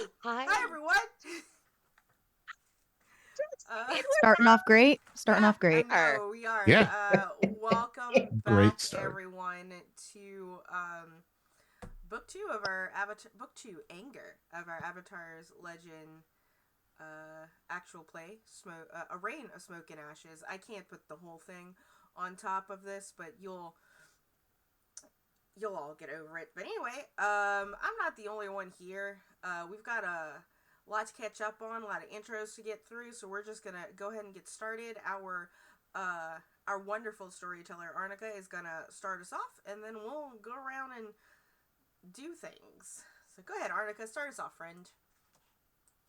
Hi. Hi, everyone. Starting off great. Starting off I great. know we are. Yeah, Welcome great back, start. everyone, to book two of our Avatar. Book two, Anger of our Avatar's Legend actual play. A Reign of Smoke and Ashes. I can't put the whole thing on top of this, but you'll all get over it. But anyway, I'm not the only one here. We've got a lot to catch up on, a lot of intros to get through, so we're just gonna go ahead and get started. Our wonderful storyteller Arnica is gonna start us off, and then we'll go around and do things. So go ahead, Arnica, start us off, friend.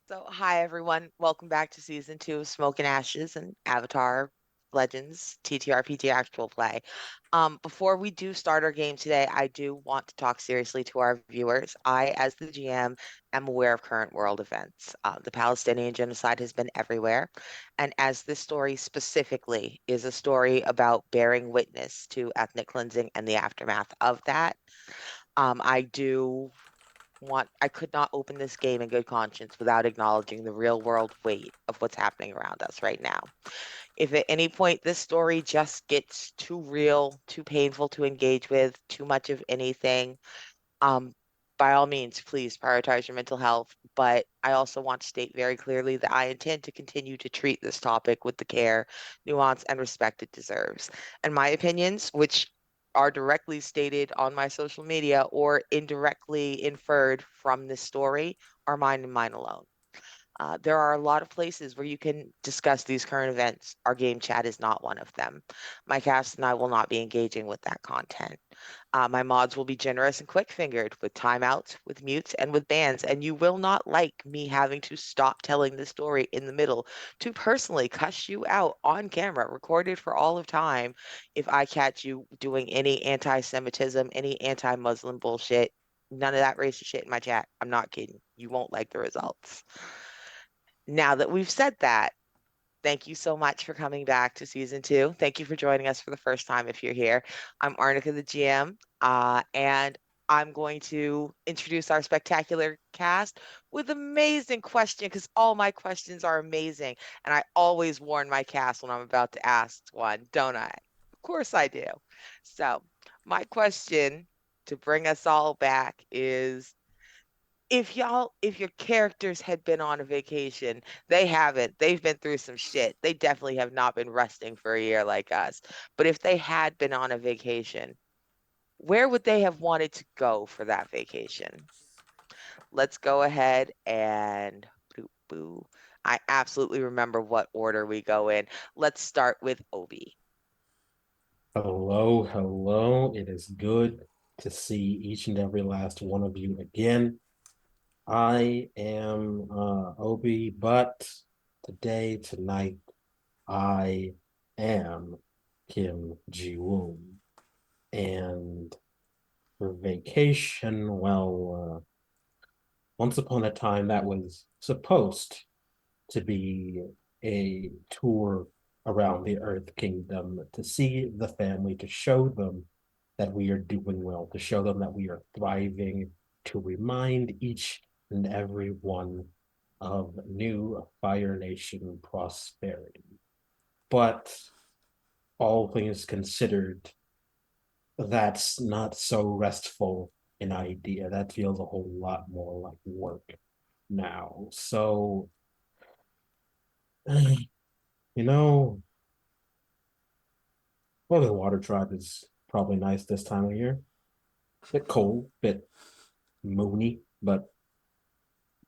So, hi everyone. Welcome back to season 2 of Smoke and Ashes and Avatar Legends TTRPG actual play. Before we do start our game today, I do want to talk seriously to our viewers. I, as the GM, am aware of current world events. The Palestinian genocide has been everywhere, and as this story specifically is a story about bearing witness to ethnic cleansing and the aftermath of that, I do I could not open this game in good conscience without acknowledging the real world weight of what's happening around us right now. If at any point this story just gets too real, too painful to engage with, too much of anything, um, by all means, please prioritize your mental health. But I also want to state very clearly that I intend to continue to treat this topic with the care, nuance, and respect it deserves. And my opinions, which are directly stated on my social media or indirectly inferred from this story, are mine and mine alone. There are a lot of places where you can discuss these current events. Our game chat is not one of them. My cast and I will not be engaging with that content. My mods will be generous and quick-fingered with timeouts, with mutes, and with bans, and you will not like me having to stop telling the story in the middle to personally cuss you out on camera, recorded for all of time, if I catch you doing any anti-Semitism, any anti-Muslim bullshit. None of that racist shit in my chat. I'm not kidding. You won't like the results. Now that we've said that, thank you so much for coming back to season 2. Thank you for joining us for the first time if you're here. I'm Arnica, the GM, and I'm going to introduce our spectacular cast with amazing question because all my questions are amazing, and I always warn my cast when I'm about to ask one, don't I? Of course I do. So, my question to bring us all back is if your characters had been on a vacation, they haven't. They've been through some shit. They definitely have not been resting for a year like us. But if they had been on a vacation, where would they have wanted to go for that vacation? Let's go ahead and boo boo. I absolutely remember what order we go in. Let's start with Obi. Hello, hello. It is good to see each and every last one of you again. I am Obi, but tonight, I am Kim Ji Woon. And for vacation, well, once upon a time, that was supposed to be a tour around the Earth Kingdom to see the family, to show them that we are doing well, to show them that we are thriving, to remind each and every one of new Fire Nation prosperity. But all things considered, that's not so restful an idea. That feels a whole lot more like work now. So, you know, well, the water tribe is probably nice this time of year. Bit cold, bit moony, but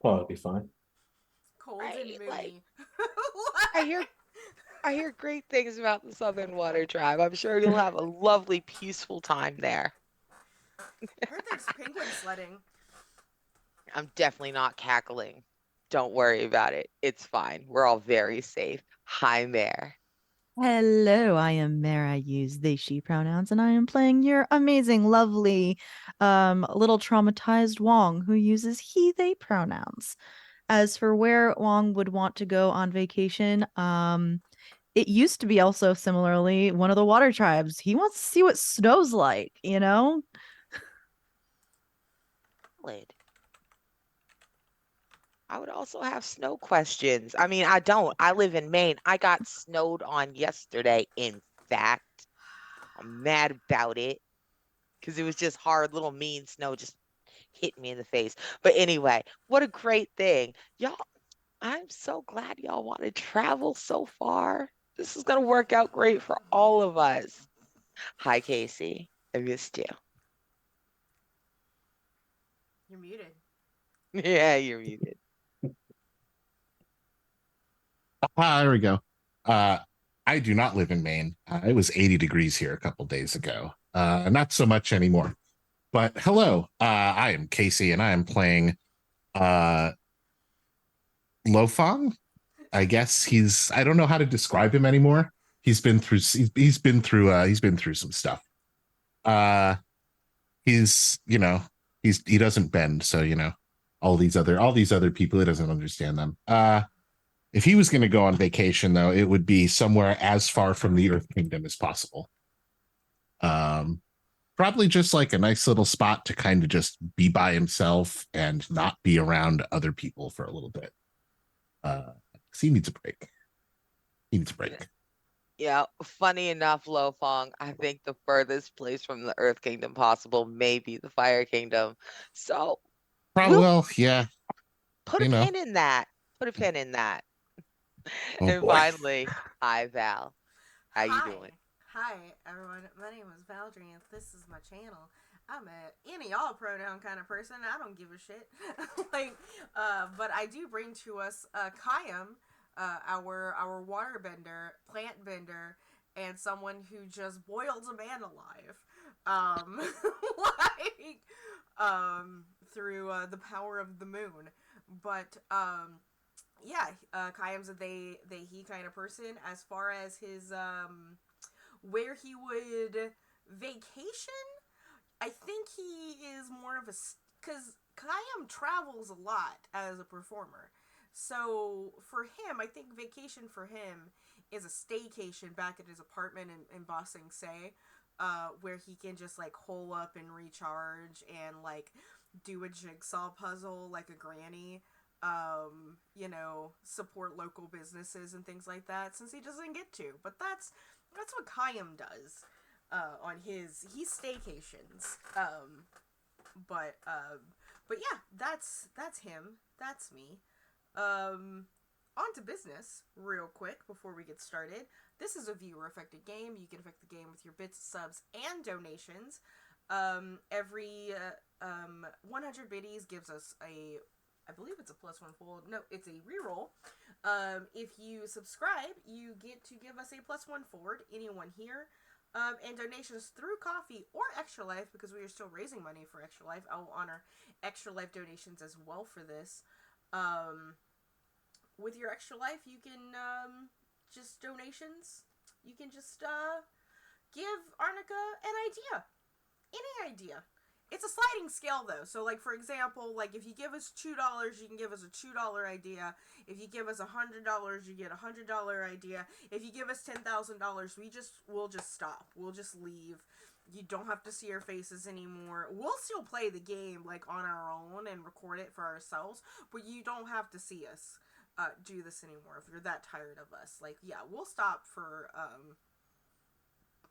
probably be fine. Cold and Right? Like moony. I hear I hear great things about the Southern Water Tribe. I'm sure you'll have a lovely, peaceful time there. I heard there's penguin sledding. I'm definitely not cackling. Don't worry about it. It's fine. We're all very safe. Hi, Mare. Hello, I am Mare. I use they, she pronouns, and I am playing your amazing, lovely, little traumatized Wong who uses he, they pronouns. As for where Wong would want to go on vacation, it used to be also similarly one of the water tribes. He wants to see what snow's like, you know? Lid. I would also have snow questions. I mean, I don't. I live in Maine. I got snowed on yesterday, in fact. I'm mad about it because it was just hard, little mean snow just hit me in the face. But anyway, what a great thing. Y'all, I'm so glad y'all want to travel so far. This is going to work out great for all of us. Hi, Casey. I missed you. You're muted. Yeah, you're muted. There we go. Uh, I do not live in Maine. It was 80 degrees here a couple days ago. Not so much anymore. But hello, I am Casey, and I am playing uh, Lofong. I guess I don't know how to describe him anymore. He's been through some stuff. Uh, he's he doesn't bend, so all these other people, he doesn't understand them. If he was going to go on vacation, though, it would be somewhere as far from the Earth Kingdom as possible. Um, Probably just like a nice little spot to kind of just be by himself and not be around other people for a little bit. 'Cause he needs a break. He needs a Yeah, break. yeah, funny enough, Lo Fong, I think the furthest place from the Earth Kingdom possible may be the Fire Kingdom. So Probably, we'll well, yeah, put a you know. pin in that. Put a pin in that. Oh And boy. finally, hi Val. How you doing? Hi. Hi, everyone. My name is Valdrianth. This is my channel. I'm a any all pronoun kind of person. I don't give a shit. But I do bring to us Kayam, our water bender, plant bender, and someone who just boiled a man alive. Um, like, through the power of the moon. But yeah, Kayam's a they he kind of person. As far as his where he would vacation, I think he is more of a because Kayam travels a lot as a performer. So for him, I think vacation for him is a staycation back at his apartment in Bossing Say, where he can just like hole up and recharge and like do a jigsaw puzzle like a granny. Support local businesses and things like that since he doesn't get to. But that's what Kayam does on his he staycations. But yeah, that's him. That's me. Um, On to business, real quick before we get started. This is a viewer affected game. You can affect the game with your bits, subs, and donations. Every 100 biddies gives us I believe it's a +1 fold. No, it's a reroll. If you subscribe, you get to give us a +1 forward. Anyone here. And donations through coffee or Extra Life, because we are still raising money for Extra Life. I will honor Extra Life donations as well for this. Um, with your Extra Life, you can just donations. You can just give Arnica an idea, any idea. It's a sliding scale though. So like for example, like if you give us $2, you can give us a $2 idea. If you give us $100, you get $100 idea. If you give us $10,000, we'll just stop. We'll just leave. You don't have to see our faces anymore. We'll still play the game like on our own and record it for ourselves, but you don't have to see us do this anymore if you're that tired of us. Like yeah, we'll stop for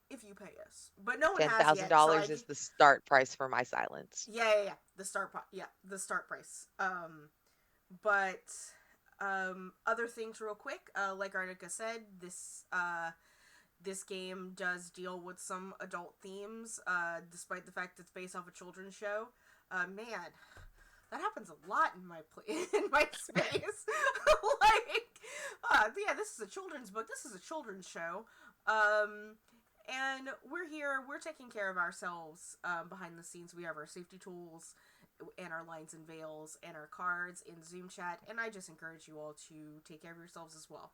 if you pay us. But no one Ten has thousand yet, so I dollars can. is the start price for my silence. Yeah. The start price. But other things real quick. Like Arnica said, this game does deal with some adult themes, despite the fact it's based off a children's show. Man, that happens a lot in my in my space. Yeah, this is a children's book. This is a children's show. And we're here. We're taking care of ourselves behind the scenes. We have our safety tools and our lines and veils and our cards in Zoom chat. And I just encourage you all to take care of yourselves as well.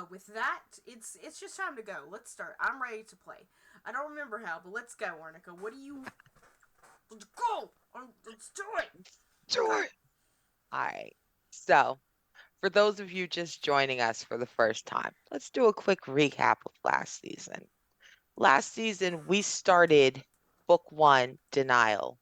With that, it's just time to go. Let's start. I'm ready to play. I don't remember how, but let's go, Arnica. What do you? Let's go. Let's do it. Sure. All right. So, for those of you just joining us for the first time, let's do a quick recap of last season. Last season, we started book one, Denial.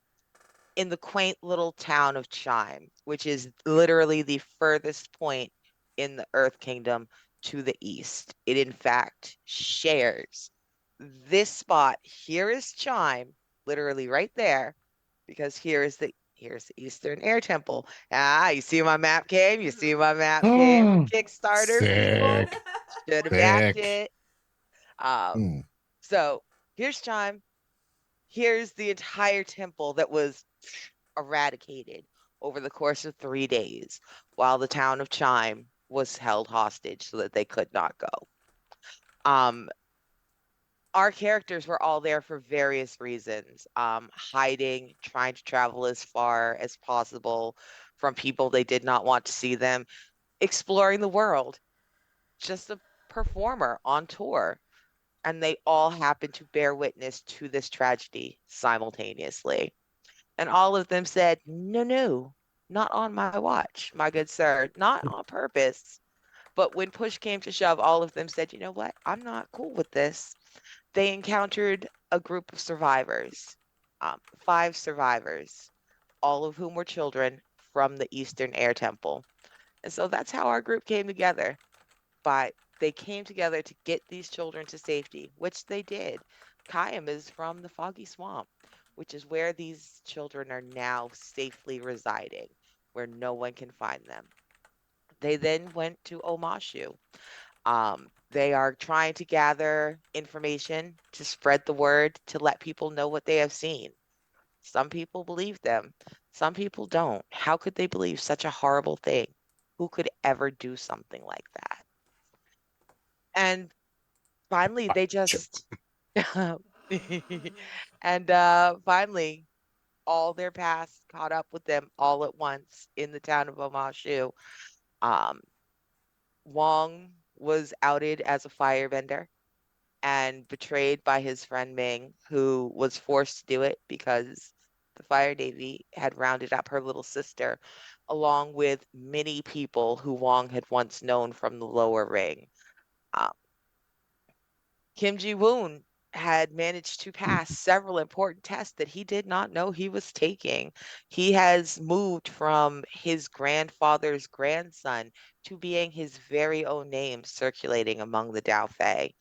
in the quaint little town of Chime, which is literally the furthest point in the Earth Kingdom to the east. It, in fact, shares this spot. Here is Chime, literally right there, because here's the Eastern Air Temple. Ah, you see my map game? You see my map game? Oh, Kickstarter people sick, should have backed sick. it. Um, Mm. so here's Chime. Here's the entire temple that was eradicated over the course of 3 days while the town of Chime was held hostage so that they could not go. Um, our characters were all there for various reasons, hiding, trying to travel as far as possible from people they did not want to see them, exploring the world, just a performer on tour. And they all happened to bear witness to this tragedy simultaneously. And all of them said, no, no, not on my watch, my good sir, not on purpose. But when push came to shove, all of them said, you know what? I'm not cool with this. They encountered a group of survivors, 5 survivors, all of whom were children from the Eastern Air Temple. And so that's how our group came together. But they came together to get these children to safety, which they did. Kayam is from the Foggy Swamp, which is where these children are now safely residing, where no one can find them. They then went to Omashu. They are trying to gather information to spread the word to let people know what they have seen. Some people believe them, some people don't. How could they believe such a horrible thing? Who could ever do something like that? And finally, they just, and finally, all their past caught up with them all at once in the town of Omashu. Um, Wong was outed as a firebender and betrayed by his friend Ming, who was forced to do it because the Fire Navy had rounded up her little sister, along with many people who Wong had once known from the lower ring. Um, Kim Ji Woon had managed to pass several important tests that he did not know he was taking. He has moved from his grandfather's grandson to being his very own name circulating among the Dao Fei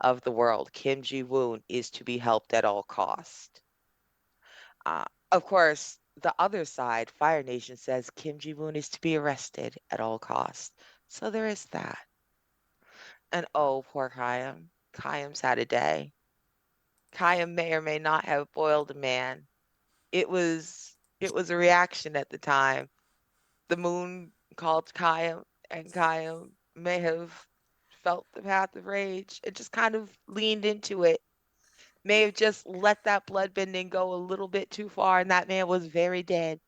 of the world. Kim Ji Woon is to be helped at all cost. Uh, of course, the other side, Fire Nation, says Kim Ji Woon is to be arrested at all cost. So there is that. And oh, poor Kayam. Kayam's had a day. Kayam may or may not have boiled a man. It was a reaction at the time. The moon called Kayam, and Kayam may have felt the path of rage and just kind of leaned into it. May have just let that bloodbending go a little bit too far, and that man was very dead.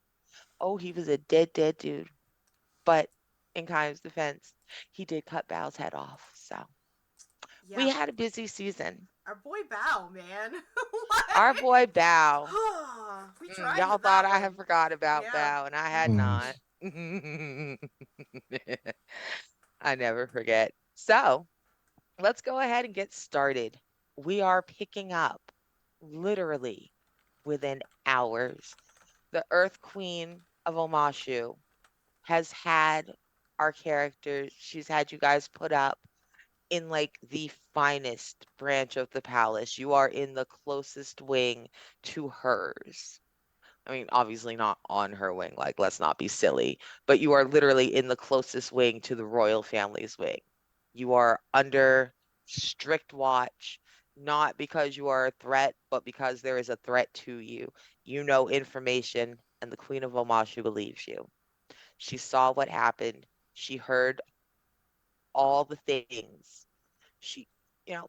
Oh, he was a dead, dead dude. But in Kayam's defense, he did cut Bao's head off. So we Yeah, had a busy season. our boy Bow, man. Our boy Bao. We tried Y'all with thought that I one. had forgot about Yeah. Bao, and I had Mm-hmm. Mm. not. I never forget. So let's go ahead and get started. We are picking up literally within hours. The Earth Queen of Omashu has had our characters, she's had you guys put up in like the finest branch of the palace. You are in the closest wing to hers. I mean, obviously not on her wing, like, let's not be silly, but you are literally in the closest wing to the royal family's wing. You are under strict watch, not because you are a threat, but because there is a threat to you. You know information, and the Queen of Omashu believes you. She saw what happened. She heard all the things. She,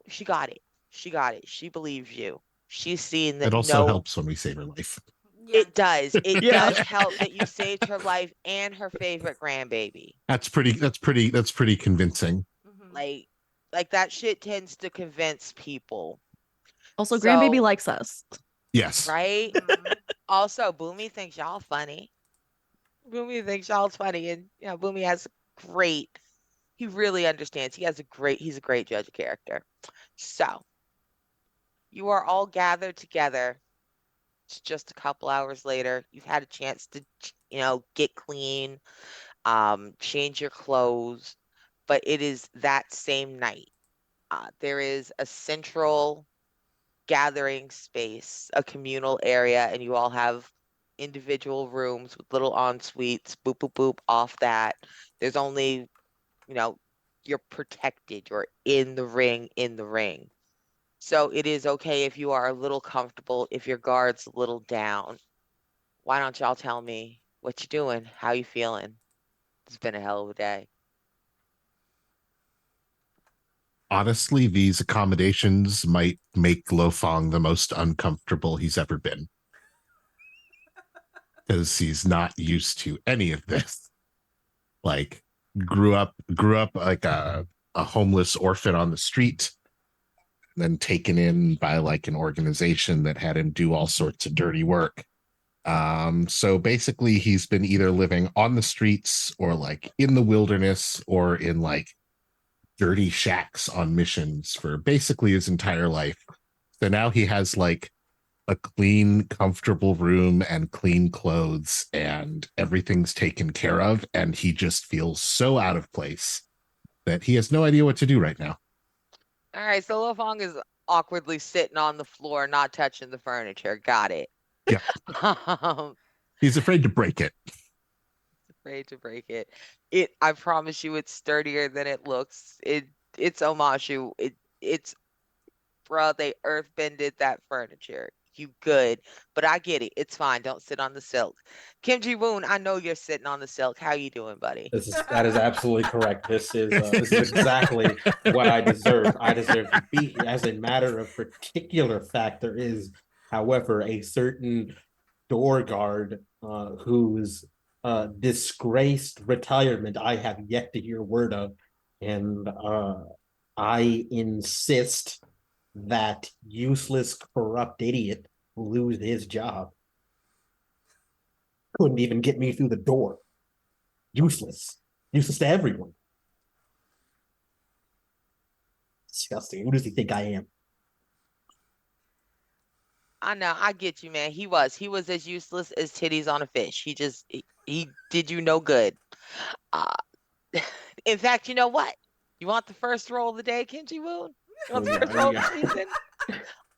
she got it. She got it. She believes you. She's seen that It also no, helps when we save her life. Yeah. it does. It Yeah. does help that you saved her life and her favorite grandbaby. That's pretty convincing. Mm-hmm. Like, like that shit tends to convince people. Also, grandbaby So, likes us. Yes. right? Mm-hmm. Also, Boomy thinks y'all funny. Boomy thinks y'all's funny, and Boomy has great. He really understands. He's a great judge of character. So, you are all gathered together It's just a couple hours later. You've had a chance to, get clean, change your clothes, but it is that same night. There is a central gathering space, a communal area, and you all have individual rooms with little en suites, boop, boop, boop, off that. There's only, you know, you're protected. You're in the ring, in the ring. So it is okay if you are a little comfortable, if your guard's a little down. Why don't y'all tell me what you doing? How you feeling? It's been a hell of a day. Honestly, these accommodations might make Lofong the most uncomfortable he's ever been because he's not used to any of this. Like, grew up like a homeless orphan on the street, then taken in by like an organization that had him do all sorts of dirty work. So basically, he's been either living on the streets or like in the wilderness or in like dirty shacks on missions for basically his entire life. So now he has like a clean, comfortable room and clean clothes, and everything's taken care of. And he just feels so out of place that he has no idea what to do right now. All right, so Lofong is awkwardly sitting on the floor, not touching the furniture. Got it. Yeah. Um, He's afraid to break it. Afraid to break it. I promise you, it's sturdier than it looks. It's Omashu. It's bruh, they earthbended that furniture. You good. But I get it. It's fine. Don't sit on the silk. Kim Ji Woon, I know you're sitting on the silk. How you doing, buddy? That is absolutely correct. This is exactly what I deserve. I deserve to be here. As a matter of particular fact, there is, however, a certain door guard whose disgraced retirement I have yet to hear word of, and I insist that useless, corrupt idiot lose his job. Couldn't even get me through the door. Useless. Useless to everyone. Disgusting. Who does he think I am? I know, I get you, man. He was as useless as titties on a fish. He did you no good. Uh, in fact, you know what? You want the first roll of the day, Kim Ji Woon? You want Oh the yeah, first roll of the yeah. season?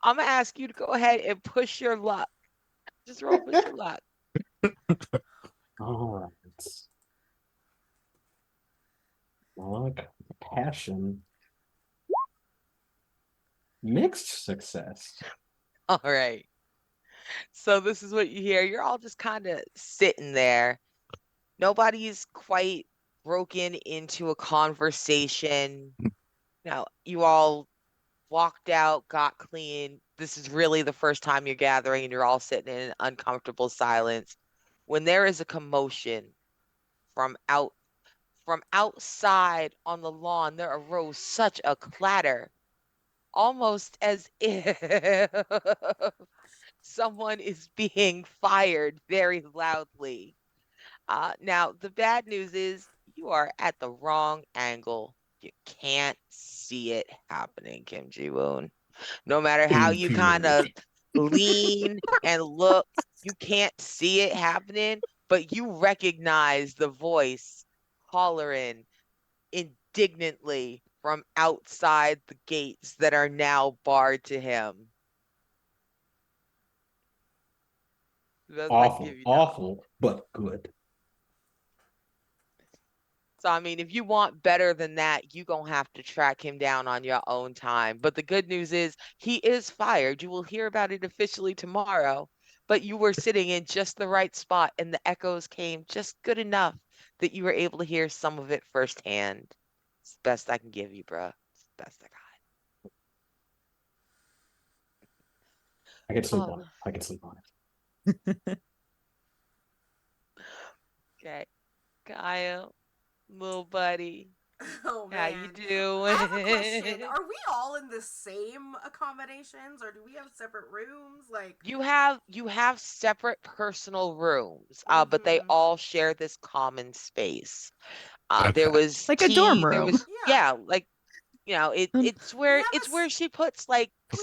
I'm gonna ask you to go ahead and push your luck. Just roll push your luck. All right. Luck, passion, mixed success. All right. So this is what you hear. You're all just kind of sitting there. Nobody's quite broken into a conversation. You all walked out, got clean. This is really the first time you're gathering and you're all sitting in an uncomfortable silence. When there is a commotion from outside on the lawn, there arose such a clatter, almost as if someone is being fired very loudly. Now, the bad news is you are at the wrong angle. You can't see it happening, Kim Ji Woon. No matter how you kind Poo-poo. of lean and look, you can't see it happening, but you recognize the voice hollering indignantly from outside the gates that are now barred to him. The best I can give Awful, you now. awful, but good. So, I mean, if you want better than that, you gonna have to track him down on your own time. But the good news is he is fired. You will hear about it officially tomorrow. But you were sitting in just the right spot, and the echoes came just good enough that you were able to hear some of it firsthand. It's the best I can give you, bruh. It's the best I I can sleep got. on it. Oh, I can sleep on it. okay. Kyle, little buddy, Oh how you man. I have a question. doing? Are we all in the same accommodations or do we have separate rooms? Like, You have separate personal rooms, but they mm-hmm. all share this common space. There Okay. was Like a dorm tea, there room. was Yeah. yeah, like Um, it's We where have a it's where she puts like We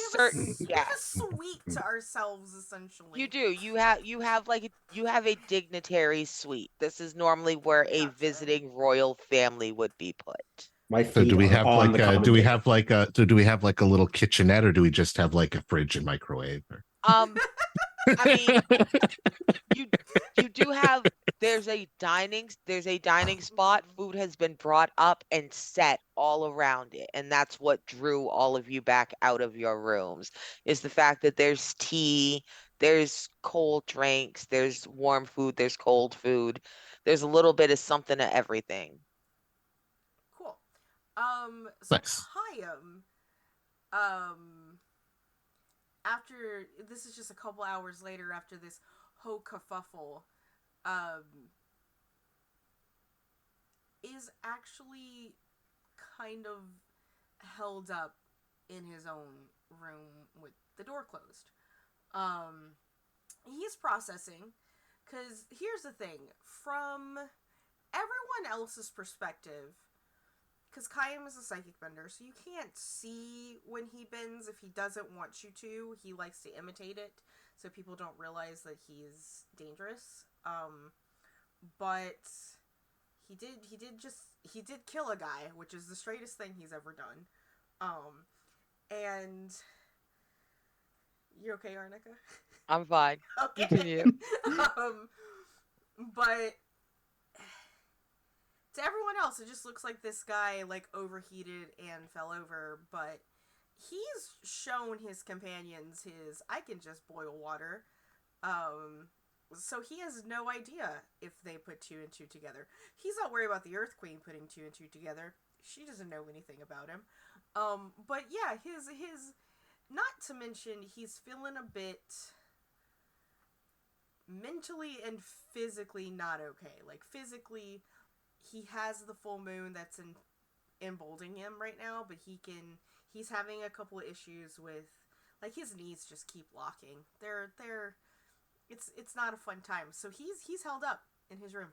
Yeah, have a suite to ourselves you essentially. do. You have a dignitary suite. This is normally where a Gotcha. visiting royal family would be put. My So feet are on the common table. do we have like a little kitchenette, or do we just have like a fridge and microwave? Um, I mean, you you do have there's a dining spot. Mhm. Food has been brought up and set all around it, and that's what drew all of you back out of your rooms, is the fact that there's tea, there's cold drinks, there's warm food, there's cold food. There's a little bit of something of everything. Cool. So Nice. Kayam, um, after this is just a couple hours later after this whole kerfuffle, um, is actually kind of held up in his own room with the door closed. Um, he's processing because here's the thing from everyone else's perspective, because Kayam is a psychic bender, so you can't see when he bends if he doesn't want you to. He likes to imitate it, so people don't realize that he's dangerous. But he did kill a guy, which is the straightest thing he's ever done. And you okay, Arnica? I'm fine. Okay. Continue. um, but to everyone else, it just looks like this guy like overheated and fell over. But he's shown his companions his I can just boil water. Um, so he has no idea if they put two and two together. He's not worried about the Earth Queen putting two and two together. She doesn't know anything about him. But yeah, his not to mention he's feeling a bit mentally and physically not okay. Like physically, he has the full moon that's emboldening him right now, but he's having a couple of issues with like his knees just keep locking. They're it's not a fun time. So he's held up in his room.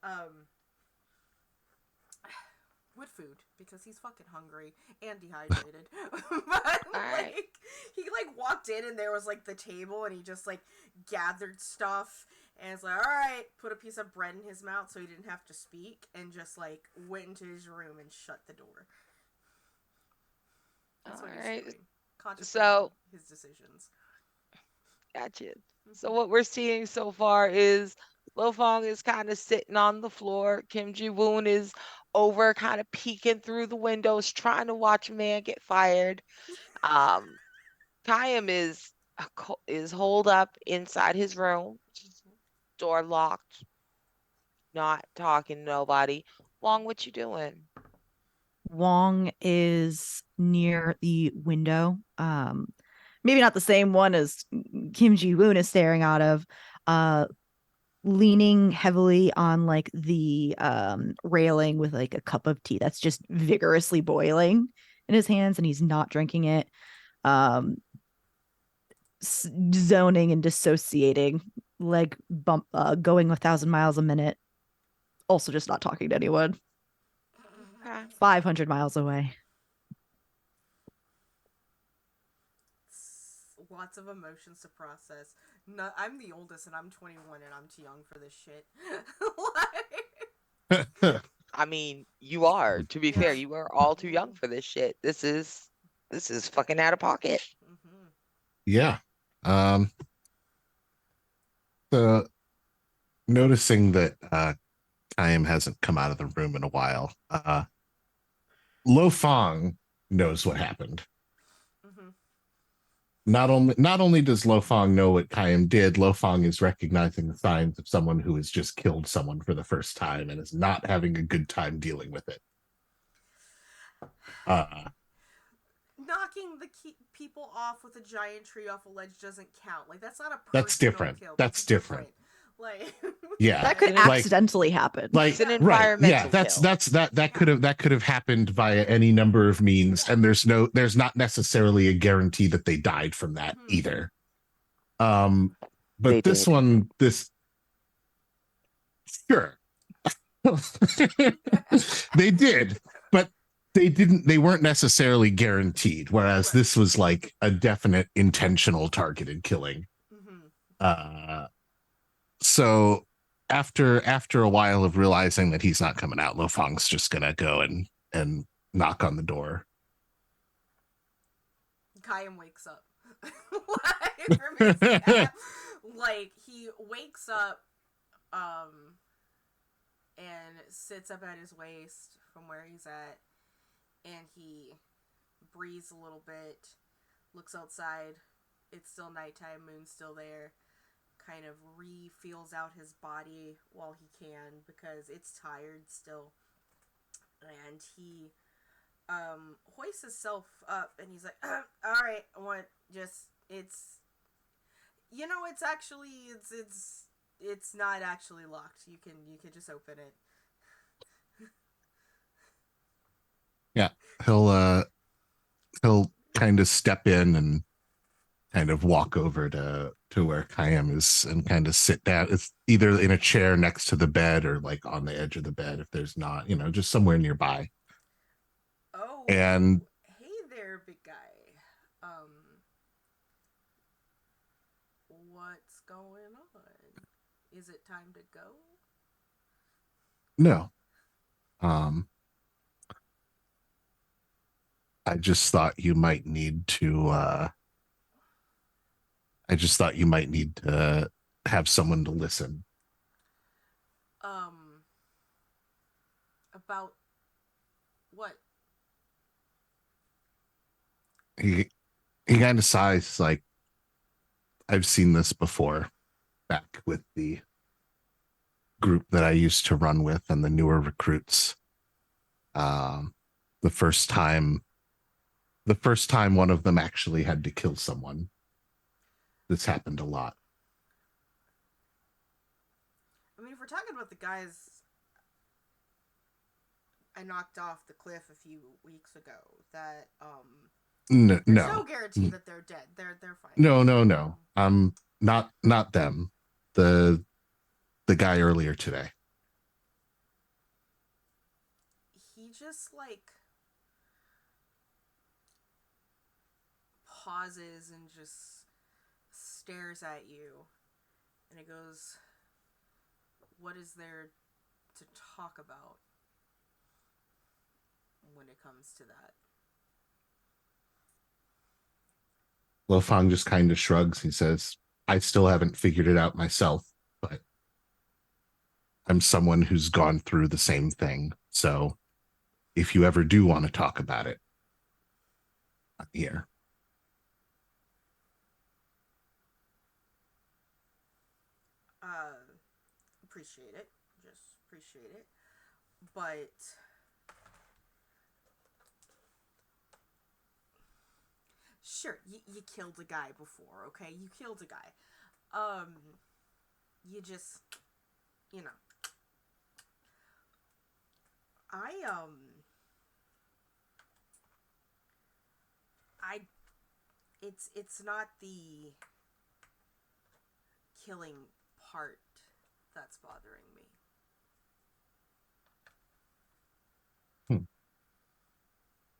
Um with food because he's fucking hungry and dehydrated. But All right. like he like walked in and there was like the table and he just like gathered stuff and it's like, all right, put a piece of bread in his mouth so he didn't have to speak and just like went into his room and shut the door. That's All what he's right. doing. Contemplating So, his decisions. gotcha. So Mm-hmm. what we're seeing so far is Lo Fong is kind of sitting on the floor. Kim Ji Woon is over, kind of peeking through the windows, trying to watch a man get fired. Um, Kayam is holed up inside his room, door locked, not talking to nobody. Wong, what you doing? Wong is near the window. Maybe not the same one as Kim Ji Woon is staring out of. Uh, Leaning heavily on like the railing with like a cup of tea that's just vigorously boiling in his hands, and he's not drinking it. Um, Zoning and dissociating, like bump, going 1,000 miles a minute. Also, just not talking to anyone. Okay. 500 miles away. Lots of emotions to process. No, I'm the oldest and I'm 21 and I'm too young for this shit. I mean, you are, to be fair, Yeah. you are all too young Mm-hmm. for this shit. This is fucking out of pocket. Mm-hmm. Yeah. Um, the Noticing that Chaim hasn't come out of the room in a while, Lo Fong knows what happened. Mm-hmm. Not only does Lo Fong know what Chaim did, Lo Fong is recognizing the signs of someone who has just killed someone for the first time and is not having a good time dealing with it. Uh, Knocking the people off with a giant tree off a ledge doesn't count. Like that's not a that's personal different. kill. That's That's different. different. Like Yeah, That It's could an like accidentally happen. it's an right. Yeah, environmental that's kill. that yeah. could have happened via any number of means, Yeah. and there's not necessarily a guarantee that they died from that Mm-hmm. either. Um, They but did. this sure they did, but they weren't necessarily guaranteed, whereas Right. this was like a definite intentional targeted killing. Mm-hmm. Uh, so after a while of realizing that he's not coming out, Lo Fang's just gonna go and knock on the door. Kayam wakes up. For missing that. Like, he wakes up and sits up at his waist from where he's at, and he breathes a little bit, looks outside. It's still nighttime, moon's still there. Kind of re-feels out his body while he can because it's tired still. And he hoists himself up and he's like, all right, I want just, it's, it's actually, it's not actually locked. You can just open it. Yeah, he'll kind of step in and kind of walk over to where Kayam is and kind of sit down. It's either in a chair next to the bed or like on the edge of the bed if there's not, just somewhere nearby. Oh, And hey there, big guy. Um, what's going on? Is it time to go? no, um, I just thought you might need to. I just thought you might need to have someone to listen. Um, about what? He he kind of sighs like I've seen this before back with the group that I used to run with and the newer recruits. Um, the first time, the first time one of them actually had to kill someone. This happened a lot. I mean, if we're talking about the guys I knocked off the cliff a few weeks ago, that No, there's no no, guarantee that they're dead. They're fine. no, no, no. Not them. The the guy earlier today. He just like pauses and just stares at you, and it goes, "What is there to talk about when it comes to that?" Lo Fang just kind of shrugs. He says, I still haven't figured it out myself, but I'm someone who's gone through the same thing. So if you ever do want to talk about it, I'm here. Uh, appreciate it. Just appreciate it. But sure, you killed a guy before, okay? You killed a guy. Um, you just, you know, I I it's not the killing part that's bothering me. Hmm.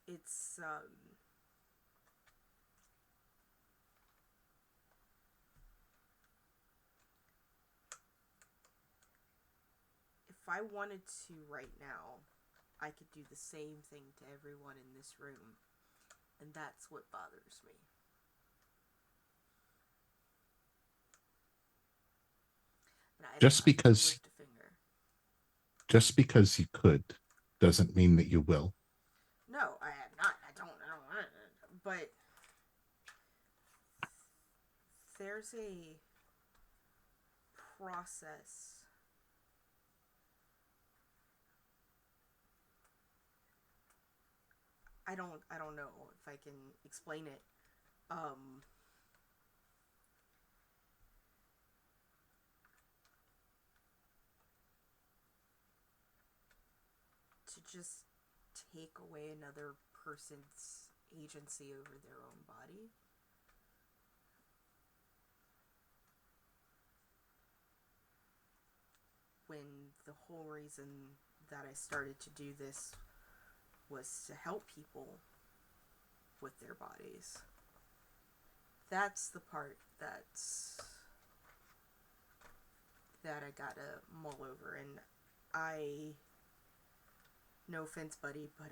It's if I wanted to right now, I could do the same thing to everyone in this room, and that's what bothers me. But I don't Just have to because lift a finger. just because you could doesn't mean that you will. No, I am not. I don't. I don't want it. But there's a process. I don't know if I can explain it. Um, to just take away another person's agency over their own body. When the whole reason that I started to do this was to help people with their bodies. That's the part that I gotta mull over. And I, no offense, buddy, but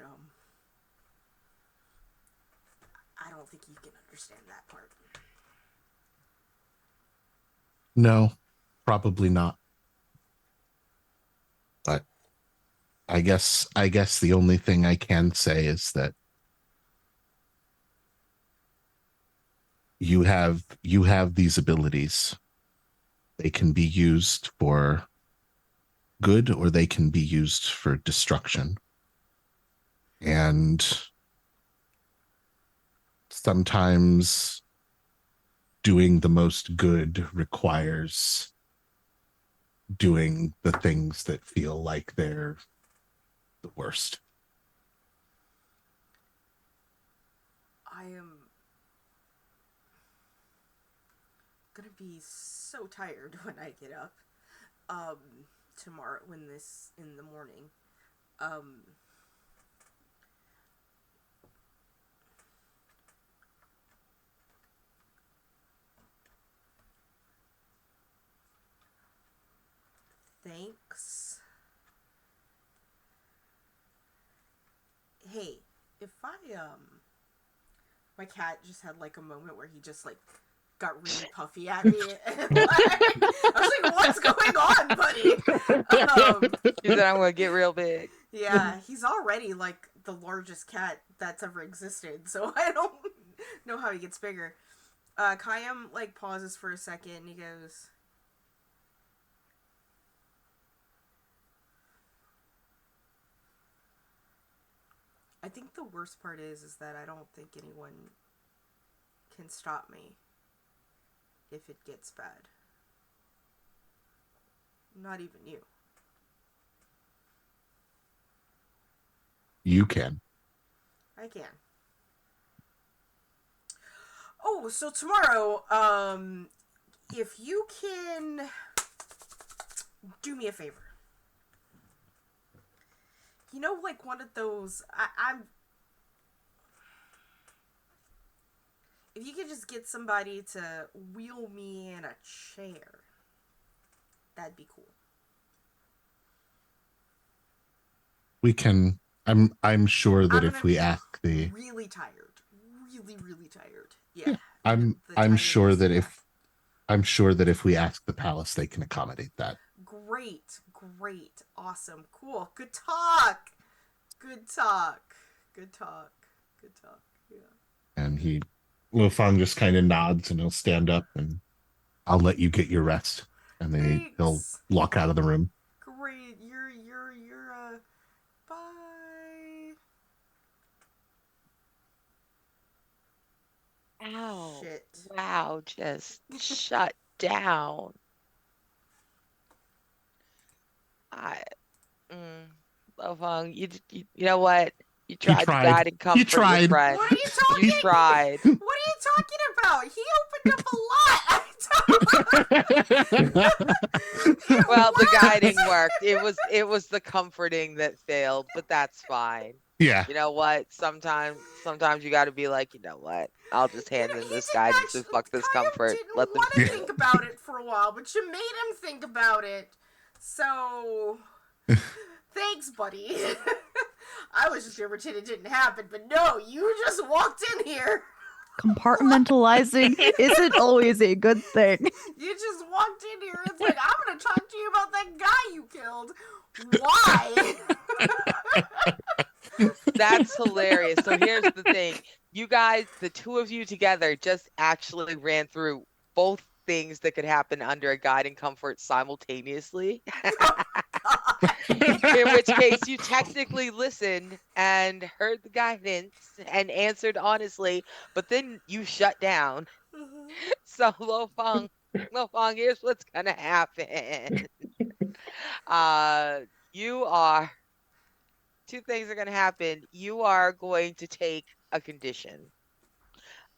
I don't think you can understand that part. No, probably not. But I guess the only thing I can say is that you have these abilities. They can be used for good or they can be used for destruction. And sometimes doing the most good requires doing the things that feel like they're the worst. I am gonna be so tired when I get up tomorrow, when this in the morning. um Thanks. Hey, if I my cat just had like a moment where he just like got really puffy at me, and like, I was like, "What's going on, buddy?" You said I'm gonna get real big. Yeah, he's already like the largest cat that's ever existed, so I don't know how he gets bigger. Kayam like pauses for a second and he goes, I think the worst part is that I don't think anyone can stop me if it gets bad. Not even you. You can. I can. Oh, so tomorrow, if you can do me a favor. You know, like one of those, I'm if you could just get somebody to wheel me in a chair, that'd be cool. We can. I'm sure that I'm if gonna we be ask the really tired. Really, really tired. Yeah. yeah, I'm sure Tiredness, that yeah. if we ask the palace, they can accommodate that. Great, great, awesome, cool. Good talk. Good talk. Good talk. Good talk. Yeah. And Lofang just kind of nods and he'll stand up and I'll let you get your rest. And then he'll Thanks. walk out of the room. Great. You're bye. Ow. Shit. Wow, just shut down. I mm, Bovong, you know what? You He tried to tried. guide and He comfort your tried. What are friend. you You He talking? tried. What are you talking about? He opened up a lot. It Well, the worked. guiding worked. It was the comforting that failed, but that's fine. Yeah. You know what? Sometimes you got to be like, you know what? I'll just hand them He this didn't guidance and actually. fuck this Kayam comfort. didn't Let them want to Yeah. think about it for a while, but you made him think about it. So, thanks, buddy. I was just gonna pretend it didn't happen, but no, you just walked in here. Compartmentalizing isn't always a good thing. You just walked in here. It's like, I'm gonna talk to you about that guy you killed. Why? That's hilarious. So here's the thing. You guys, the two of you together, just actually ran through both things that could happen under a guide and comfort simultaneously. Oh, God. In which case, you technically listened and heard the guidance and answered honestly, but then you shut down. So Lo Fong, here's what's gonna happen. Uh, you are two things are gonna happen. You are going to take a condition.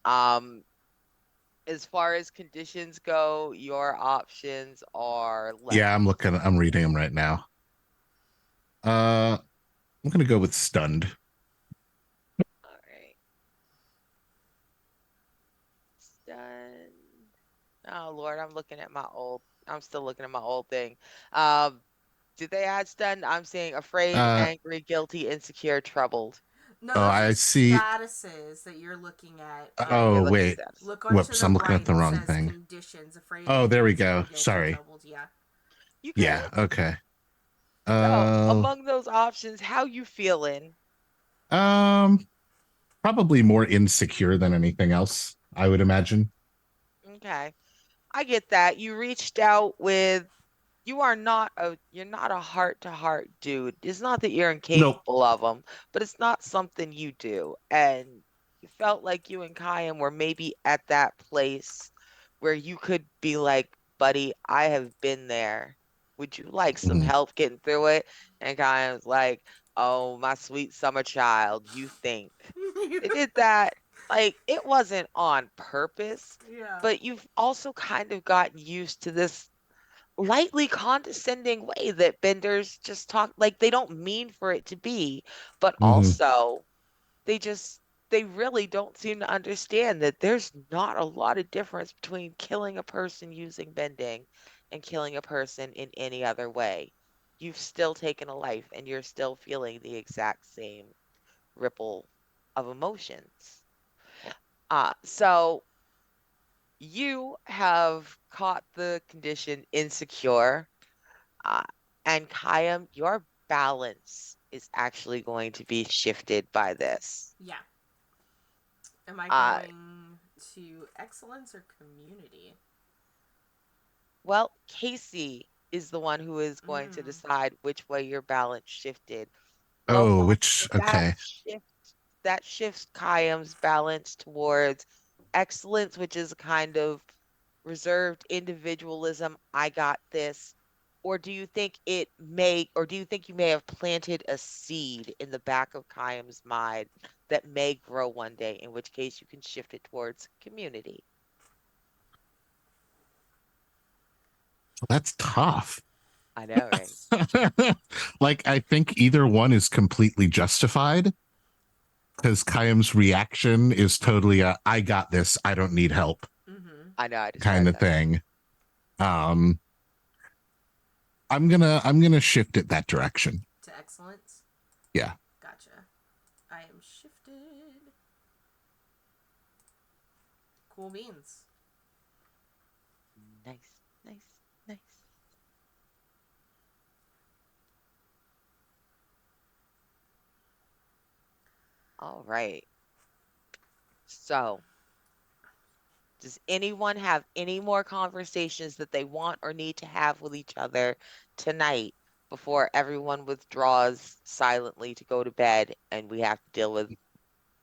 Um, as far as conditions go, your options are Yeah, left. I'm reading them right now. I'm gonna go with stunned. Lord, I'm still looking at my old thing. Um, did they add stunned? I'm seeing afraid, Uh angry, guilty, insecure, troubled. No, oh, those are I see. statuses that you're looking at. You're Oh, looking wait. at stats. Look onto Whoops, the I'm looking at right. the It wrong says thing. conditions: afraid, Oh, there angry, we insecure, go. guilty, Sorry. troubled. Yeah. You Yeah, good? okay. So, Uh among those options, how you feeling? um Probably more insecure than anything else, I would imagine. Okay, I get that. You reached out with you're not a heart to heart dude. It's not that you're Nope. incapable of them, but it's not something you do. And you felt like you and Kyan were maybe at that place where you could be like, buddy, I have been there. Would you like some Mhm. help getting through it? And Kyan was like, oh, my sweet summer child, you think. They did that. Like, it wasn't on purpose, Yeah. but you've also kind of gotten used to this lightly condescending way that benders just talk like they don't mean for it to be, but Mhm. also they just they really don't seem to understand that there's not a lot of difference between killing a person using bending and killing a person in any other way. You've still taken a life and you're still feeling the exact same ripple of emotions. So you have caught the condition insecure. Uh, and Kayam, your balance is actually going to be shifted by this. Yeah. Am I Uh, going to excellence or community? well, Casey is the one who is going to Mm. decide which way your balance shifted. Oh, Lofong, which okay. that shifts Kayam's balance towards excellence, which is a kind of reserved individualism. I got this. Or do you think you may have planted a seed in the back of Kayam's mind that may grow one day, in which case you can shift it towards community? That's tough. I know, right? Like I think either one is completely justified because Kayam's reaction is totally a I got this, I don't need help Mm-hmm. I know I kind described of that. thing. Um I'm gonna shift it that direction. To excellence. Yeah. Gotcha. I am shifted. Cool beans. Nice, nice, nice. All right. So, does anyone have any more conversations that they want or need to have with each other tonight before everyone withdraws silently to go to bed and we have to deal with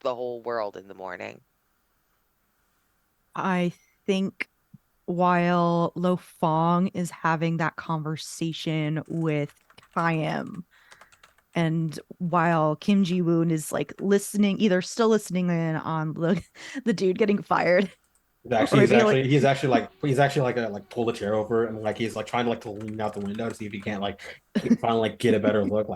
the whole world in the morning? I think while Lo Fong is having that conversation with Kaim, and while Kim Ji Woon is like listening, either still listening in on the dude getting fired, or Actually, maybe like he's actually like a like pull the chair over and like he's like trying to like to lean out the window to see if he can't like finally like get a better look.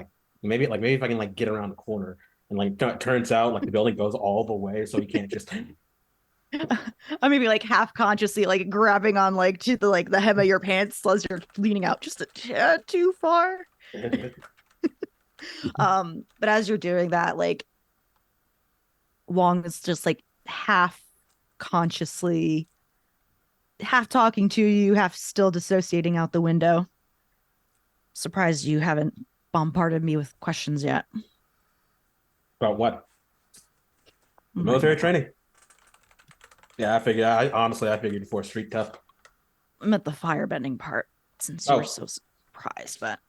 Maybe if I can like get around the corner and like turns out like the building goes all the way so he can't just I maybe like half consciously like grabbing on like to the hem of your pants as you're leaning out just a tad too far. But as you're doing that, like Wong is just like half consciously, half talking to you, half still dissociating out the window. Surprised you haven't bombarded me with questions yet. about what My military mother. training. Yeah, I figured. I honestly I figured for a street tough. I'm at the firebending part since you were Oh so surprised, but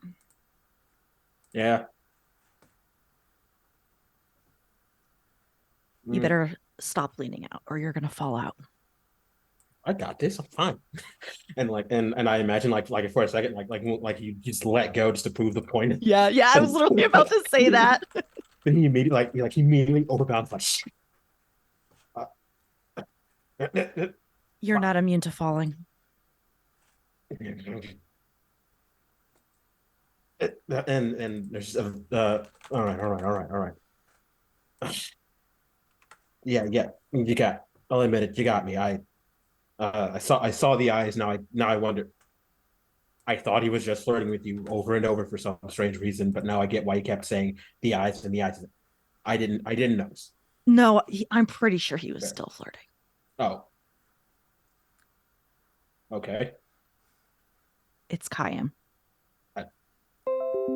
yeah. you Mm, better stop leaning out or you're gonna fall out. I got this. I'm fine. And like and I imagine like for a second like you just let go just to prove the point. Yeah, yeah, I was And literally about to say that. then he immediately he immediately overbounds like You're not immune to falling. and there's all right. Yeah, yeah. I'll admit it. You got me. I I saw the eyes. Now I wonder. I thought he was just flirting with you over and over for some strange reason, but now I get why he kept saying the eyes and the eyes. I didn't notice. No, I'm pretty sure he was Fair. still flirting. Oh, okay. It's Kayam. I,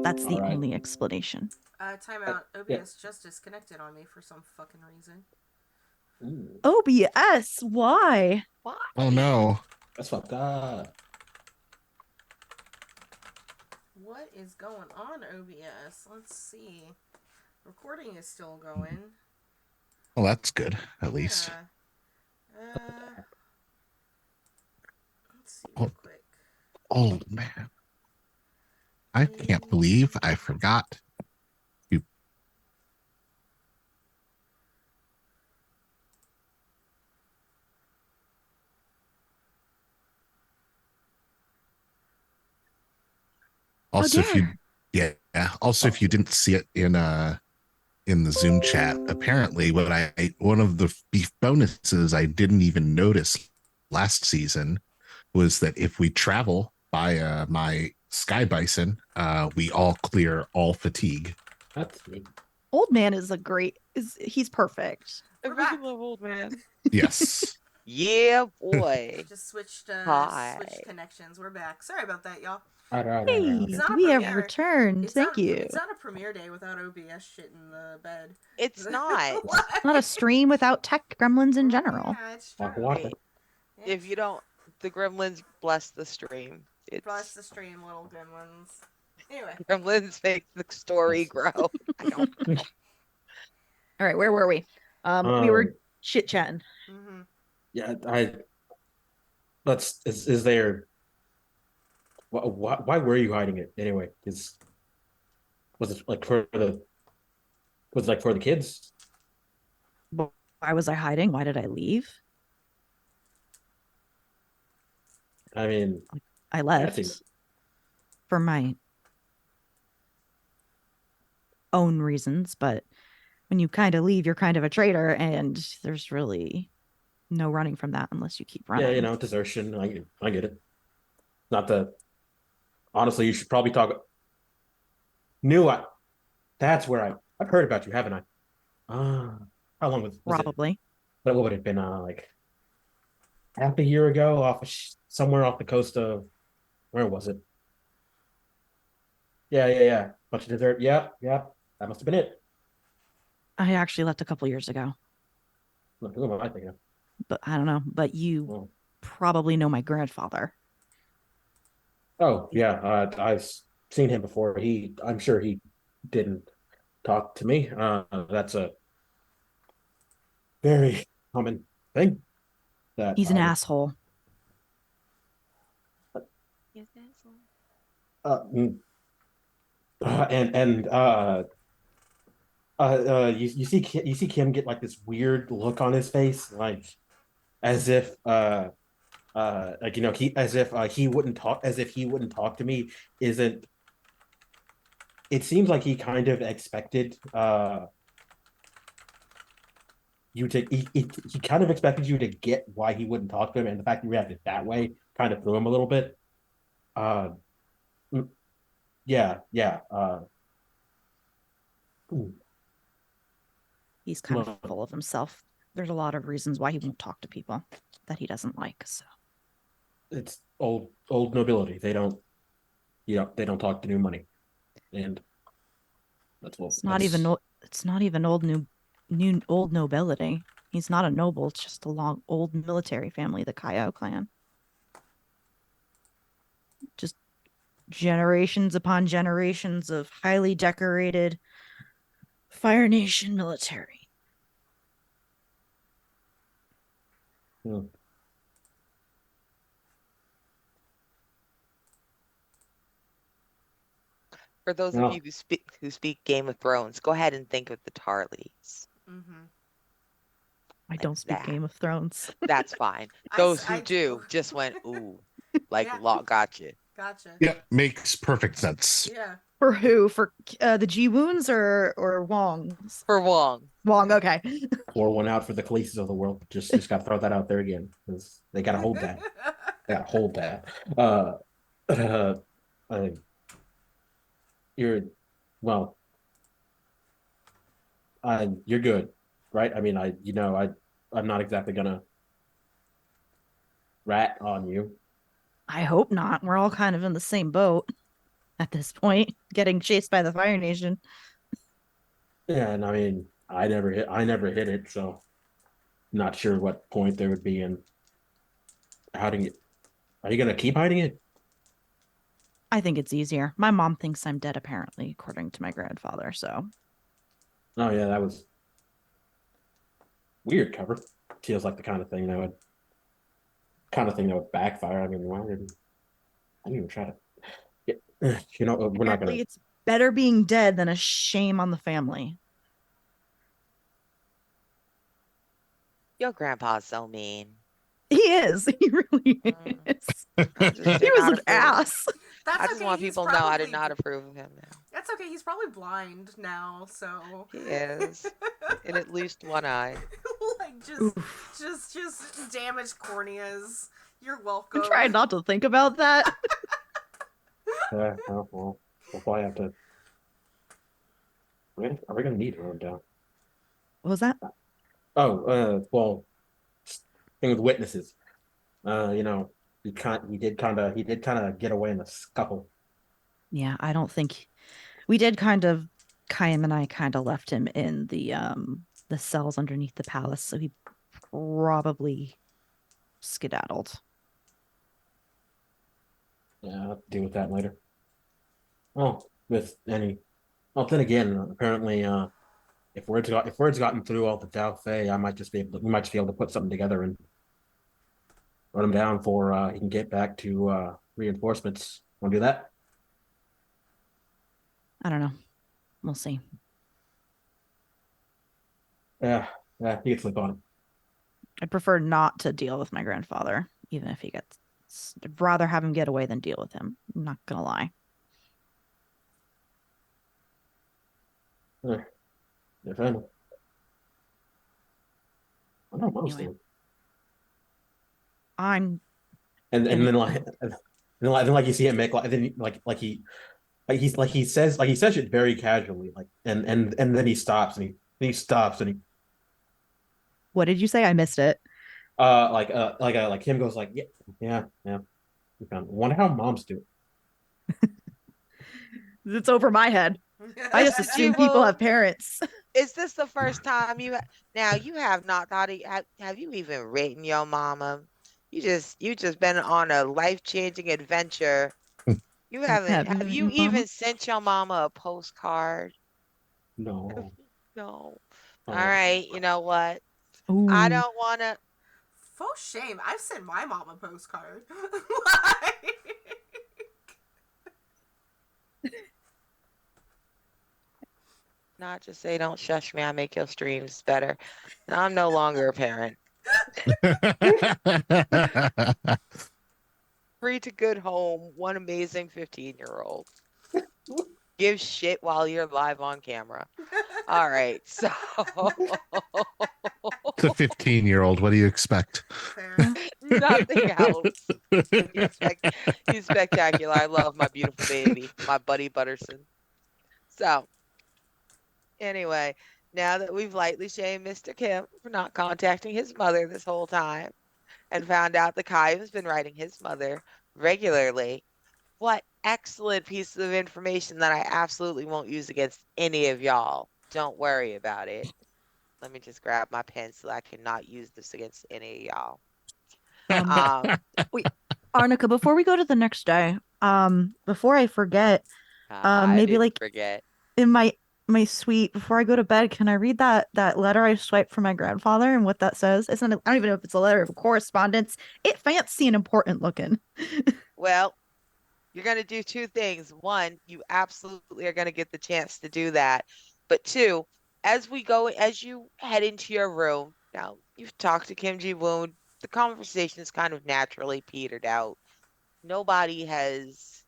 That's all the right. only explanation. Timeout. Yeah. OBS just disconnected on me for some fucking reason. Ooh, OBS, why? Why? Oh no. that's fucked up. What is going on, OBS? Let's see. Recording is still going. Well, that's good, at least. Yeah. What the Uh, heck? let's see real Oh, quick. oh man. I can't believe I forgot to. How Also, if you, dare? yeah, also Oh, if you didn't see it in the Zoom chat, apparently one of the beef bonuses I didn't even notice last season was that if we travel by my Sky Bison, we all clear all fatigue. that's neat. Old man is he's perfect. I We're fucking back. love old man. Yes. Yeah, boy. Just switched Hi. connections. We're back. Sorry about that, y'all. All It's Hey, right. not a we have premiere. returned. Thank you. It's not a premiere day without OBS shit in the bed. It's not. What? Not a stream without tech gremlins in general. Yeah, it's Waka true. waka. Hey, if It's you don't, the gremlins bless the stream. bless It's the stream, little gremlins. Anyway, gremlins make the story Yes. grow. I don't know. All right, where were we? We were Um. chit chatting. mm-hmm. Yeah. Let's. Is there? Why were you hiding it anyway? Is was it like for the was it like for the kids? Why was I hiding? Why did I leave? I mean, I that seems. left for my own reasons, but when you kind of leave, you're kind of a traitor, and there's really no running from that unless you keep Yeah, running. desertion. I get it. Not the honestly, you should probably talk. Knew I. That's where I've heard about you, haven't I? Uh, how long was it? Probably. What would it have been? Like half a year ago, somewhere off the coast of where was it? Yeah. Bunch of dessert. Yep. That must have been it. I actually left a couple years ago, Who am I thinking of? but I don't know. But you Oh, probably know my grandfather. oh yeah. I've seen him before. I'm sure he didn't talk to me. That's a very common thing that He's an I asshole. Yes, asshole. uh, mm, and you see Kim get like this weird look on his face, like as if like he as if he wouldn't talk to me. Isn't it seems like he kind of expected you to he kind of expected you to get why he wouldn't talk to him, and the fact you reacted that way kind of threw him a little bit. uh mm, yeah. Ooh, He's kind of well, full of himself. There's a lot of reasons why he won't talk to people that he doesn't like. So it's old nobility. They don't talk to new money, and that's well that's it's not even old nobility. He's not a noble. It's just a long old military family, the Kaio clan. Just generations upon generations of highly decorated Fire Nation military. hmm. For those of you Well, who speak Game of Thrones, go ahead and think of the Tarleys. Mm-hmm. I Like don't speak that. Game of Thrones. That's fine. Those who I do. do just went, ooh, like Yeah, law gotcha. gotcha. Yeah, makes perfect sense. Yeah. For who? For the Ji Woons or Wongs? For Wong. Wong, okay. Pour one out for the Khaleesi's of the world. Just got to throw that out there again because they got to hold that. They got to hold that. Uh, uh, uh, you're well. You're good, right? I mean, I'm not exactly gonna rat on you. I hope not. We're all kind of in the same boat at this point, getting chased by the Fire Nation. Yeah, and I mean, I never hit it, so not sure what point there would be in hiding it. Are you gonna keep hiding it? I think it's easier. My mom thinks I'm dead, apparently, according to my grandfather. So Oh yeah, that was weird cover. Feels like the kind of thing that would backfire. I mean, I didn't even try to. You know, we're not gonna. apparently, it's better being dead than a shame on the family. Your grandpa's so mean. He is. He really Mm, is. I just He do was not an approve. ass. That's I just okay. want He's people to know I do probably not approve of him now. that's okay. He's probably blind now, so He is in at least one eye. like Oof. just damaged corneas. You're I'm trying welcome. not to think about that. Well, we'll probably have to. Are we gonna need to run down? What was that? Oh, well, thing with witnesses. You know, he did kind of get away in a scuffle. Yeah, I don't think we did kind of Chaim and I kind of left him in the cells underneath the palace, so he probably skedaddled. Yeah, I'll have to deal with that later. Oh, with any. Well, then again, apparently, if word's gotten through all the Tao Fei, we might just be able to put something together and run him down for he can get back to reinforcements. Want to do that? I don't know. We'll see. Yeah, yeah, he can sleep on it. I'd prefer not to deal with my grandfather, even if he gets. I'd rather have him get away than deal with him. I'm not gonna lie. Yeah, if I know, I don't know, Anyway, Steve. I'm And gonna then go. like you see him make like then he says it very casually and then he stops and he stops and he What did you say? I missed it. like him goes like yeah we found it. Wonder how moms do it. It's over my head. I just Gee, assume people well, have parents. is this the first time now you have not thought have you even written your mama? You just been on a life-changing adventure. You haven't Have you have met you your mama? even sent your mama a postcard? No. No. All Oh, right, you know what? I Ooh. don't want to Faux shame. I've sent my mom a postcard. Like, not just say don't shush me, I make your streams better. I'm no longer a parent. Free to good home, one amazing 15-year-old. Give shit while you're live on camera. All right, so It's a 15-year-old. What do you expect? fair. nothing else. He's spectacular. I love my beautiful baby, my buddy Butterson. So anyway, now that we've lightly shamed Mr. Kim for not contacting his mother this whole time and found out that Kai has been writing his mother regularly, what excellent piece of information that I absolutely won't use against any of y'all. Don't worry about it. Let me just grab my pen so I cannot use this against any of y'all. Um, Um, wait, Arnica, before we go to the next day, before I forget, I maybe didn't like forget. in my suite before I go to bed, can I read that letter I swiped from my grandfather and what that says? It's not, I don't even know if it's a letter of correspondence. It fancy and important looking. Well, you're going to do two things. One, you absolutely are going to get the chance to do that. But two, as you head into your room, now you've talked to Kim Ji Woon, the conversation is kind of naturally petered out. Nobody has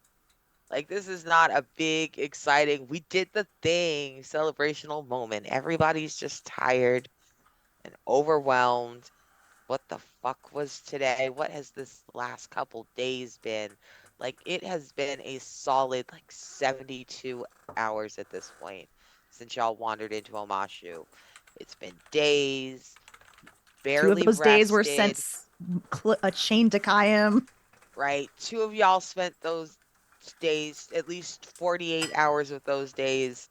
Like, this is not a big, exciting, we did the thing celebrational moment. Everybody's just tired and overwhelmed. What the fuck was today? What has this last couple days been? Like, it has been a solid, like, 72 hours at this point since y'all wandered into Omashu. It's been days, Two of barely those days were rested, since a chain to Kayam. right? Two of y'all spent those days, at least 48 hours of those days,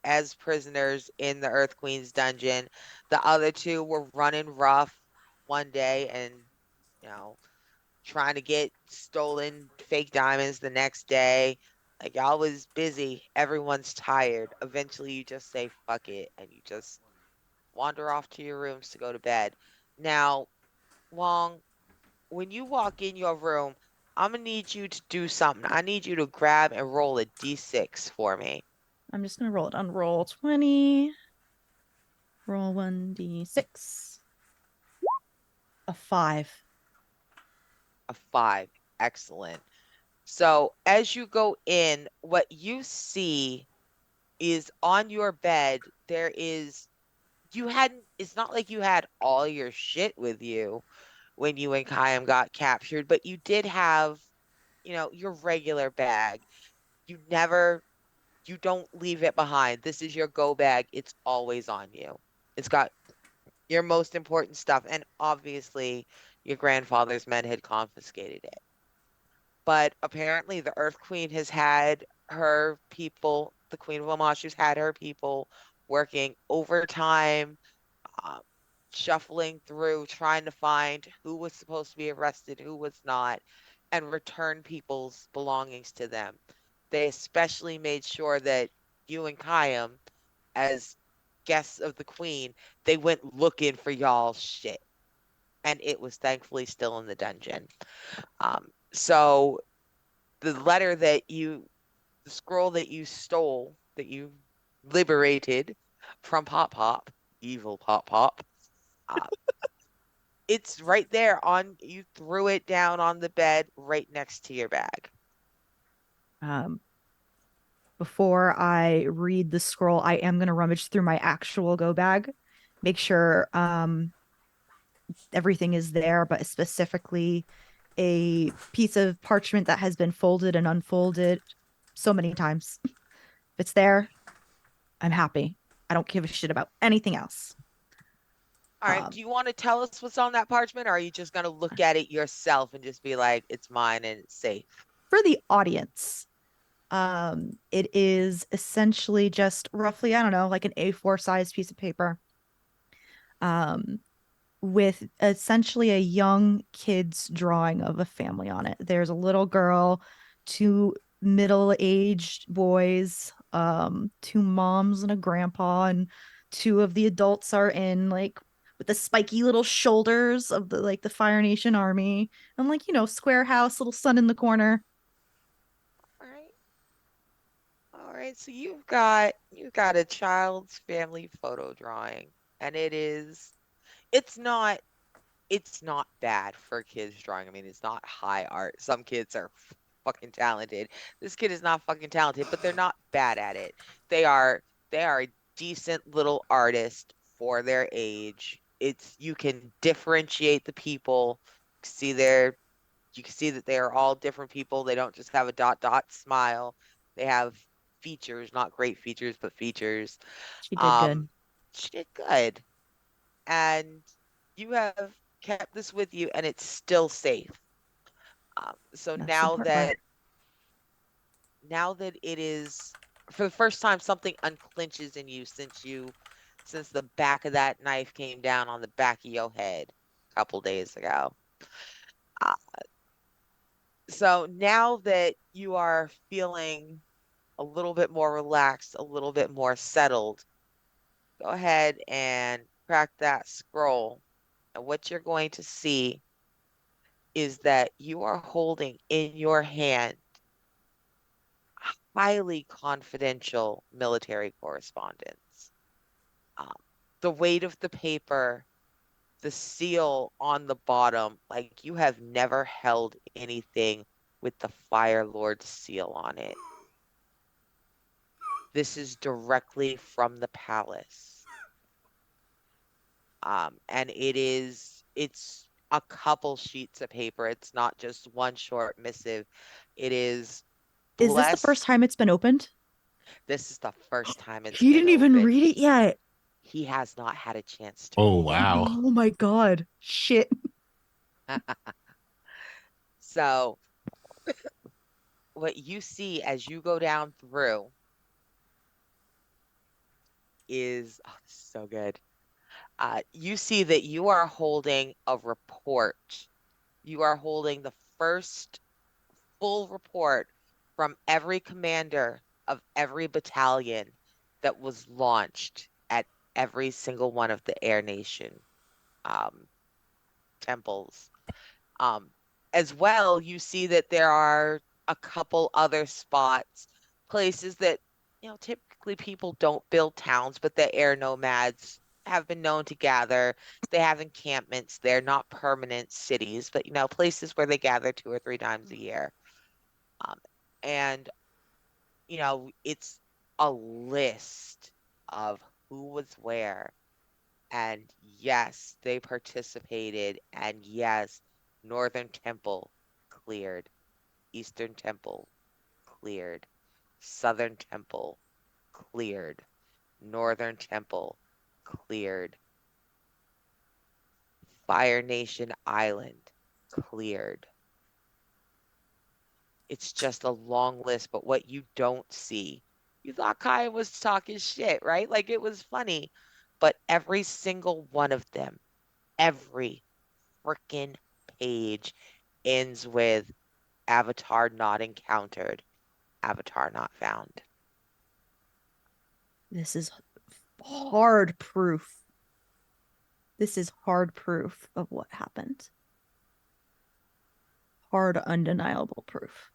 as prisoners in the Earth Queen's dungeon. The other two were running rough one day and, you know, trying to get stolen fake diamonds the next day. Like, y'all was busy. Everyone's tired. Eventually, you just say fuck it and you just wander off to your rooms to go to bed. Now, Wong, when you walk in your room, I'm gonna need you to do something. I need you to grab and roll a d6 for me. I'm just gonna roll it on roll 20. Roll 1d6. A 5. A 5. Excellent. So, as you go in, what you see is on your bed, there is, you hadn't, it's not like you had all your shit with you when you and Kayam got captured, but you did have, your regular bag. You never, you don't leave it behind. This is your go bag. It's always on you. It's got your most important stuff. And obviously, your grandfather's men had confiscated it. But apparently, the Earth Queen has had her people, the Queen of Omashu's had her people working overtime, uh, shuffling through, trying to find who was supposed to be arrested, who was not, and return people's belongings to them. They especially made sure that you and Kayam, as guests of the Queen, they went looking for y'all's shit. And it was thankfully still in the dungeon. So the letter that you, the scroll that you stole, that you liberated from Pop Pop, evil Pop Pop, uh, it's right there on, you threw it down on the bed right next to your bag. Um, Before I read the scroll, I am gonna rummage through my actual go bag, make sure everything is there, but specifically a piece of parchment that has been folded and unfolded so many times. If it's there, I'm happy. I don't give a shit about anything else. All right. Um, Do you want to tell us what's on that parchment, or are you just going to look at it yourself and just be like, it's mine and it's safe? for the audience, it is essentially just roughly, I don't know, like an A4 size piece of paper. Um, with essentially a young kid's drawing of a family on it. There's a little girl, two middle-aged boys, two moms and a grandpa, and two of the adults are in like with the spiky little shoulders of the Fire Nation army, and like, square house, little sun in the corner. All right. All right. So you've got a child's family photo drawing, and it's not it's not bad for kids drawing. I mean, it's not high art. Some kids are fucking talented. This kid is not fucking talented, but they're not bad at it. They are they are a decent little artist for their age. It's, you can differentiate the people. See their you can see that they are all different people. They don't just have a dot dot smile. They have features, not great features, but features. She did Um, good. she did good. And you have kept this with you and it's still safe. So That's the important part. now that it is, for the first time, something unclenches in you since the back of that knife came down on the back of your head a couple days ago. Uh, so now that you are feeling a little bit more relaxed, a little bit more settled, go ahead and crack that scroll. And what you're going to see is that you are holding in your hand highly confidential military correspondence. Um, the weight of the paper, the seal on the bottom, like you have never held anything with the Fire Lord's seal on it. This is directly from the palace. And it's a couple sheets of paper. It's not just one short missive. It is Is this the first blessed. time it's been opened? This is the first time it's He been didn't even opened. read it yet. He has not had a chance to Oh read it. wow. Oh my God. Shit. So, what you see as you go down through is, oh, this is so good. You see that you are holding a report. You are holding the first full report from every commander of every battalion that was launched at every single one of the Air Nation um, temples. Um, as well, you see that there are a couple other spots, places that, typically people don't build towns, but the air nomads have been known to gather. They have encampments. They're not permanent cities, but, places where they gather 2 or 3 times a year. Um, and, it's a list of who was where. And yes, they participated. And yes, Northern Temple cleared. Eastern Temple cleared. Southern Temple cleared. Northern Temple cleared. Fire Nation Island cleared. It's just a long list, but what you don't see, you thought Kaya was talking shit, right? Like it was funny, but every single one of them, every freaking page ends with Avatar not encountered, Avatar not found. This is hard proof. This is hard proof of what happened. Hard, undeniable proof.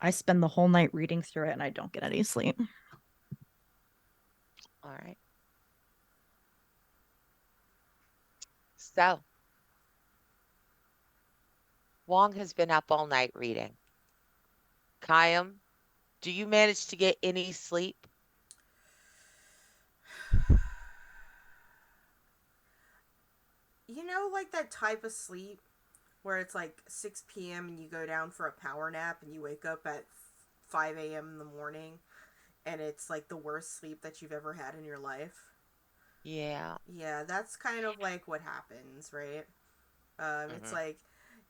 I spend the whole night reading through it and I don't get any sleep. All right. So, Wong has been up all night reading. Kayam, do you manage to get any sleep? You know, like that type of sleep where it's like 6 p.m. and you go down for a power nap and you wake up at 5 a.m. in the morning and it's like the worst sleep that you've ever had in your life. Yeah. Yeah, that's kind of like what happens, right? Um, it's Hmm. like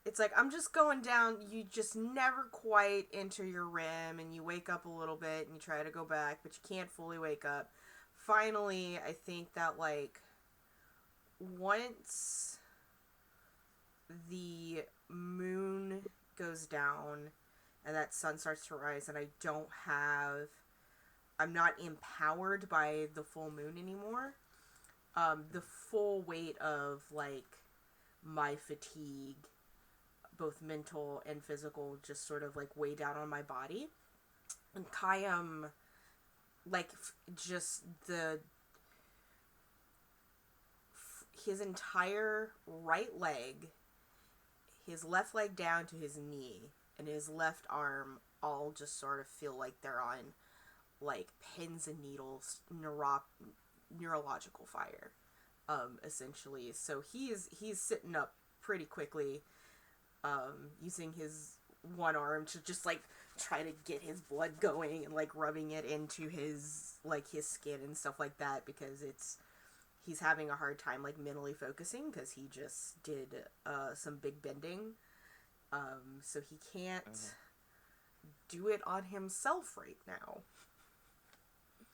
it's like I'm just going down. You just never quite enter your REM, and you wake up a little bit, and you try to go back, but you can't fully wake up. Finally, I think that like once the moon goes down and that sun starts to rise, and I'm not empowered by the full moon anymore. The full weight of like my fatigue, both mental and physical, just sort of like weigh down on my body. And Kayam, like, just his entire right leg, his left leg down to his knee, and his left arm all just sort of feel like they're on like pins and needles, neurological fire, essentially. So he's sitting up pretty quickly, using his one arm to just like try to get his blood going and like rubbing it into his skin and stuff like that, because he's having a hard time like mentally focusing because he just did some big bending, so he can't Hmm. do it on himself right now.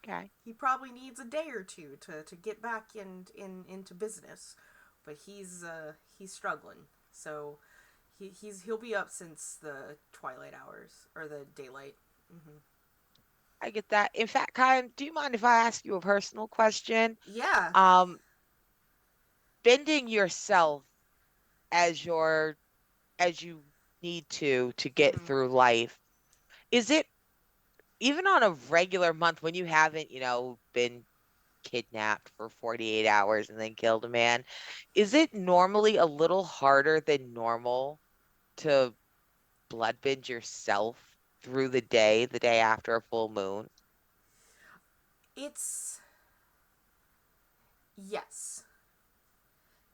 Okay. He probably needs a day or two to get back into business, but he's struggling. So he'll be up since the twilight hours or the daylight. Hmm. I get that. In fact, Kayam, do you mind if I ask you a personal question? Yeah. Um, Bending yourself as as you need to get Hmm. through life, is it even on a regular month when you haven't, been kidnapped for 48 hours and then killed a man, is it normally a little harder than normal to bloodbend yourself through the day after a full moon? It's yes,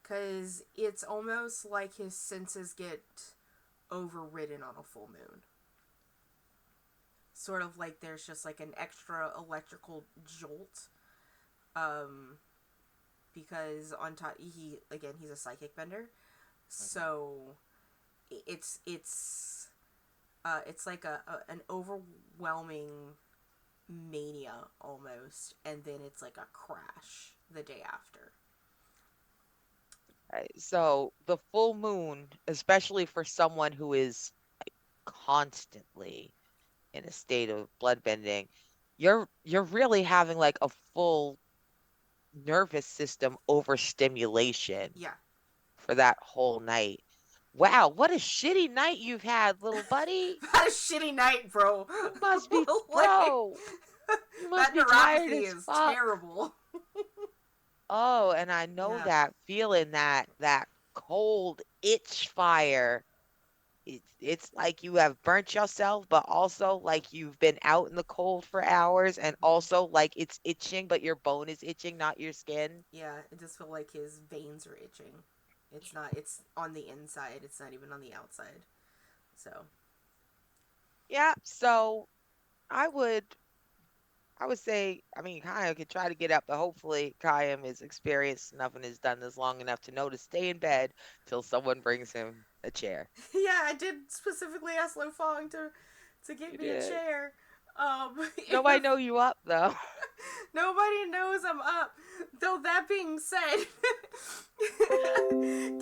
because it's almost like his senses get overridden on a full moon. Sort of like there's just like an extra electrical jolt. Um, because on top he's a psychic bender, so it's like an overwhelming mania almost, and then it's like a crash the day after. Right. So the full moon, especially for someone who is constantly in a state of bloodbending, you're really having like a full nervous system overstimulation Yeah. for that whole night. Wow, what a shitty night you've had, little buddy. Had a shitty night, bro. You must be, Like, bro, you must that be tired neuropathy as is fuck. terrible. Oh, and I know Yeah. that feeling, that cold itch fire. It's like you have burnt yourself, but also like you've been out in the cold for hours, and also like it's itching, but your bone is itching, not your skin. Yeah, it just feel like his veins are itching. It's not. It's on the inside. It's not even on the outside. So Yeah, so I would I would say, I mean, Kyle could try to get up, but hopefully Kyle is experienced enough and has done this long enough to know to stay in bed till someone brings him a chair. yeah, I did specifically ask Lo Fong to get You me a did. chair. Nobody If know you up though. nobody knows I'm up. Though that being said,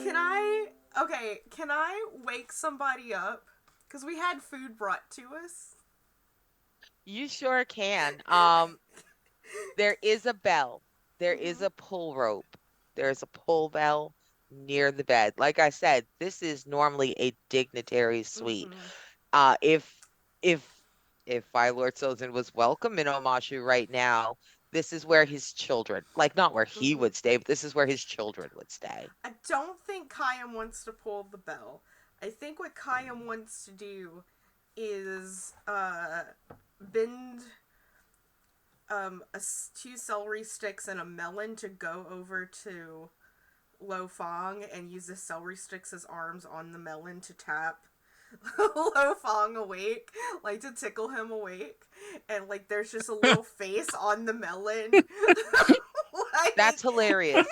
can I? Okay, can I wake somebody up? Because we had food brought to us. You sure can. There is a bell. There is Mhm. a pull rope. There's a pull bell near the bed. Like I said, this is normally a dignitary suite. Mhm. Uh, if if if my Lord Sultan was welcome in Omashu right now, this is where his children, like not where he Mhm. would stay, but this is where his children would stay. I don't think Kayam wants to pull the bell. I think what Kayam wants to do is bend two celery sticks and a melon to go over to Lo Fong and use the celery sticks as arms on the melon to tap Lo Fong awake, like to tickle him awake, and like there's just a little face on the melon, That's like. hilarious.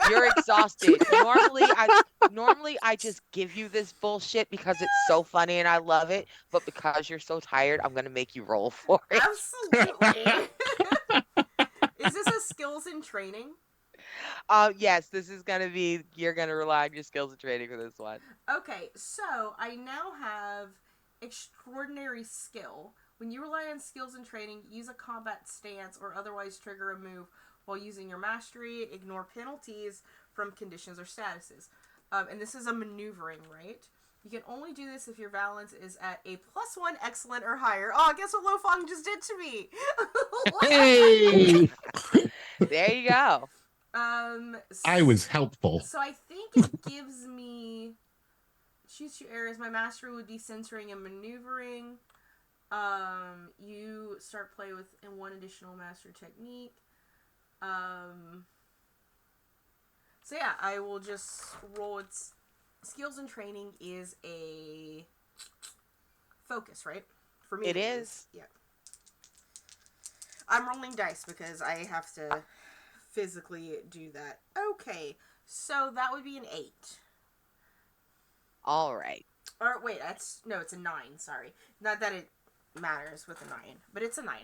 You're exhausted. Normally I just give you this bullshit because it's so funny and I love it, but because you're so tired, I'm gonna make you roll for it. Absolutely. Is this a skills and training? Yes, this is gonna be you're gonna rely on your skills and training for this one. Okay, so I now have extraordinary skill. When you rely on skills and training, use a combat stance or otherwise trigger a move while using your mastery. Ignore penalties from conditions or statuses. And this is a maneuvering, right? You can only do this if your balance is at a +1 excellent or higher. Oh, guess what Lo Fong just did to me? Hey, There you go. um, I was helpful. so I think it gives me choose two areas. My mastery would be censoring and maneuvering. You start play with in one additional master technique. Um, so yeah, I will just roll its skills and training is a focus, right? For me, It it is. is. Yeah. I'm rolling dice because I have to physically do that. Okay, so that would be an 8. All right. Or wait, that's no, it's a 9. Sorry, not that it matters with a 9, but it's a 9.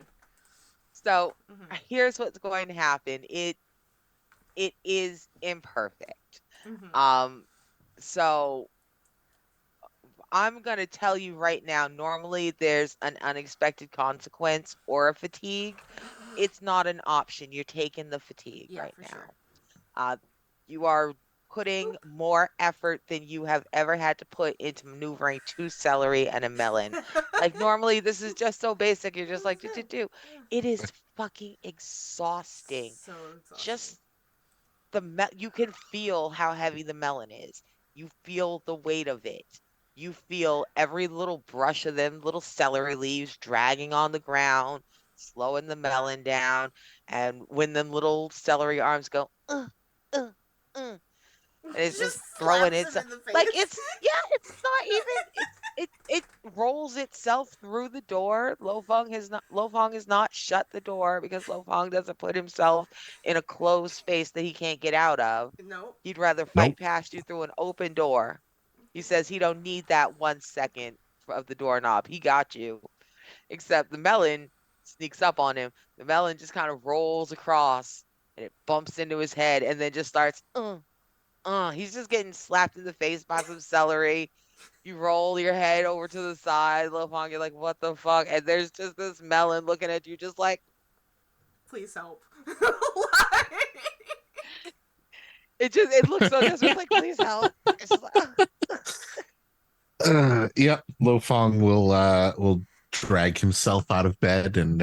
So Mm-hmm. here's what's going to happen. It is imperfect. Mm-hmm. Um, so I'm gonna tell you right now, normally there's an unexpected consequence or a fatigue. It's not an option. You're taking the fatigue Yeah, right for sure. now. Uh, you are putting Poop. more effort than you have ever had to put into maneuvering two celery and a melon. Like normally this is just so basic. You're just like do do do. It is fucking exhausting. So exhausting. Just you can feel how heavy the melon is. You feel the weight of it. You feel every little brush of them little celery leaves dragging on the ground, slowing the melon down. And when them little celery arms go, uh, uh, and it's just Just throwing slaps it him in the like face. it's yeah, it's not even it rolls itself through the door. Lo Fong has not shut the door because Lo Fong doesn't put himself in a closed space that he can't get out of. Nope. He'd rather fight Nope. past you through an open door. He says he don't need that 1 second of the doorknob. He got you. Except the melon sneaks up on him. The melon just kind of rolls across and it bumps into his head and then just starts he's just getting slapped in the face by some celery. You roll your head over to the side, Lofong, you're like, what the fuck? And there's just this melon looking at you, just like, Please help. it looks so desperate. It's like, please help. It's just like, Yep. Lo Fong will drag himself out of bed and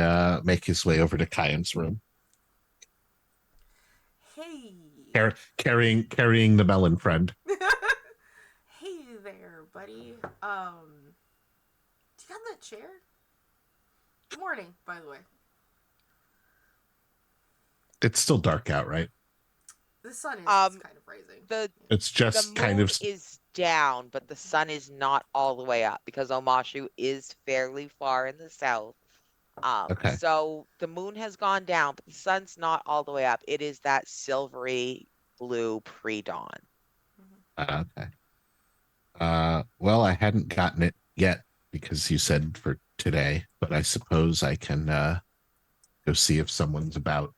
make his way over to Kyan's room, Hey. carrying the melon friend. Hey there, buddy. Do you got that chair? Good morning, by the way. It's still dark out, right? The sun is um, kind of rising. the It's the just kind moon of is down, but the sun is not all the way up because Omashu is fairly far in the south. okay. So the moon has gone down, but the sun's not all the way up. It is that silvery blue pre-dawn. Okay. Well, I hadn't gotten it yet because you said for today, but I suppose I can go see if someone's about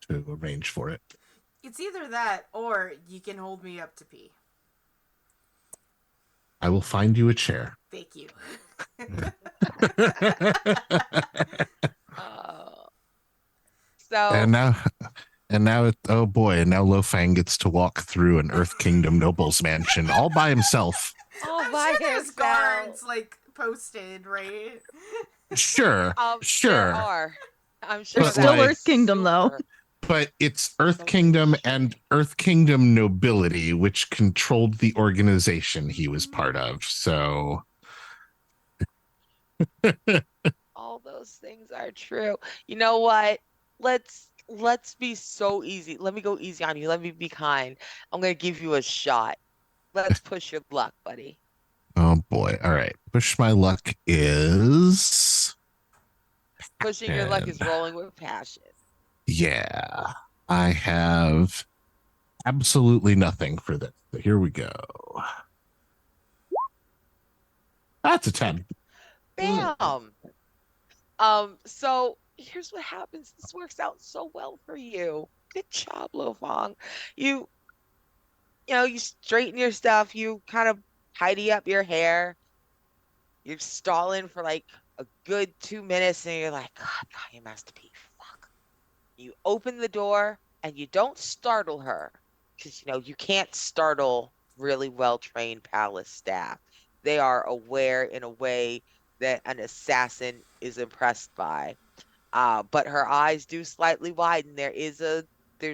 to arrange for it. It's either that or you can hold me up to pee. I will find you a chair. Thank you. Uh, and so now and now oh boy, and now Lofang gets to walk through an Earth Kingdom noble's mansion all by himself. all I'm by sure there's himself. guards like posted, right? Sure, There sure. are. I'm There's sure But still that is like Earth Kingdom though. super. but it's Earth Holy Kingdom and shit. Earth Kingdom nobility, which controlled the organization he was part of. So All those things are true. You know what? Let's be so easy. Let me go easy on you. Let me be kind. I'm gonna give you a shot. Let's push your luck, buddy. oh boy. All right. Push my luck is Pushing your luck and is rolling with passion. yeah. I have absolutely nothing for this. So here we go. That's a 10. Bam. So here's what happens. This works out so well for you. Good job, Lo Fong. You you straighten your stuff, you kind of tidy up your hair. You're stalling for like a good 2 minutes, and you're like, God, God, you must be. Fuck. You open the door and you don't startle her because you can't startle really well trained palace staff. They are aware in a way that an assassin is impressed by. But her eyes do slightly widen. There's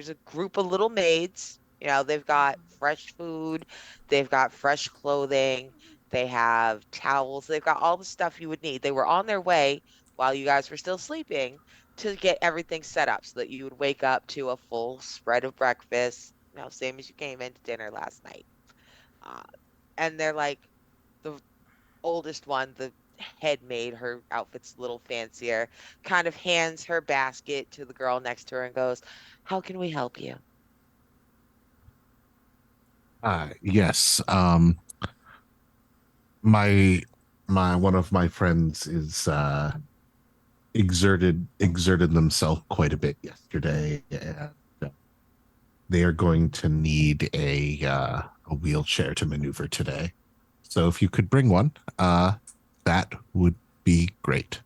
a group of little maids. They've got fresh food, they've got fresh clothing, they have towels, they've got all the stuff you would need. They were on their way while you guys were still sleeping to get everything set up so that you would wake up to a full spread of breakfast, same as you came into dinner last night. Uh, and they're like, the oldest one, the head maid, her outfit's a little fancier, kind of hands her basket to the girl next to her and goes, How can we help you? Yes. My one of my friends is exerted themselves quite a bit yesterday, and they are going to need a wheelchair to maneuver today. So if you could bring one, that would be great.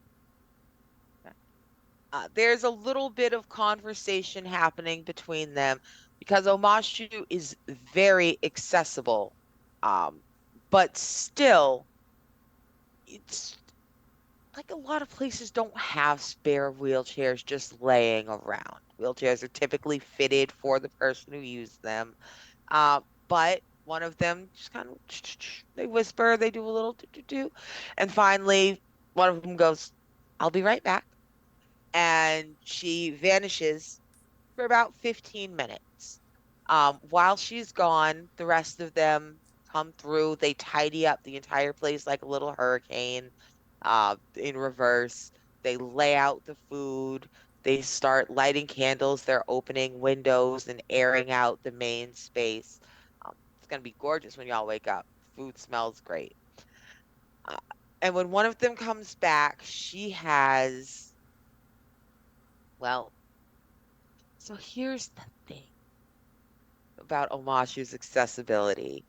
There's a little bit of conversation happening between them. because Omashu is very accessible. Um, but still, it's like a lot of places don't have spare wheelchairs just laying around. Wheelchairs are typically fitted for the person who used them. But one of them just kind of they whisper, they do a little do do do, and finally one of them goes, "I'll be right back," and she vanishes for about 15 minutes. While she's gone, the rest of them come through. They tidy up the entire place like a little hurricane, in reverse. They lay out the food. They start lighting candles. They're opening windows and airing out the main space. It's going to be gorgeous when y'all wake up. Food smells great. Uh, and when one of them comes back, she has, well, so here's the thing about Omashu's accessibility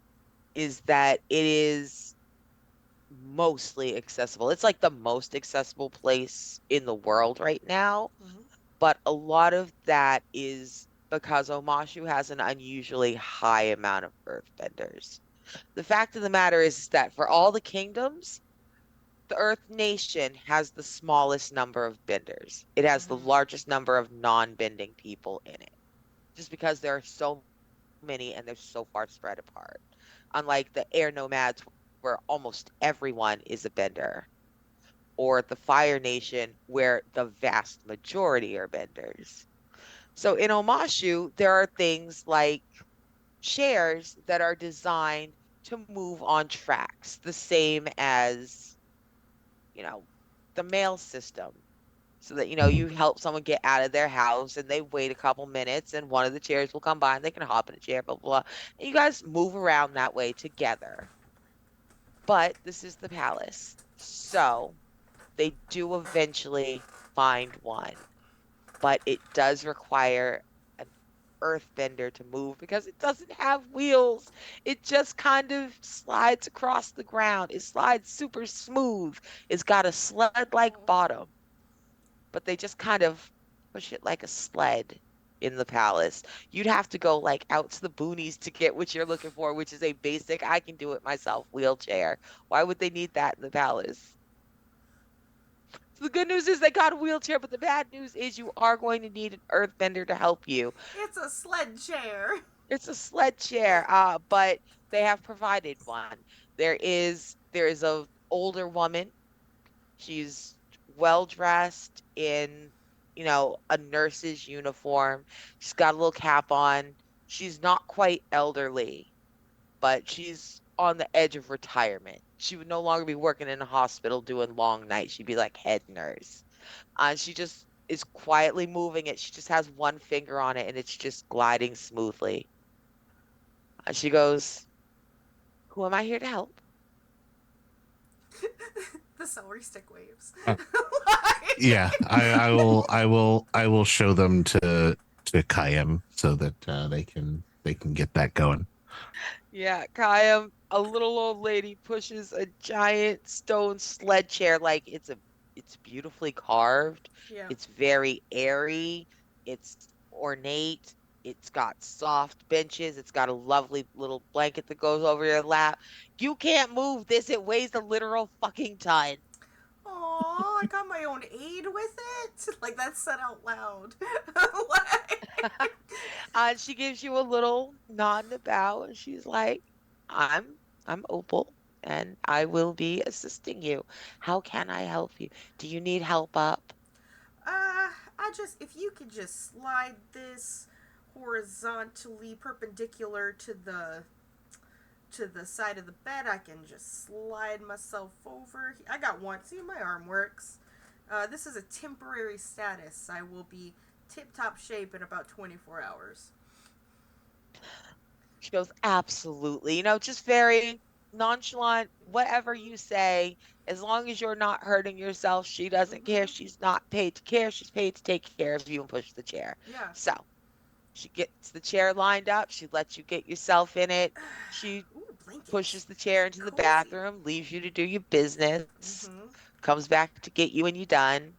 is that it is mostly accessible. It's like the most accessible place in the world right now, Hmm. but a lot of that is because Omashu has an unusually high amount of earthbenders. The fact of the matter is that for all the kingdoms, the Earth Nation has the smallest number of benders. It has the Hmm. largest number of non-bending people in it, just because there are so many and they're so far spread apart. Unlike the air nomads, where almost everyone is a bender, or the Fire Nation, where the vast majority are benders. So in Omashu, there are things like chairs that are designed to move on tracks, the same as, you know, the mail system. So that, Mhm. you help someone get out of their house and they wait a couple minutes and one of the chairs will come by and they can hop in a chair, blah, blah, blah. And you guys move around that way together. But this is the palace. So they do eventually find one, but it does require an earthbender to move because it doesn't have wheels. It just kind of slides across the ground. It slides super smooth. It's got a sled-like Oh. bottom, but they just kind of push it like a sled in the palace. You'd have to go like out to the boonies to get what you're looking for, which is a basic, I can do it myself wheelchair. Why would they need that in the palace? So the good news is they got a wheelchair, but the bad news is you are going to need an earthbender to help you. It's a sled chair. It's a sled chair, but they have provided one. There is a older woman. She's well dressed in, a nurse's uniform. She's got a little cap on. She's not quite elderly, but she's on the edge of retirement. She would no longer be working in a hospital doing long nights. She'd be like head nurse. And she just is quietly moving it. She just has one finger on it and it's just gliding smoothly. And she goes, "Who am I here to help?" The celery stick waves. Uh, yeah, Like- I will show them to Kayem so that they can get that going. Yeah, Kaya, a little old lady pushes a giant stone sled chair like it's beautifully carved. yeah. It's very airy. It's ornate. It's got soft benches. It's got a lovely little blanket that goes over your lap. You can't move this. It weighs a literal fucking ton. Oh, I got my own aid with it. Like that's said out loud. Like- And she gives you a little nod and a bow, and she's like, "I'm I'm Opal, and I will be assisting you. How can I help you? Do you need help up?" I just if you could just slide this horizontally perpendicular to the side of the bed, I can just slide myself over. I got one. See, my arm works. This is a temporary status. I will be tip top shape in about 24 hours. She goes, "Absolutely. Just very nonchalant, whatever you say, as long as you're not hurting yourself, she doesn't care. Mm-hmm. She's not paid to care. She's paid to take care of you and push the chair." Yeah. So she gets the chair lined up. She lets you get yourself in it. She Ooh, blanket. pushes the chair into the Cozy. bathroom, leaves you to do your business, Mm-hmm. comes back to get you when you're done.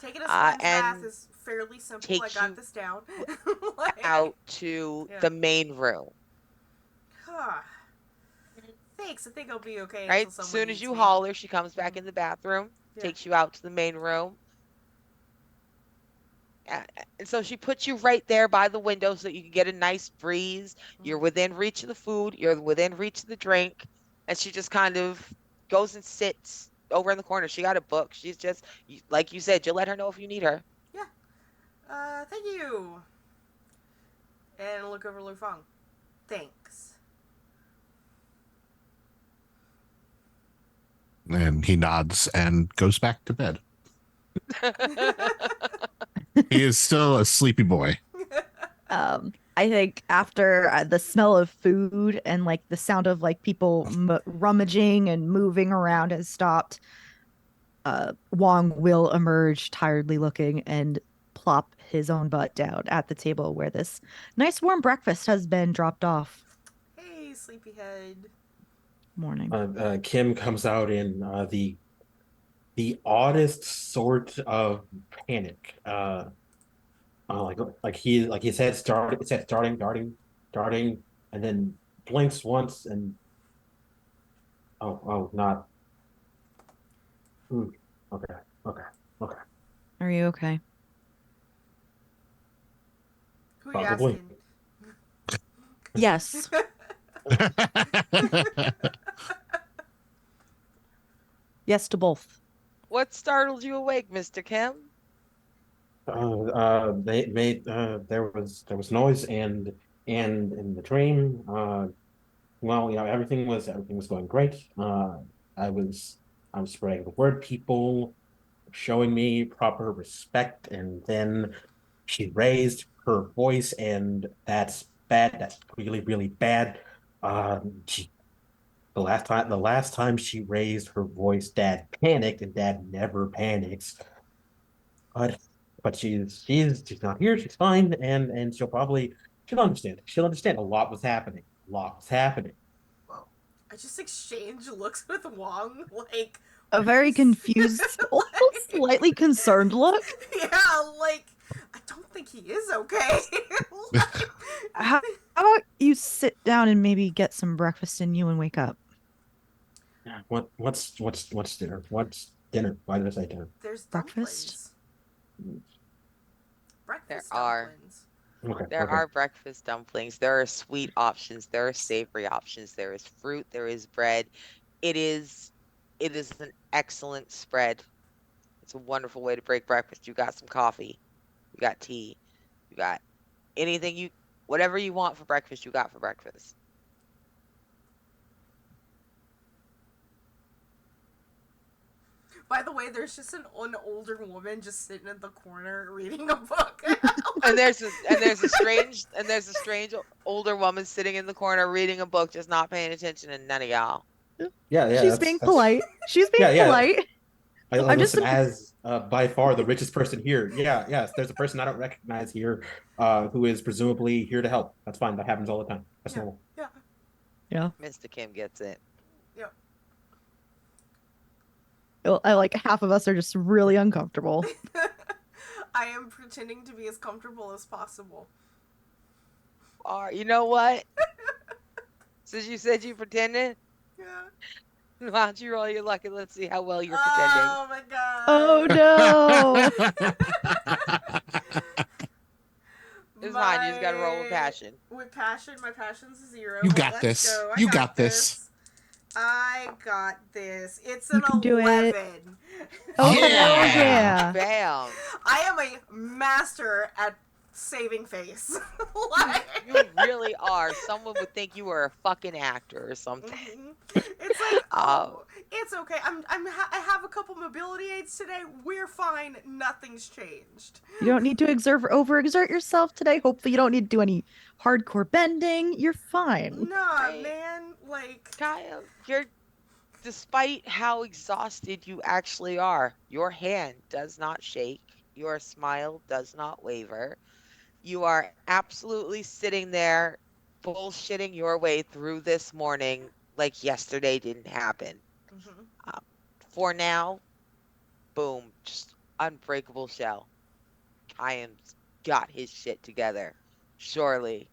Taking a sponge bath and is fairly simple. I takes got you this down. Like, out to yeah. the main room. Huh. Thanks. I think I'll be okay Right? until As someone soon as needs you me. holler, she comes back Hmm. in the bathroom, Yeah. takes you out to the main room. And so she puts you right there by the window so that you can get a nice breeze. Hmm. You're within reach of the food, you're within reach of the drink. And she just kind of goes and sits over in the corner. She got a book. She's just, like you said, you'll let her know if you need her. Yeah. Thank you. And look over Lu Feng. Thanks. And he nods and goes back to bed. He is still a sleepy boy. I think after the smell of food and like the sound of like people rummaging and moving around has stopped, Wong will emerge tiredly looking and plop his own butt down at the table where this nice warm breakfast has been dropped off. Hey, sleepyhead. Morning. Kim comes out in the oddest sort of panic. Like his head started, it said starting, and then blinks once, and not. Hmm, okay, okay, okay, Are you okay? Who are you probably. asking? Yes. Yes to both. What startled you awake, Mr. Kim? They made there was noise and in the dream. Well, everything was going great. I was I was spreading the word. People showing me proper respect, and then she raised her voice, and that's bad. That's really, really bad. She the last time she raised her voice, Dad panicked, and Dad never panics. But but she's not here. She's fine, and she'll understand. She'll understand a lot was happening. A lot was happening. I just exchange looks with Wong. Like, A what very is. confused, almost Like, slightly concerned look. yeah, like, I don't think he is okay. Like, How about you sit down and maybe get some breakfast in you and wake up? What's dinner? What's dinner? Why did I say dinner? there's Breakfast? dumplings. There Breakfast are. dumplings. Okay, There okay. are breakfast dumplings. There are sweet options. There are savory options. There is fruit. There is bread. It is it is an excellent spread. It's a wonderful way to break breakfast. You got some coffee. You got tea. You got anything you whatever you want for breakfast, you got for breakfast. By the way, there's just an older woman just sitting in the corner reading a book. And Like, there's a strange older woman sitting in the corner reading a book, just not paying attention to none of y'all. Yeah, yeah. She's That's being that's polite. She's being yeah, yeah. polite. I I'm just listen as by far the richest person here. Yeah, yes. There's a person I don't recognize here, who is presumably here to help. That's fine. That happens all the time. That's yeah, normal. yeah, yeah. Mr. Kim gets it. yeah. Well, I like half of us are just really uncomfortable. I am pretending to be as comfortable as possible. Or you know what? Since you said you pretended, Yeah. why don't you roll your luck and let's see how well you're pretending. Oh my Oh god. no. It's fine. You just got to roll with My passion. with passion, my passion's a 0. You But got let's this. go. I You got got this. this. I got this. It's You an can do it. 11. Oh hell Yeah. yeah. Bam. I am a master at saving face. You Like, you really are. Someone would think you were a fucking actor or something. it's like, Uh, oh, it's okay. I have a couple mobility aids today. We're fine. Nothing's changed. You don't need to overexert yourself today. Hopefully you don't need to do any hardcore bending. You're fine. Nah, right? man. Like, Kyle, you're despite how exhausted you actually are, your hand does not shake. Your smile does not waver. You are absolutely sitting there bullshitting your way through this morning like yesterday didn't happen. mhm. Um, for now, boom, just Unbreakable shell. Kyan's got his shit together. Surely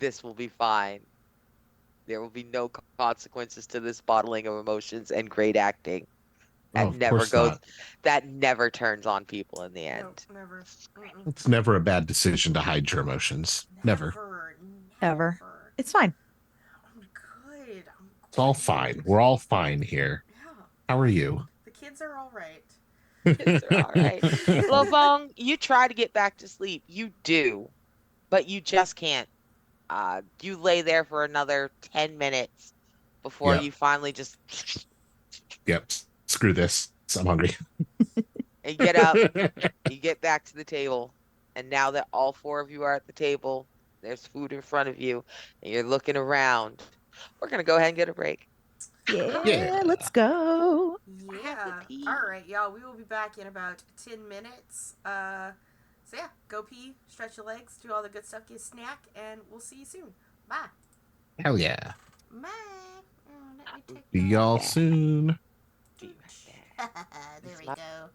this will be fine. There will be no consequences to this bottling of emotions and great acting. Oh, That of never course goes, not. that never turns on people in the Nope, end. never. Mm-mm. It's never a bad decision to hide your emotions. Never. Never, Ever. never. It's fine. I'm good. I'm It's all fine. great. We're all fine here. Yeah, How are you? the kids are all right. Kids are all right. Lobong, you try to get back to sleep. You do, but you just can't. You lay there for another 10 minutes before Yep. you finally just Yep. Screw this. I'm hungry. you get up, you get back to the table, and now that all four of you are at the table, there's food in front of you, and you're looking around. We're gonna go ahead and get a break. Yeah, let's Yeah. go. I have to Yeah. All pee. right, y'all. We will be back in about 10 minutes. So yeah, go pee, stretch your legs, do all the good stuff, get a snack, and we'll see you soon. Bye. Hell yeah. Bye. Oh, let I me will take See be that. y'all back. soon. Be right back. There It's we my go.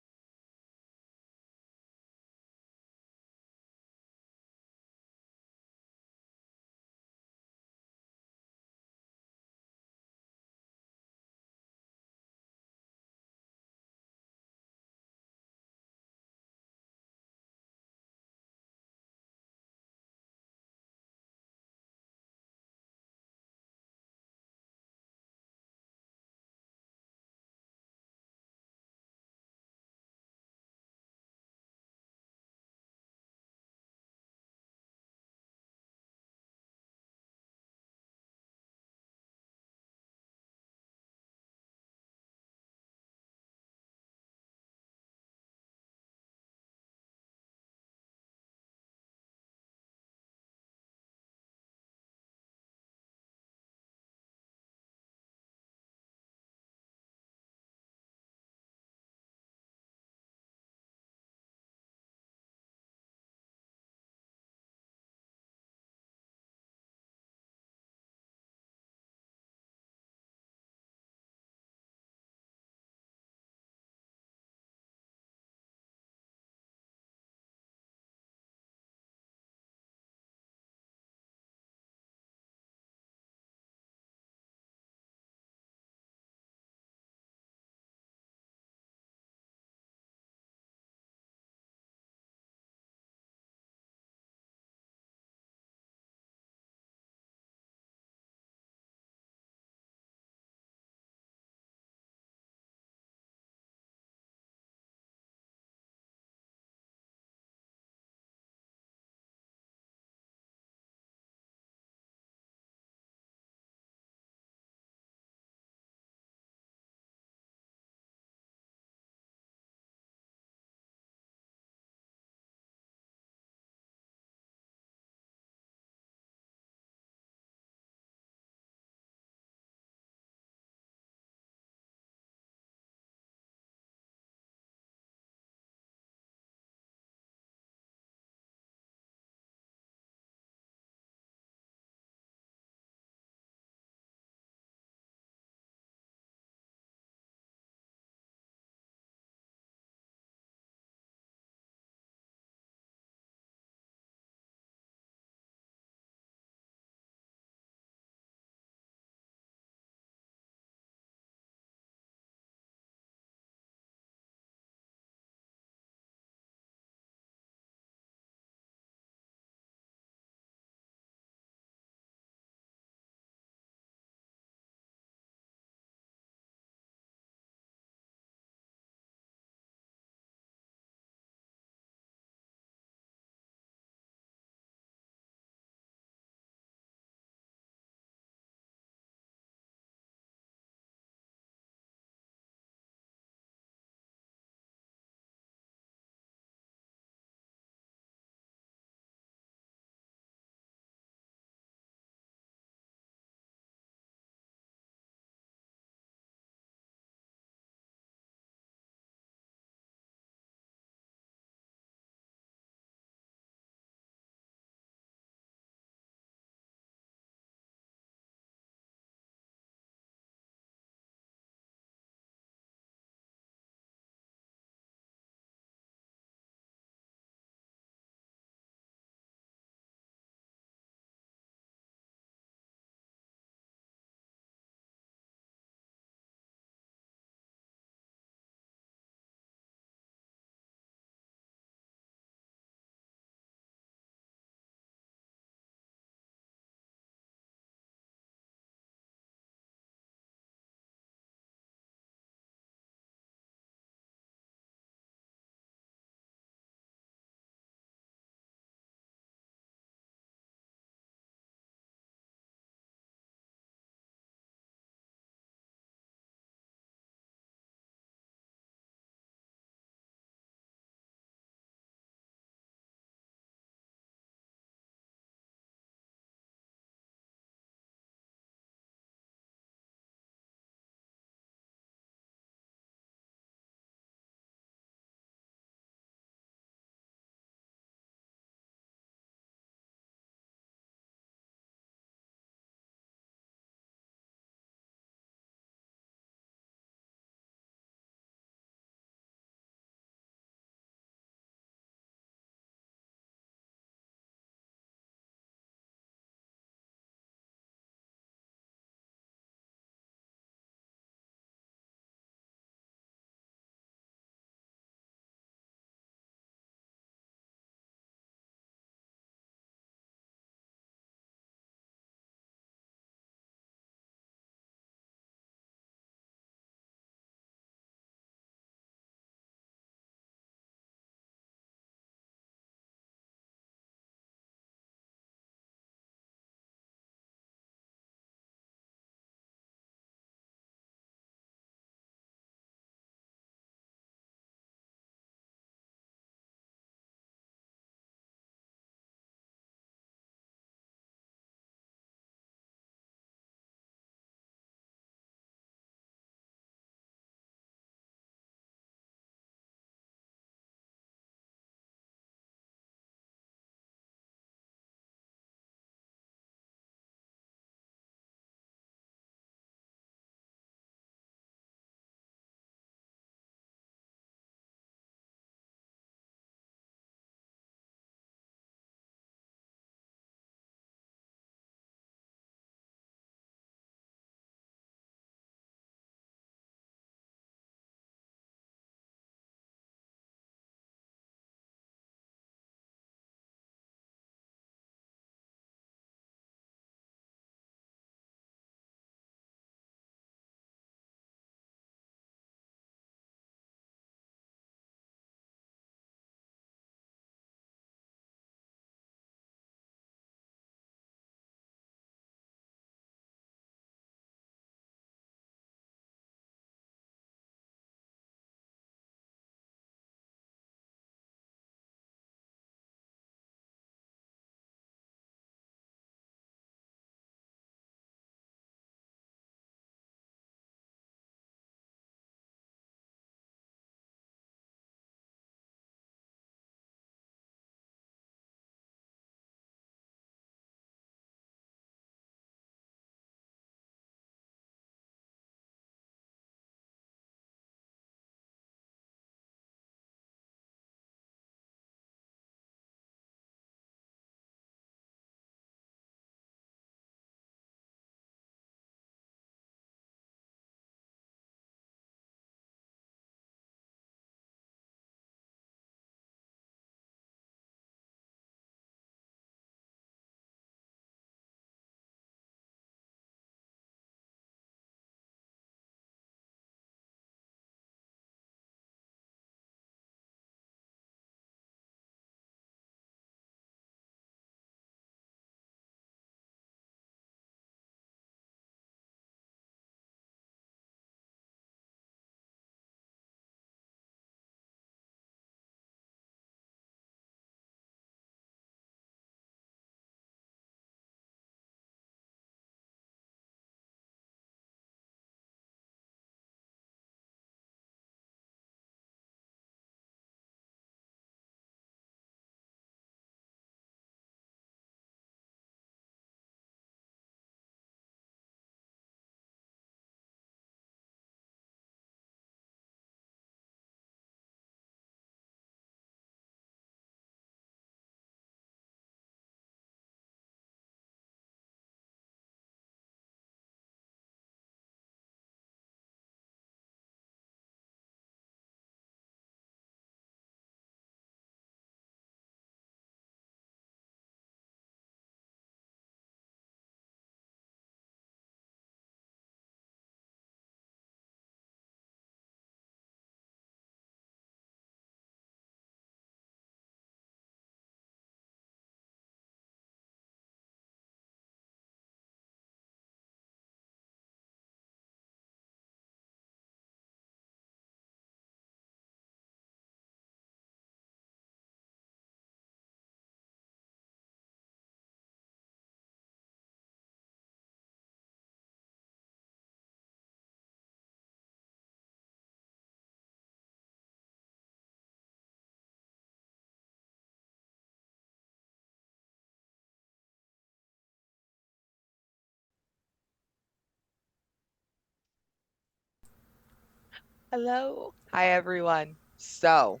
Hello. Hi, everyone. So,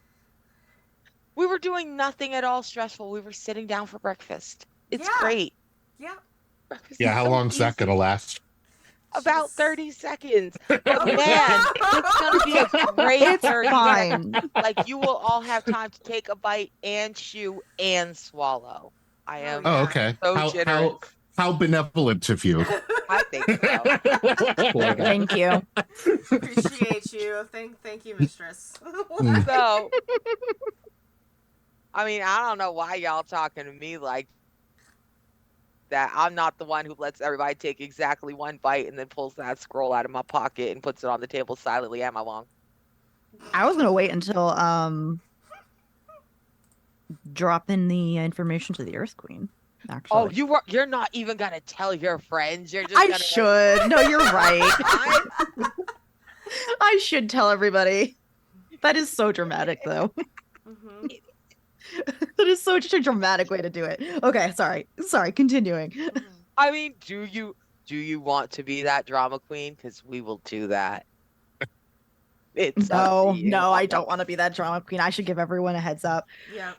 we were doing nothing at all stressful. We were sitting down for breakfast. It's Yeah. great. Yep. Breakfast Yeah, is how so long's that gonna easy. last? About Jeez. 30 seconds. But man, it's going to Oh be a great It's no. 30 seconds. fine. Like you will all have time to take a bite and chew and swallow. I Oh am Oh, yeah. okay. so How generous. how benevolent of you. I think so. Poor guy. Thank you. Appreciate you. Thank you, mistress. Mm. So, I mean, I don't know why y'all talking to me like that. I'm not the one who lets everybody take exactly one bite and then pulls that scroll out of my pocket and puts it on the table silently. Am I wrong? I was gonna wait until dropping the information to the Earth Queen, Oh, actually. you're not even gonna tell your friends. You're just I gonna like, should. No, you're right. I I should tell everybody. That is so dramatic, though. hmm That is such a dramatic way to do it. Okay, sorry. Sorry, continuing. hmm I mean, do you want to be that drama queen? Because we will do that. It's up to No, you. no, I don't want to be that drama queen. I should give everyone a heads up. Yep.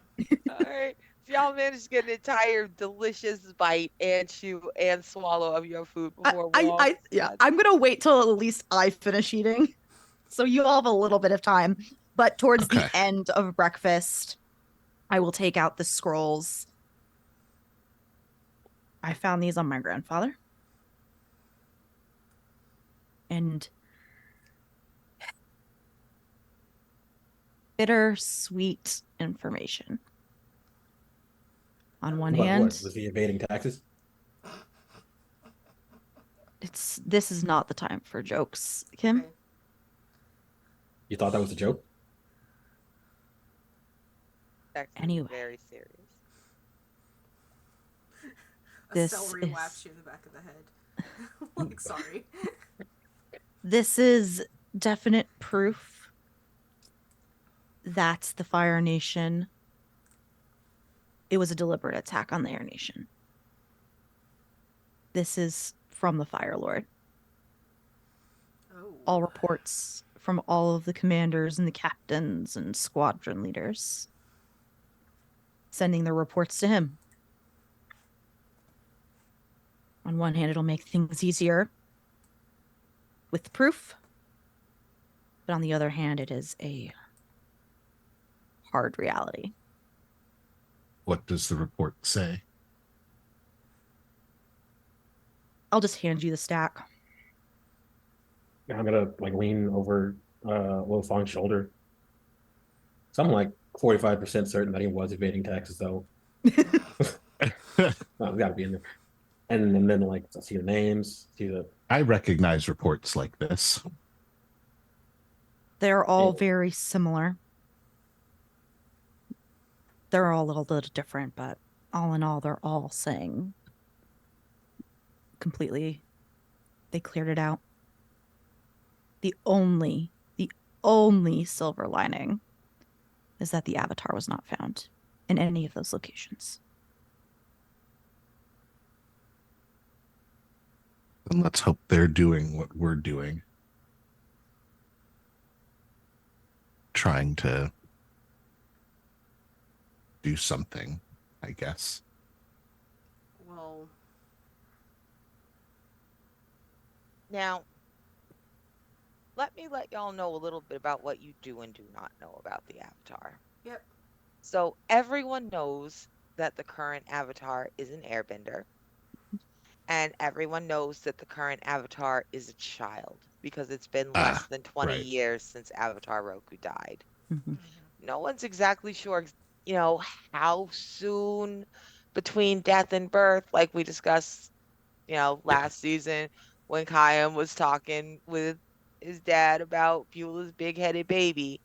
All right. So y'all managed to get an entire delicious bite and chew and swallow of your food before Wong Yeah, said, I'm gonna wait till at least I finish eating. So you all have a little bit of time. But towards the Okay. end of breakfast, I will take out the scrolls. I found these on my grandfather. And bittersweet information. On one Oh. But what? hand, Was he evading taxes? this is not the time for jokes, Kim. Okay. You thought that was a joke? Texas is Anyway, very serious. A this celery whaps is you in the back of the head. Like, sorry. this is definite proof that the Fire Nation, it was a deliberate attack on the Air Nation. This is from the Fire Lord. Oh. All reports from all of the commanders and the captains and squadron leaders sending their reports to him. On one hand, it'll make things easier with proof, but on the other hand, it is a hard reality. What does the report say? I'll just hand you the stack. I'm gonna like lean over Lo Fang's shoulder. So I'm like 45% certain that he was evading taxes, though. Oh, gotta be in there. And then like see the names, see the I recognize reports like this. They're all it, very similar. They're all a little different, but all in all, they're all saying completely, they cleared it out. The only silver lining is that the avatar was not found in any of those locations. And let's hope they're doing what we're doing. Trying to do something, I guess. Well. Now, let me let y'all know a little bit about what you do and do not know about the Avatar. Yep. So, everyone knows that the current Avatar is an airbender, and everyone knows that the current Avatar is a child because it's been less Ah, than 20 right. years since Avatar Roku died. Mhm. hmm No one's exactly sure, you know, how soon between death and birth, like we discussed, Yeah. last season when Kayam was talking with his dad about Beulah's big-headed baby.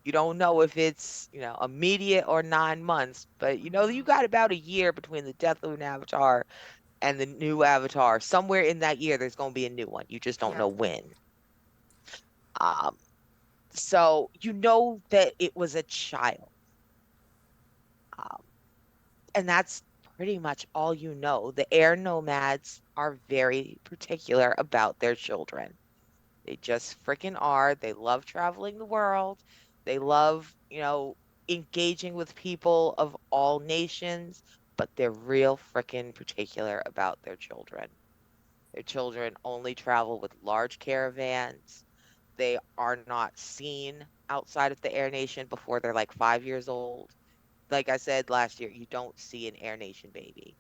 You don't know if it's, immediate or 9 months, but you hmm got about a year between the death of an avatar and the new avatar. Somewhere in that year, there's going to be a new one. You just don't Yep. know when. Um, so you know that it was a child. Um, and that's pretty much all you know. The air nomads are very particular about their children. They just freaking are. They love traveling the world. They love, engaging with people of all nations, but they're real freaking particular about their children. Their children only travel with large caravans. They are not seen outside of the Air Nation before they're like 5 years old. Like I said last year, you don't see an Air Nation baby.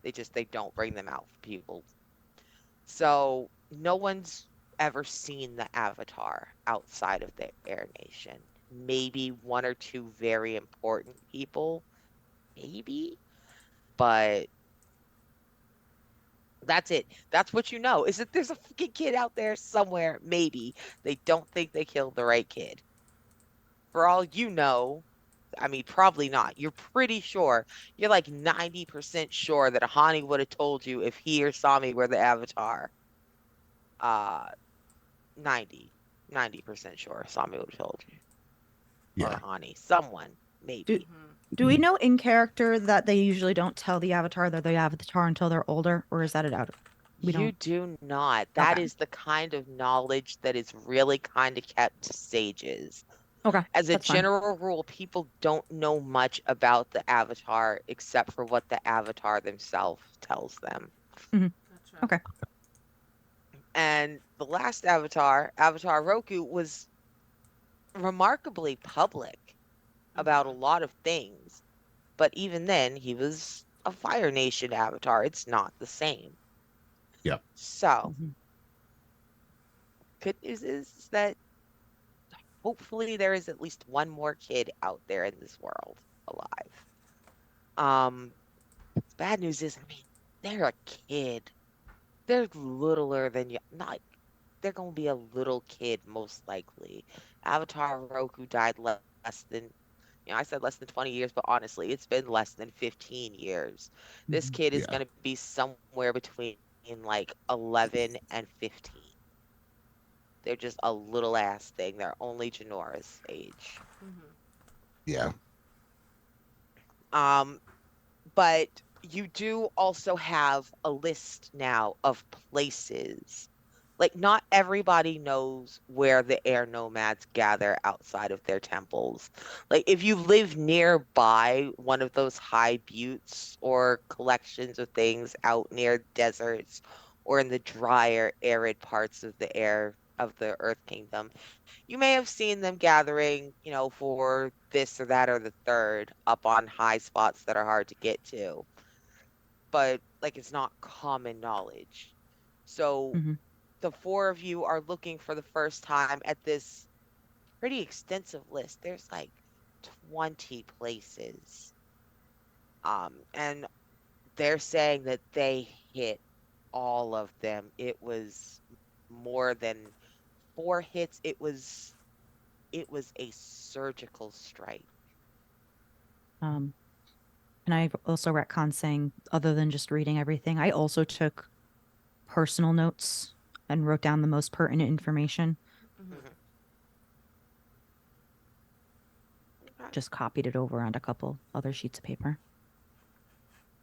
They don't bring them out for people. So no one's ever seen the Avatar outside of the Air Nation. Maybe one or two very important people, maybe, but that's it. That's what you know, is that there's a fucking kid out there somewhere, maybe. They don't think they killed the right kid. For all you know, I mean, probably not. You're pretty sure. You're like 90% sure that Ahani would have told you if he or Sami were the Avatar. Uh, 90% sure Sami would have told you. Or Yeah. Ahani. Someone, Do maybe. do we know in character that they usually don't tell the Avatar they're the Avatar until they're older, or is that it out? We You don't. do not. That Okay. is the kind of knowledge that is really kind of kept to sages. Okay, As a that's fine. general rule, people don't know much about the Avatar except for what the Avatar themselves tells them. Hmm. Gotcha. Okay. And the last Avatar, Avatar Roku, was remarkably public about a Mm-hmm. lot of things. But even then, he was a Fire Nation Avatar. It's not the same. Yeah. So, Hmm. good news is that hopefully there is at least one more kid out there in this world alive. Um, bad news is, I mean, they're a kid. They're littler than you. Not they're gonna be a little kid most likely. Avatar Roku died less than, I said less than 20 years, but honestly, it's been less than 15 years. This Hmm. kid is Yeah. gonna be somewhere between like 11 and 15. They're just a little ass thing. They're only Janora's age. Mm-hmm. Yeah. Um, but you do also have a list now of places. Like, not everybody knows where the air nomads gather outside of their temples. Like, if you live nearby one of those high buttes or collections of things out near deserts or in the drier, arid parts of the air of the Earth Kingdom, you may have seen them gathering, for this or that or the third up on high spots that are hard to get to, but like it's not common knowledge. So Hmm. the four of you are looking for the first time at this pretty extensive list. There's like 20 places. And they're saying that they hit all of them. It was more than four hits. It was a surgical strike. Um, and I also retcon saying, other than just reading everything, I also took personal notes and wrote down the most pertinent information. Mm-hmm. Mhm. Okay. Just copied it over on a couple other sheets of paper.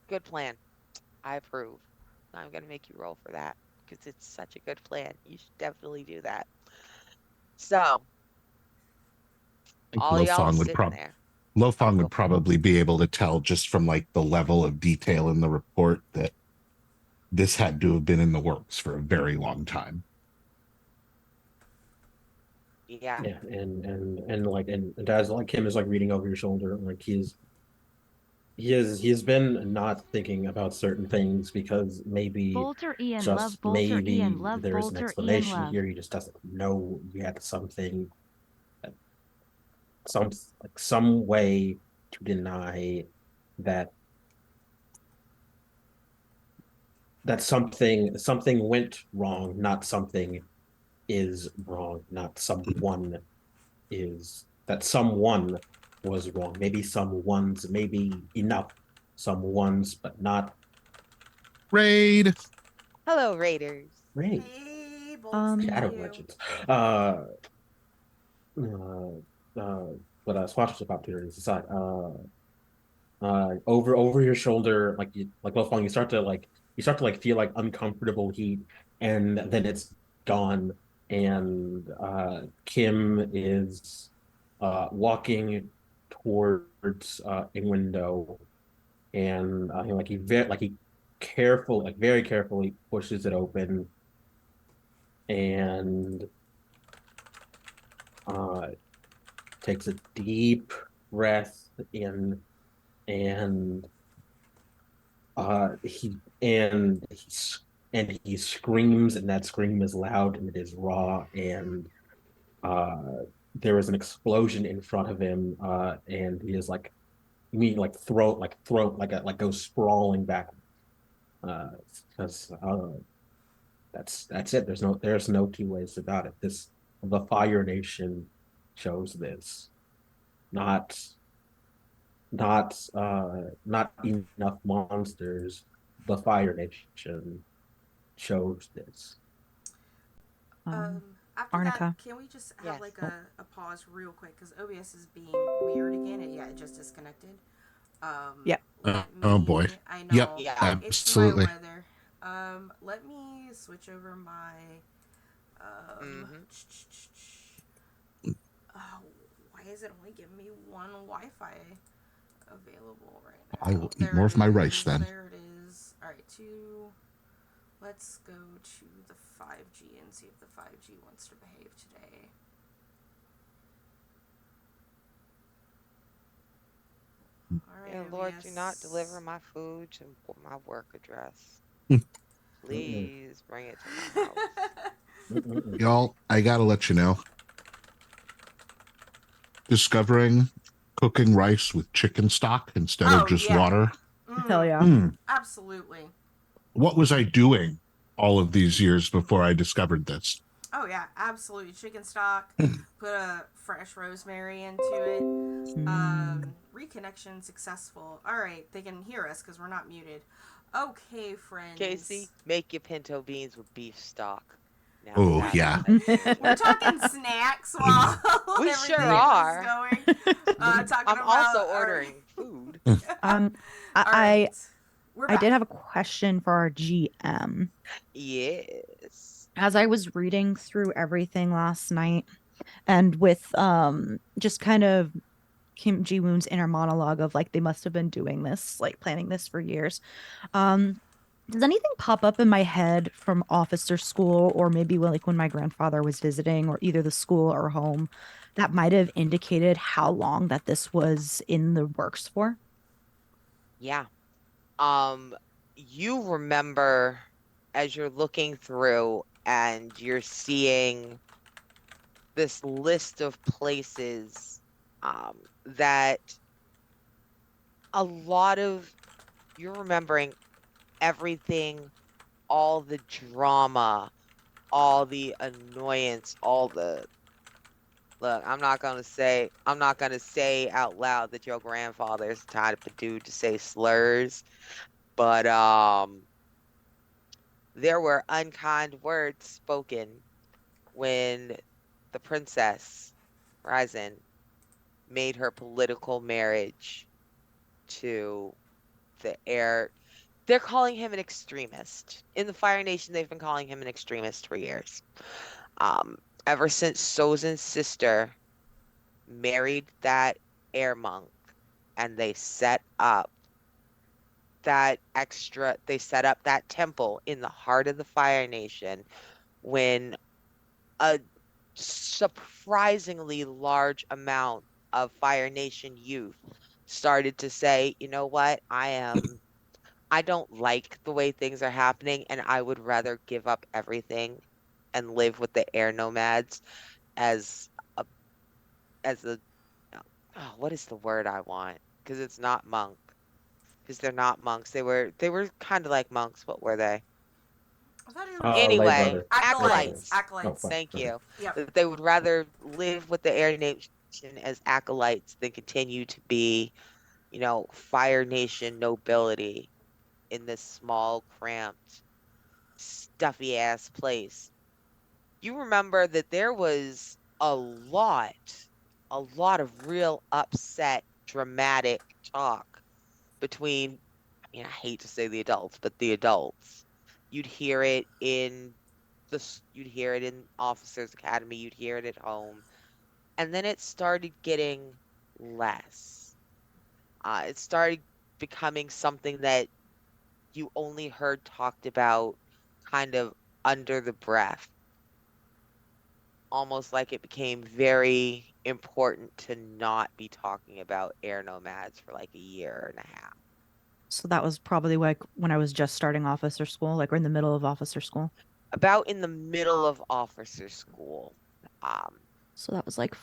Good plan. I approve. I'm gonna make you roll for that because it's such a good plan. You should definitely do that. So, I think all y'all are sitting there. Oh, Lofong go would for it. probably be able to tell just from like the level of detail in the report that this had to have been in the works for a very long time. Yeah. Yeah, and like and as like him is like reading over your shoulder, like he's been not thinking about certain things because maybe Bolter Ian, love just Bolter Ian, maybe love there is an Bolter Ian, explanation love. here. He just doesn't know yet something, some like some way to deny that something went wrong, not something is wrong, not someone is that someone was wrong. Maybe someone's maybe enough, someone's but not Raid. Hello, Raiders. Ray. Hey, Bolts, how are Um, Shadow you? Legends. Uh, uh, but Swatches of opportunities aside, over your shoulder, like Lofong, you start to like feel like uncomfortable heat, and then it's gone, and Kim is walking towards a window, and he careful like very carefully pushes it open and uh, takes a deep breath in, and he screams, and that scream is loud and it is raw, and uh, there is an explosion in front of him, and he is like, you mean like throat like goes sprawling back, because that's it. There's no two ways about it. The Fire Nation chose this, not not enough monsters. The Fire Nation chose this. Um, After that, Arnica. can we just have Yes. like Oh, a pause real quick because OBS is being weird again? Yeah, it just disconnected. yeah. Let Oh boy. me. I Yep. know Yeah. it's my Absolutely. weather. Let me switch over my. Um, Mm-hmm. oh, why is it only giving me one Wi-Fi available right I will now? eat There more it of my rice is. then. There it is. All right, two. Let's go to the 5G and see if the 5G wants to behave today. All right, Yeah, Lord, do not deliver OBS. my food to my work address. Mm-mm, Please bring it to my house. mm-mm. Y'all, I gotta let you know. Discovering cooking rice with chicken stock instead of Oh just yeah. water. Hell Mm, yeah. Mm, absolutely. what was I doing all of these years before I discovered this? Oh yeah, absolutely. Chicken stock. Put a fresh rosemary into it. Mm. Reconnection successful. All right, they can hear us because we're not muted. Okay, friends. Casey, make your pinto beans with beef stock. Now Oh, that's yeah. what you We're need. talking snacks while We sure everything was are. going. Talking I'm also about our. ordering food. um, I, All I right, we're I did back. have a question for our GM. Yes. As I was reading through everything last night, and with just kind of Kim Ji Woon's inner monologue of like they must have been doing this, like planning this for years. Um, does anything pop up in my head from officer school or maybe like when my grandfather was visiting or either the school or home that might have indicated how long that this was in the works for? Yeah. Um, you remember as you're looking through and you're seeing this list of places that a lot of you're remembering everything, all the drama, all the annoyance, all the look, I'm not gonna say out loud that your grandfather's the type of dude to say slurs, but there were unkind words spoken when the princess Ryzen made her political marriage to the heir. They're calling him an extremist. In the Fire Nation, they've been calling him an extremist for years. Um, ever since Sozin's sister married that air monk and they set up that temple in the heart of the Fire Nation when a surprisingly large amount of Fire Nation youth started to say, you know what, I don't like the way things are happening, and I would rather give up everything and live with the air nomads as a as a oh, what is the word I want? Because it's not monk. Because they're not monks. They were kind of like monks. What were they? I thought it was Lay Anyway, brother, lay brother. acolytes. acolytes. Oh, Acolytes. fuck. Thank Okay. you. Yep. That they would rather live with the Air Nation as acolytes than continue to be, Fire Nation nobility in this small, cramped, stuffy ass place. You remember that there was a lot of real upset, dramatic talk between, I mean, I hate to say the adults, but the adults. You'd hear it in You'd hear it in Officers Academy, you'd hear it at home, and then it started getting less. It started becoming something that you only heard talked about kind of under the breath, almost like it became very important to not be talking about air nomads for like a year and a half. So that was probably like when I was just starting officer school, like we're in the middle of officer school. About in the middle of officer school. Um, So that was like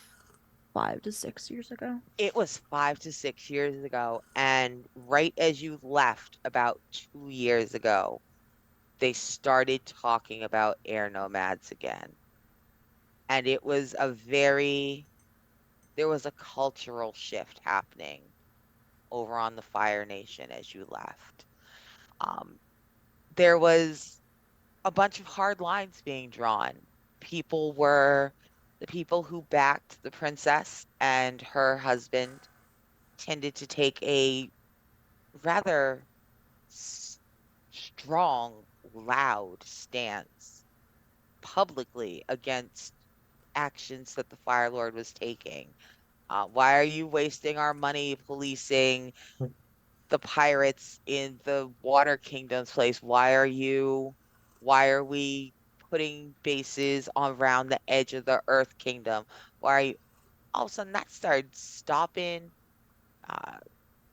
5 to 6 years ago. it was 5 to 6 years ago, and right as you left about 2 years ago, they started talking about air nomads again. And there was a cultural shift happening over on the Fire Nation as you left. Um, there was a bunch of hard lines being drawn. People were the people who backed the princess and her husband tended to take a rather strong, loud stance publicly against actions that the Fire Lord was taking. Why are you wasting our money policing the pirates in the Water Kingdom's place? Why are we putting bases around the edge of the Earth Kingdom? Why are you, all of a sudden that started stopping. Uh,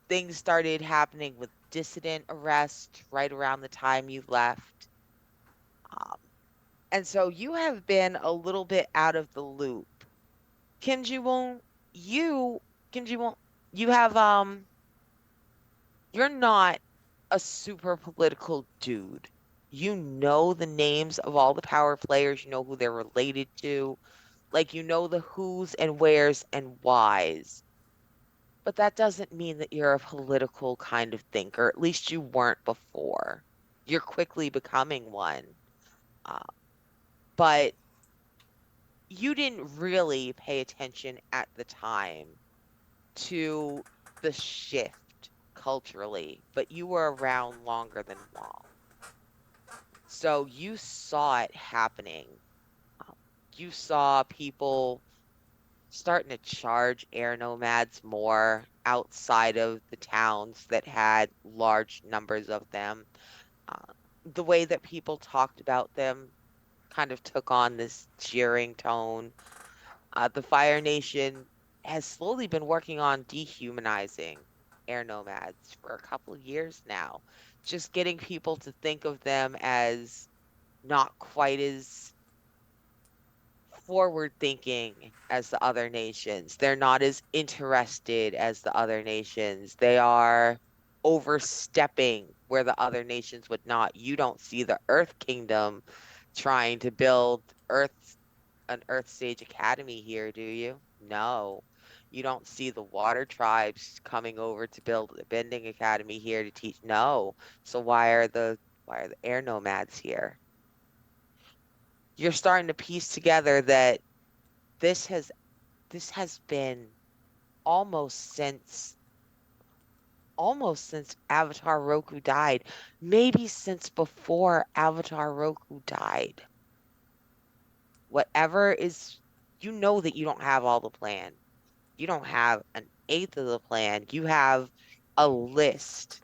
Things started happening with dissident arrest right around the time you left. Um, and so you have been a little bit out of the loop. Kenji won't, you, Kenji won't, you have, you're not a super political dude. You know the names of all the power players, you know who they're related to, like you know the who's and where's and why's. But that doesn't mean that you're a political kind of thinker. At least you weren't before. You're quickly becoming one. Uh, but you didn't really pay attention at the time to the shift culturally, but you were around longer than Wong. So you saw it happening. Um, You saw people starting to charge air nomads more outside of the towns that had large numbers of them. Uh, the way that people talked about them kind of took on this jeering tone. The Fire Nation has slowly been working on dehumanizing air nomads for a couple of years now, just getting people to think of them as not quite as forward thinking as the other nations. They're not as interested as the other nations. They are overstepping where the other nations would not. You don't see the Earth Kingdom trying to build an Earth Stage Academy here, do you? No. You don't see the water tribes coming over to build a bending academy here to teach. No. So why are the air nomads here? You're starting to piece together that this has this has been almost since almost since Avatar Roku died, maybe since before Avatar Roku died. Whatever is, you know that you don't have all the plan. You don't have an eighth of the plan. You have a list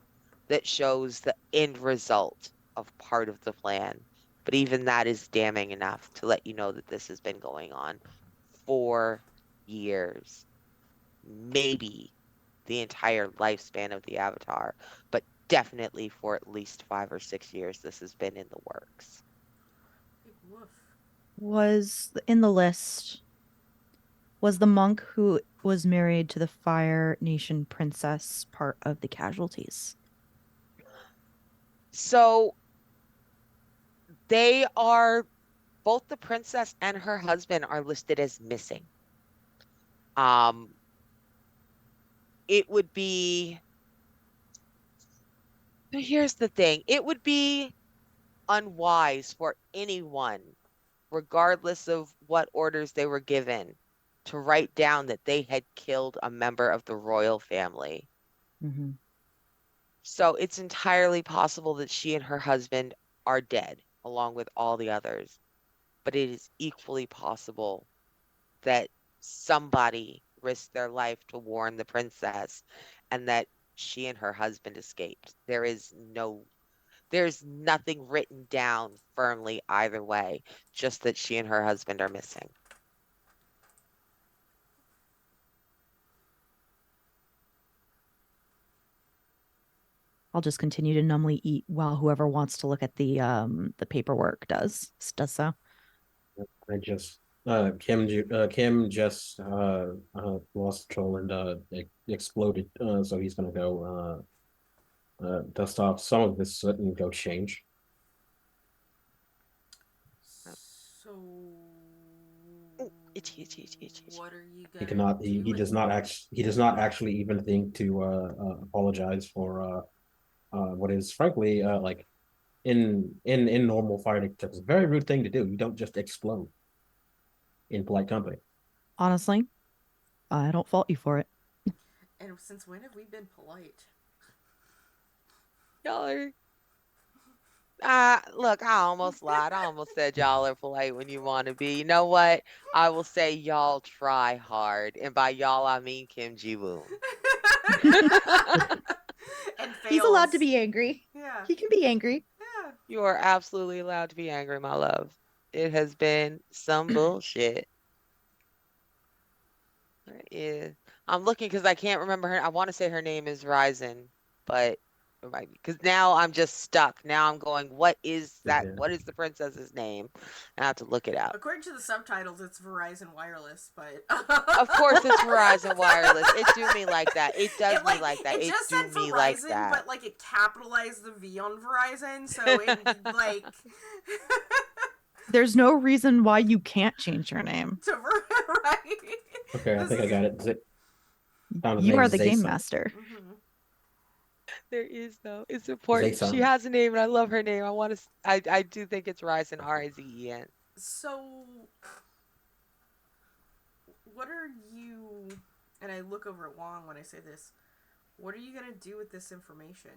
that shows the end result of part of the plan. But even that is damning enough to let you know that this has been going on for years, maybe the entire lifespan of the Avatar, but definitely for at least 5 or 6 years, this has been in the works. Big woof. Was in the list was the monk who was married to the Fire Nation princess part of the casualties. So they are both the princess and her husband are listed as missing. Um, it would be, here's the thing, it would be unwise for anyone, regardless of what orders they were given, to write down that they had killed a member of the royal family. Mm-hmm. So it's entirely possible that she and her husband are dead, along with all the others. but it is equally possible that somebody risked their life to warn the princess and that she and her husband escaped. There's nothing written down firmly either way, just that she and her husband are missing. I'll just continue to numbly eat while whoever wants to look at the paperwork does so. I just Kim just lost control and exploded. So he's gonna go dust off some of this soot and go change. So, Itchy, itchy, itchy, itchy, itchy. what are you He gonna cannot. do? He does not he does not actually even think to apologize for what is frankly like in normal fighting. It's a very rude thing to do. You don't just explode in polite company. Honestly, I don't fault you for it. And since when have we been polite? Y'all are look, I almost lied. I almost said y'all are polite when you want to be. You know what? I will say y'all try hard. And by y'all, I mean Kim Ji Woon. And He's allowed to fails. be angry. Yeah. He can be angry. Yeah. You are absolutely allowed to be angry, my love. It has been some bullshit. Yeah. I'm looking because I can't remember her. I want to say her name is Ryzen, but it might be because now I'm just stuck. Now I'm going, what is that? Yeah. What is the princess's name? I have to look it up. According to the subtitles, it's Verizon Wireless, but Of course, it's Verizon Wireless. It do me like that. It does me like that. it It just do said me like Verizon, that. but like it capitalized the V on Verizon, so it like There's no reason why you can't change your name. to right. Okay, I This think I is- got it. Found the You name are the game Zayson. master. Mhm. There is though. It's important. She Zayson. has a name, and I love her name. I want to. I do think it's Ryzen, Rizen. So, what are you? And I look over at Wong when I say this. What are you gonna do with this information?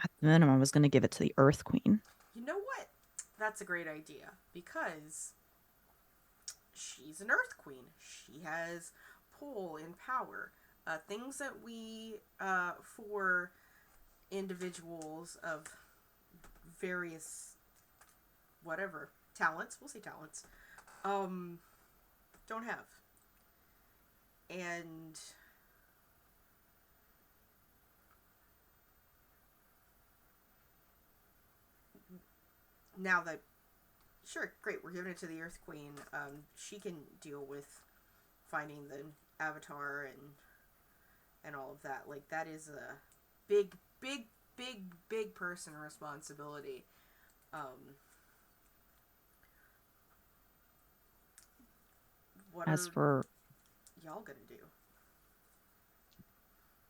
At the minimum, I was going to give it to the Earth Queen. You know what? That's a great idea because she's an Earth Queen. She has pull and power. Things that we, for individuals of various, whatever, talents, we'll say talents, don't have. And now that, sure, great, we're giving it to the Earth Queen. She can deal with finding the Avatar and all of that. Like that is a big, big, big, big person responsibility. What As are for, y'all gonna do?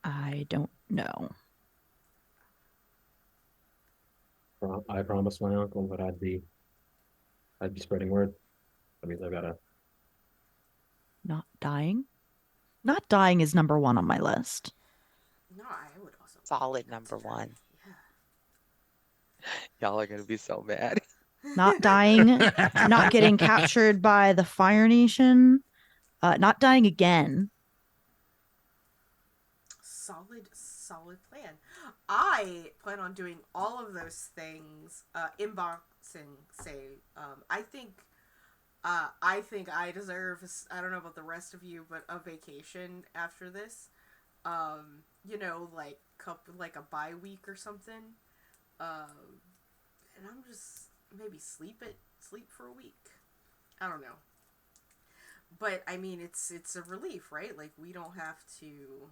I don't know. I promised my uncle that I'd be spreading word. That means I've got to. Not dying? Not dying is number one on my list. No, I would also Solid like number to die. one. Y'all are gonna be so mad. Yeah. Not dying, not getting captured by the Fire Nation, not dying again. Solid plan. I plan on doing all of those things. Inboxing, say. I think I deserve. I don't know about the rest of you, but a vacation after this. Like a bye week or something. And I'm just maybe sleep for a week. I don't know. But I mean, it's a relief, right? Like we don't have to.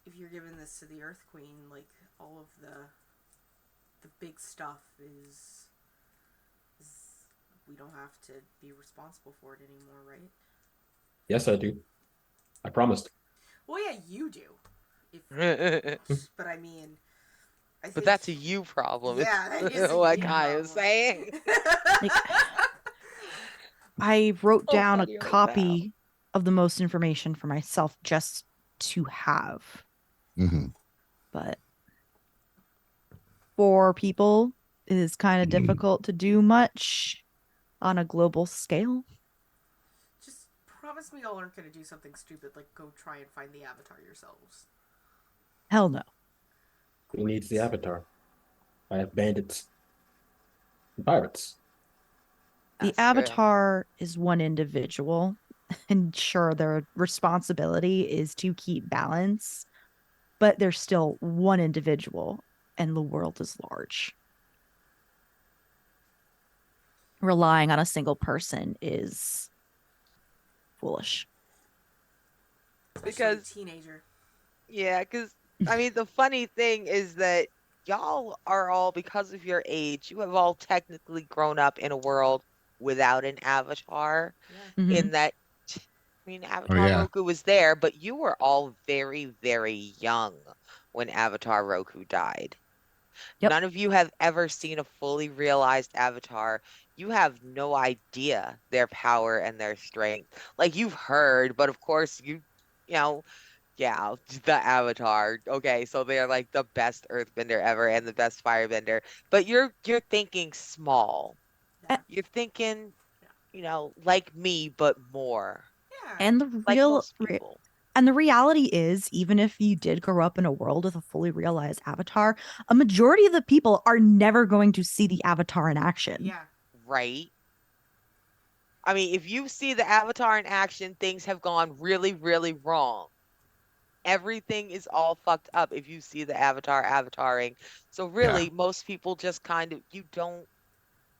If you're giving this to the Earth Queen, like all of the big stuff is we don't have to be responsible for it anymore, right? Yes, I do. I promised. Well, yeah, you do. But But I mean, I think that's a you problem. Yeah, that Is is a what you Kai is problem. saying. Like, I wrote So down a funny right now. copy of the most information for myself just to have. Mhm. But for people, it is kind of Mm. difficult to do much on a global scale. Just promise me y'all aren't gonna do something stupid like go try and find the avatar yourselves. Hell no. Who needs the Great. avatar? I have bandits and pirates. The That's true. avatar is one individual, and sure, their responsibility is to keep balance, but they're still one individual, and the world is large. Relying on a single person is foolish. Especially a Because teenager. yeah, because I mean, the funny thing is that y'all are all, because of your age, you have all technically grown up in a world without an avatar. Yeah. Mm-hmm. In that, I mean, Oh Avatar yeah. Roku was there, but you were all very, very young when Avatar Roku died. Yep. None of you have ever seen a fully realized avatar. You have no idea their power and their strength. Like you've heard, but of course you know, yeah, the Avatar. Okay, so they're like the best earthbender ever and the best firebender. But you're thinking small. Yeah. You're thinking, Yeah. like me, but more. Yeah. And Like most people. the reality is, even if you did grow up in a world with a fully realized avatar, a majority of the people are never going to see the avatar in action. Yeah. Right? I mean, if you see the Avatar in action, things have gone really, really wrong. Everything is all fucked up if you see the Avatar avataring. So Yeah. really, most people just kind of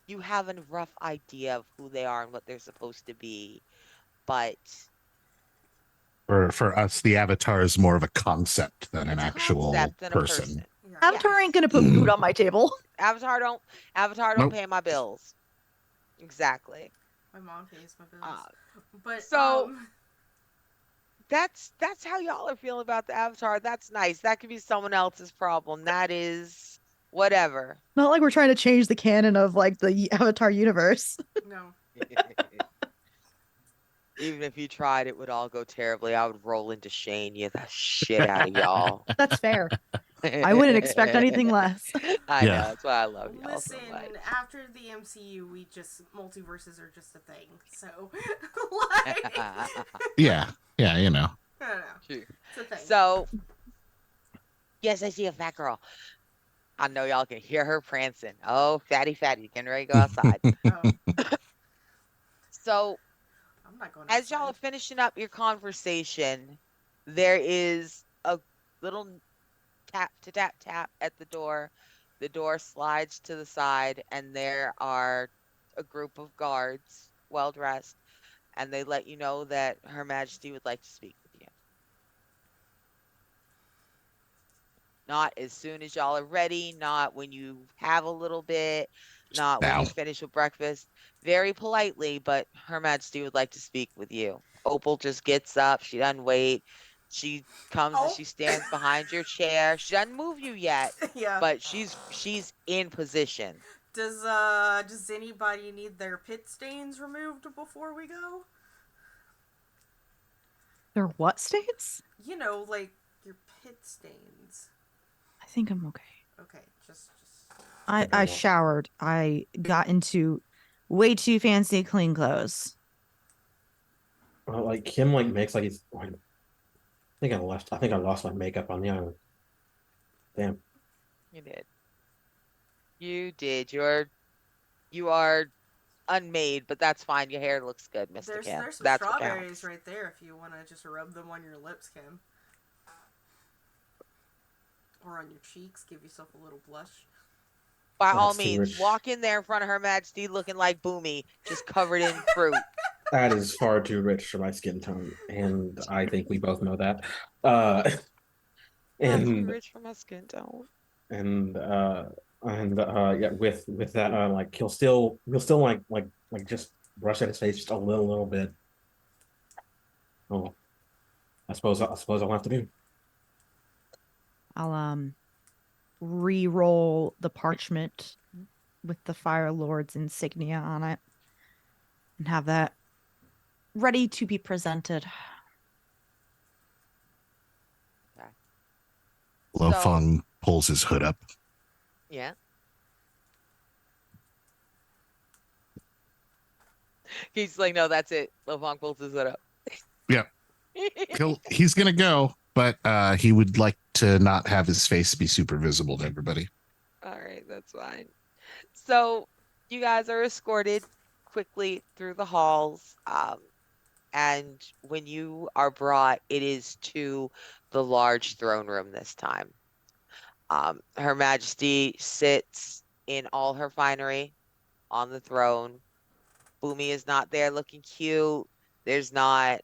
you have a rough idea of who they are and what they're supposed to be, but For us, the avatar is more of a concept than an it's a actual concept and a person. person. Yeah. Avatar ain't Yes. gonna put food on my table. Avatar don't Avatar don't Nope. pay my bills. Exactly. My mom pays my Uh, bills. But so that's how y'all are feeling about the Avatar. That's nice. That could be someone else's problem. That is whatever. Not like we're trying to change the canon of like the Avatar universe. no. Even if you tried, it would all go terribly. I would roll into Shane you the shit out of y'all. That's fair. I wouldn't expect I anything less. know. Yeah. That's why I love y'all Listen, so much. after the MCU, we just multiverses are just a thing. So, like, Yeah. Yeah. You know. I don't know. True. It's a thing. So, yes, I see a fat girl. I know y'all can hear her prancing. Oh, fatty, fatty, getting ready to go outside. Oh, So, I'm not going as y'all outside. are finishing up your conversation, there is a little tap to tap tap at the door. The door slides to the side, and there are a group of guards, well dressed, and they let you know that Her Majesty would like to speak with you. Not as soon as y'all are ready, not when you have a little bit, not when Now. you're finished with breakfast. Very politely, but Her Majesty would like to speak with you. Opal just gets up. She doesn't wait. She comes and Oh, she stands behind your chair. She doesn't move you yet, yeah. but she's in position. Does anybody need their pit stains removed before we go? They're what states? You know, like your pit stains. I think I'm okay. Okay, just. I Okay, I well, showered. I got into way too fancy clean clothes. like Kim like makes like he's like, I think I left. I think I lost my makeup on the island. Damn. You did. You did. You are unmade, but that's fine. Your hair looks good, Mr. Kim. There's some That's what strawberries counts. right there if you want to just rub them on your lips, Kim, or on your cheeks. Give yourself a little blush. By all That's too means, rich. walk in there in front of Her Majesty looking like Boomy, just covered in fruit. That is far too rich for my skin tone, and I think we both know that. Uh, Not too and rich for my skin tone. and uh yeah, with that like he'll still like just brush at his face just a little bit. Oh, I suppose I'll have to do. I'll re-roll the parchment with the Fire Lord's insignia on it and have that ready to be presented. Okay. Lo So, Fong pulls his hood up. Yeah. He's like, no, that's it. Levon pulls his hood up. Yeah, he's gonna go, but he would like to not have his face be super visible to everybody. All right, that's fine. So you guys are escorted quickly through the halls. And when you are brought, it is to the large throne room this time. Her Majesty sits in all her finery on the throne. Boomy is not there looking cute. There's not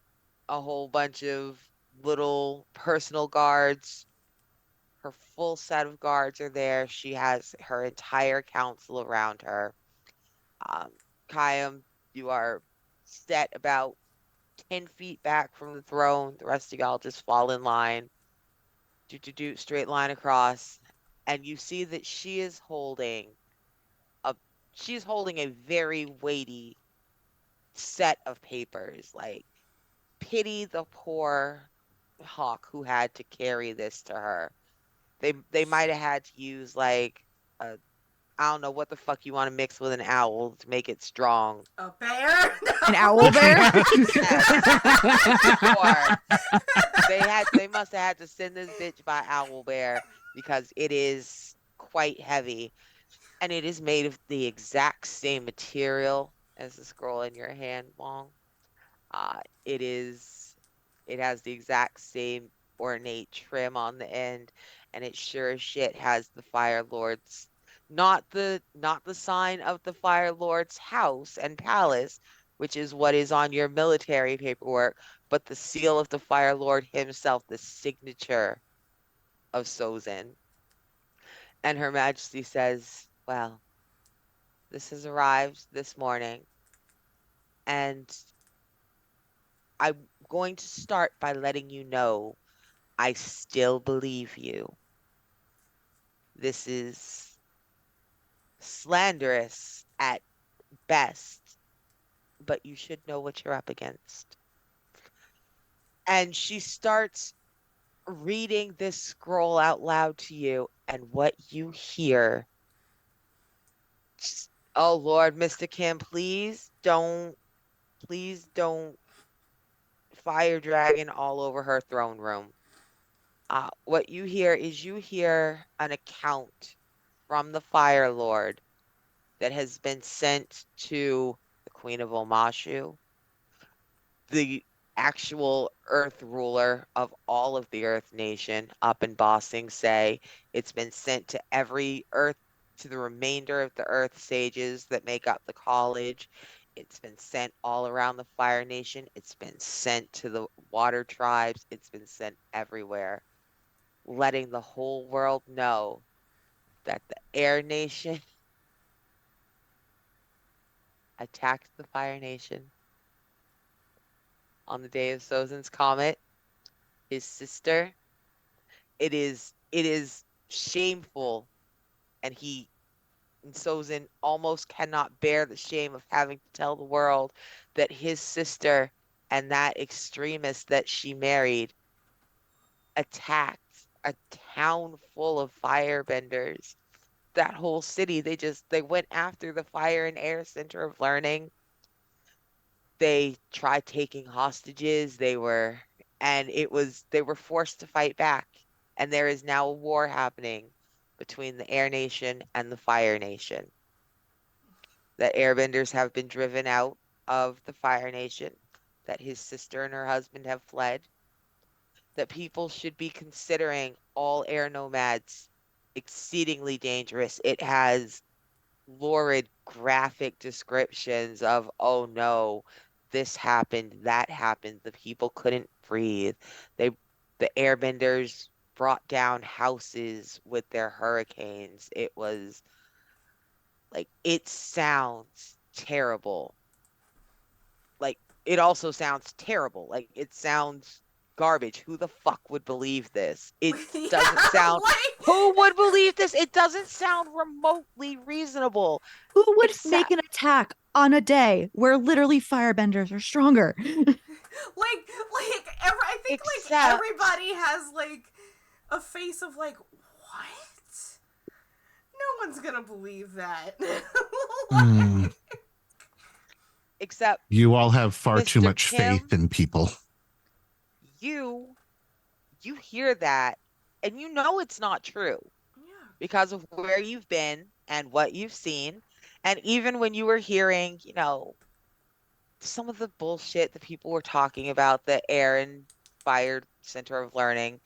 a whole bunch of little personal guards. Her full set of guards are there. She has her entire council around her. Um, Kayam, you are set about 10 feet back from the throne. The rest of y'all just fall in line. Do, straight line across. And you see that a she's holding a very weighty set of papers. Like, pity the poor hawk who had to carry this to her. They might have had to use like a I don't know what the fuck you want to mix with an owl to make it strong. A bear? An No. owl bear? Yes. Or they must have had to send this bitch by owl bear because it is quite heavy and it is made of the exact same material as the scroll in your hand, Wong. It is, it has the exact same ornate trim on the end, and it sure as shit has the Fire Lord's, not the sign of the Fire Lord's house and palace, which is what is on your military paperwork, but the seal of the Fire Lord himself, the signature of Sozin. And Her Majesty says, well, this has arrived this morning, and I'm going to start by letting you know I still believe you. This is slanderous at best, but you should know what you're up against. And she starts reading this scroll out loud to you, and what you hear. Oh Lord, Mr. Kim, please don't fire dragon all over her throne room. What you hear is you hear an account from the Fire Lord that has been sent to the Queen of Omashu, the actual Earth ruler of all of the Earth Nation up in Bossing Say. It's been sent to every Earth, to the remainder of the Earth sages that make up the college. It's been sent all around the Fire Nation. It's been sent to the Water Tribes. It's been sent everywhere, letting the whole world know that the Air Nation attacked the Fire Nation on the day of Sozin's comet. His sister. It is shameful, and Sozin almost cannot bear the shame of having to tell the world that his sister and that extremist that she married attacked a town full of firebenders. That whole city, they went after the Fire and Air Center of Learning. They tried taking hostages. They were forced to fight back. And there is now a war happening between the Air Nation and the Fire Nation. That airbenders have been driven out of the Fire Nation, that his sister and her husband have fled, that people should be considering all air nomads exceedingly dangerous. It has lurid graphic descriptions of, oh no, this happened, that happened, the people couldn't breathe. They the airbenders brought down houses with their hurricanes. It was like, it sounds terrible. Like, it also sounds terrible. Like, it sounds garbage. Who the fuck would believe this? It doesn't Yeah, sound like Who would believe this? It doesn't sound remotely reasonable. Who would make Except an attack on a day where literally firebenders are stronger? I think like except everybody has like a face of like what? No one's gonna believe that. Hmm. Except You all have far too Mr. much faith Kim, in people. you you hear that and you know it's not true Yeah. because of where you've been and what you've seen. And even when you were hearing, some of the bullshit that people were talking about the Air and Fire Center of Learning,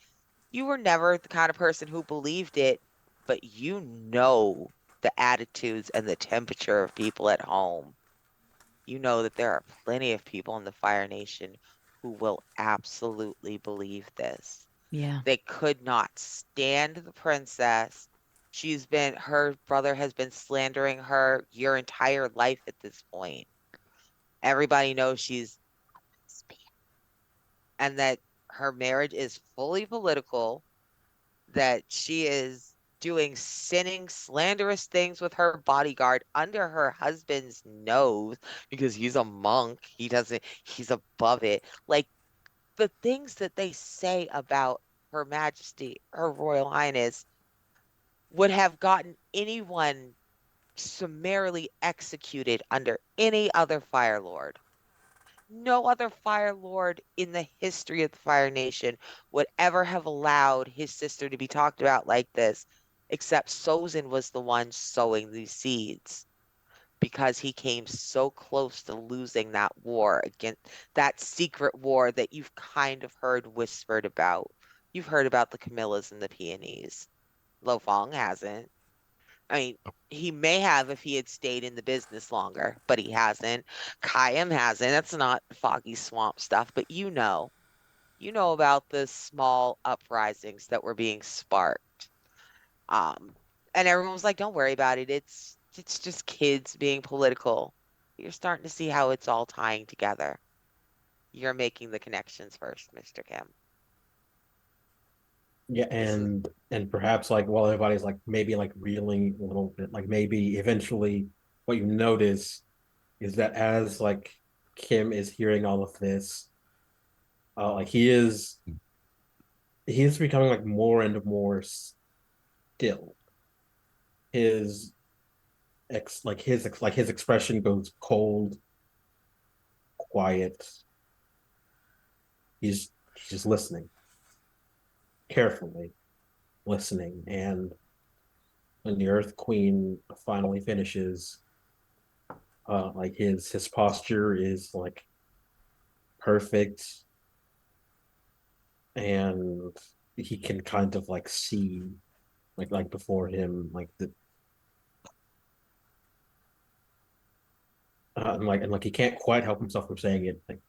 you were never the kind of person who believed it, but you know the attitudes and the temperature of people at home. You know that there are plenty of people in the Fire Nation who will absolutely believe this. Yeah. They could not stand the princess. Her brother has been slandering her your entire life at this point. Everybody knows she's and that her marriage is fully political, that she is doing sinning, slanderous things with her bodyguard under her husband's nose because he's a monk. He's above it. Like the things that they say about Her Majesty, Her Royal Highness, would have gotten anyone summarily executed under any other Fire Lord. No other Fire Lord in the history of the Fire Nation would ever have allowed his sister to be talked about like this, except Sozin was the one sowing these seeds because he came so close to losing that war against that secret war that you've kind of heard whispered about. You've heard about the Camillas and the Peonies. Lo Fong hasn't. I mean, he may have if he had stayed in the business longer, but he hasn't. Kayam hasn't. That's not foggy swamp stuff, but you know about the small uprisings that were being sparked. Um, and everyone was like, "Don't worry about it. It's just kids being political." You're starting to see how it's all tying together. You're making the connections first, Mr. Kim. Yeah, This is and perhaps like while everybody's like maybe like reeling a little bit, like maybe eventually what you notice is that as like Kim is hearing all of this, like he is becoming like more and more still. His his expression goes cold, quiet. He's just listening carefully, listening, and when the Earth Queen finally finishes, like his posture is like perfect, and he can kind of like see like before him like the and like he can't quite help himself from saying it like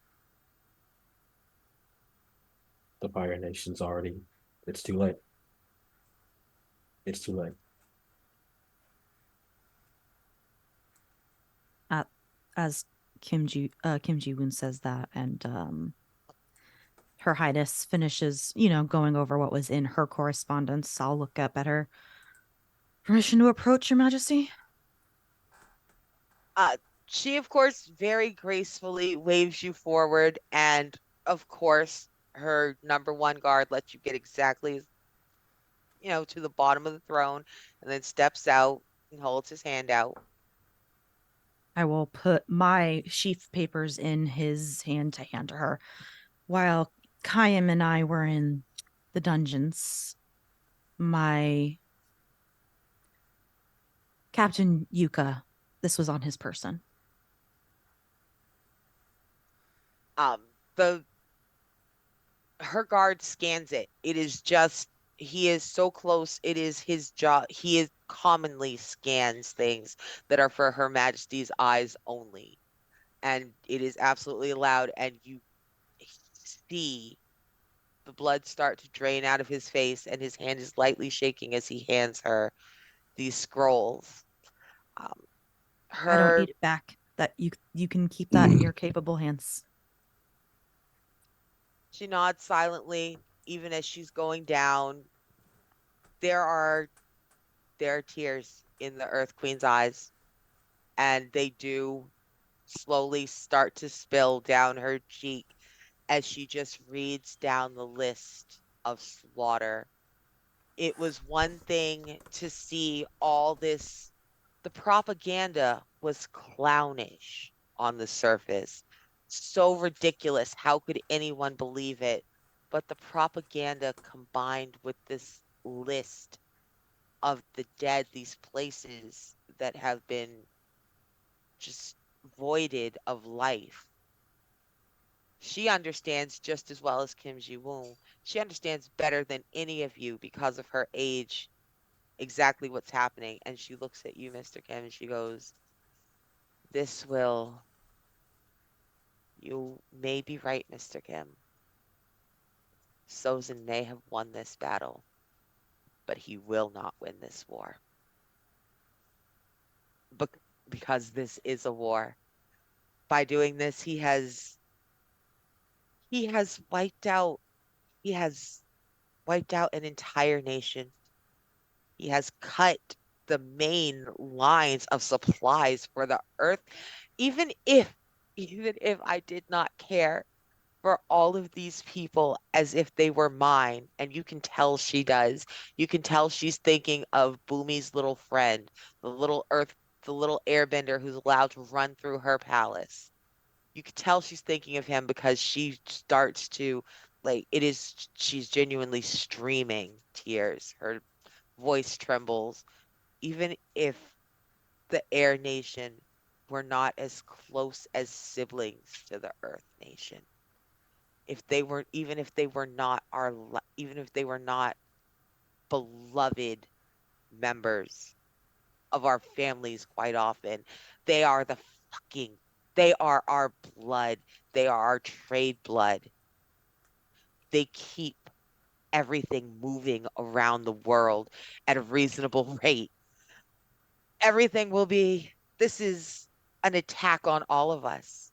the Fire Nation's already it's too late. It's too late. At, as Kim Ji Woon says that, and Her Highness finishes, going over what was in her correspondence. I'll look up at her. Permission to approach, Your Majesty? uh she of course very gracefully waves you forward and of course her number one guard lets you get exactly to the bottom of the throne and then steps out and holds his hand out. I will put my sheaf papers in his hand to hand to her. While Kayam and I were in the dungeons, my Captain Yuka, this was on his person. The Her guard scans it. It is just he is so close. It is his job. He is commonly scans things that are for Her Majesty's eyes only, and it is absolutely allowed. And you see the blood start to drain out of his face, and his hand is lightly shaking as he hands her these scrolls. Um, I don't her need it back. That you can keep that in your capable hands. She nods silently, even as she's going down. There are there are tears in the Earth Queen's eyes, and they do slowly start to spill down her cheek as she just reads down the list of slaughter It was one thing to see all this. The propaganda was clownish on the surface. So ridiculous. How could anyone believe it? But the propaganda combined with this list of the dead, these places that have been just voided of life. She understands just as well as Kim Ji Woon. She understands better than any of you because of her age exactly what's happening. And she looks at you, Mr. Kim, and she goes, this will, you may be right, Mr. Kim. Sozin may have won this battle, but he will not win this war. Bec- because this is a war. By doing this, he has he has wiped out an entire nation. He has cut the main lines of supplies for the earth. Even if, even if I did not care for all of these people as if they were mine, and you can tell she does. You can tell she's thinking of Boomy's little friend, the little airbender who's allowed to run through her palace. You can tell she's thinking of him because she starts to, like, she's genuinely streaming tears. Her voice trembles. Even if the Air Nation were not as close as siblings to the Earth Nation, if they were, even if they were not even if they were not beloved members of our families quite often, they are the fucking, they are our blood. They are our trade blood. They keep everything moving around the world at a reasonable rate. Everything will be, this is an attack on all of us.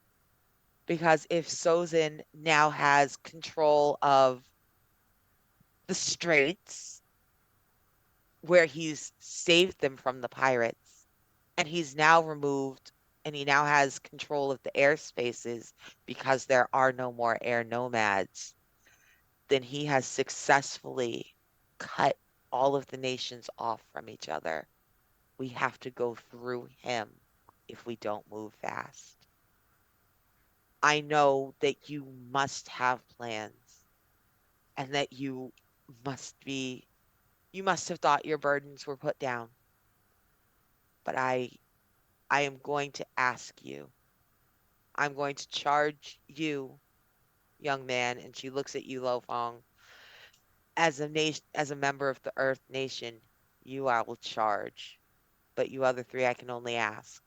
Because if Sozin now has control of the straits where he's saved them from the pirates, and he's now removed and he now has control of the airspaces because there are no more air nomads, then he has successfully cut all of the nations off from each other. We have to go through him if we don't move fast. I know that you must have plans and that must be, you must have thought your burdens were put down. But I am going to ask you, I'm going to charge you, young man, and she looks at you, Lo Fong, as a nation, as a member of the Earth Nation, you I will charge. But you other three, I can only ask.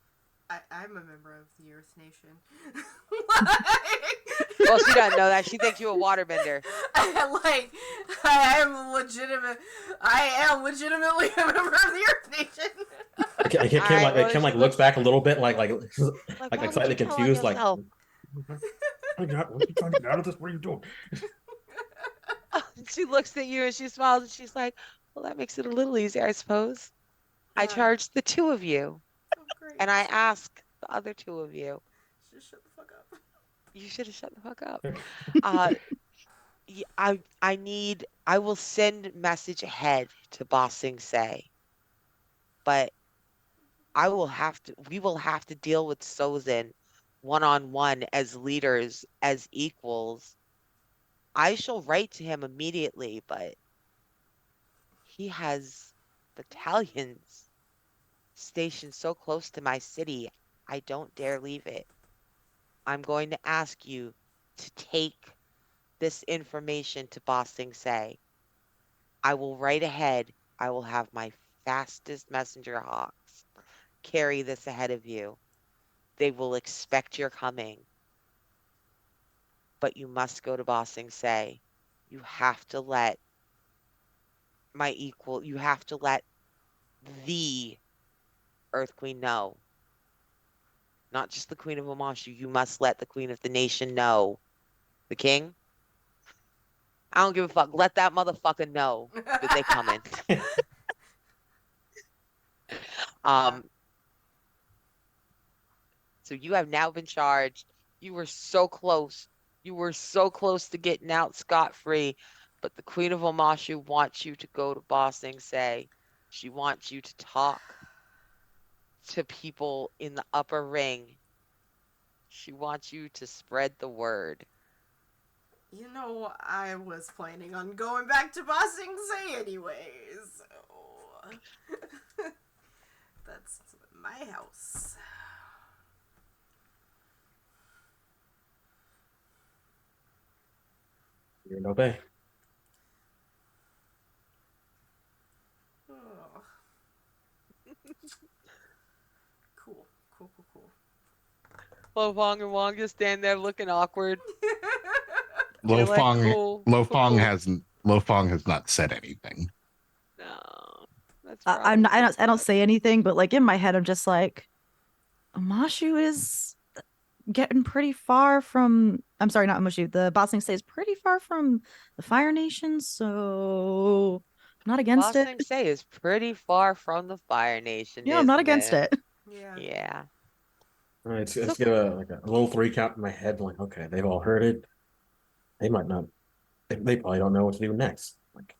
I'm a member of the Earth Nation. Well, she doesn't know that. She thinks you a waterbender. Like, I am legitimate. I am legitimately a member of the Earth Nation. All right. Well, then Kim she like looks looks back a little bit like, why would slightly you tell on confused yourself? I got what are you trying to get out of this? What are you doing? She looks at you and she smiles and she's like, well, that makes it a little easier, I suppose. I uh, charge the two of you, oh, great. and I ask the other two of you. Just shut the fuck up. You should have shut the fuck up. Uh, I will send message ahead to Bossing Say, but we will have to deal with Sozin one on one as leaders, as equals. I shall write to him immediately, but he has battalions stationed so close to my city, I don't dare leave it. I'm going to ask you to take this information to Bossing Say. I will write ahead. I will have my fastest messenger hawks carry this ahead of you. They will expect your coming, but you must go to Bossing Say. You have to let you have to let the Earth Queen know. Not just the Queen of Amashu. You must let the Queen of the Nation know. The King? I don't give a fuck. Let that motherfucker know that they coming. uh, Um, so you have now been charged. You were so close. You were so close to getting out scot free. But the Queen of Omashu wants you to go to Boston, say she wants you to talk to people in the upper ring. She wants you to spread the word. You know, I was planning on going back to Bossing Say anyways. So that's my house. You're in obey. Oh, cool, cool, cool, cool. Lo Fong and Wong just stand there looking awkward. Lo They're like, Fong cool, Lo cool, Fong cool. hasn't Lo Fong has not said anything. No, that's I'm probably not, for the I don't best. say anything, but like in my head, I'm just like, Amashu is getting pretty far from. I'm sorry, not Amashu. The Bossing State is pretty far from the Fire Nation, so I'm not against it. Boston Say is pretty far from the Fire Nation, Yeah, I'm not isn't against it? it. Yeah. Yeah. All right, So let's give a little three count in my head. Like, okay, they've all heard it. They might not. They probably don't know what to do next. Like,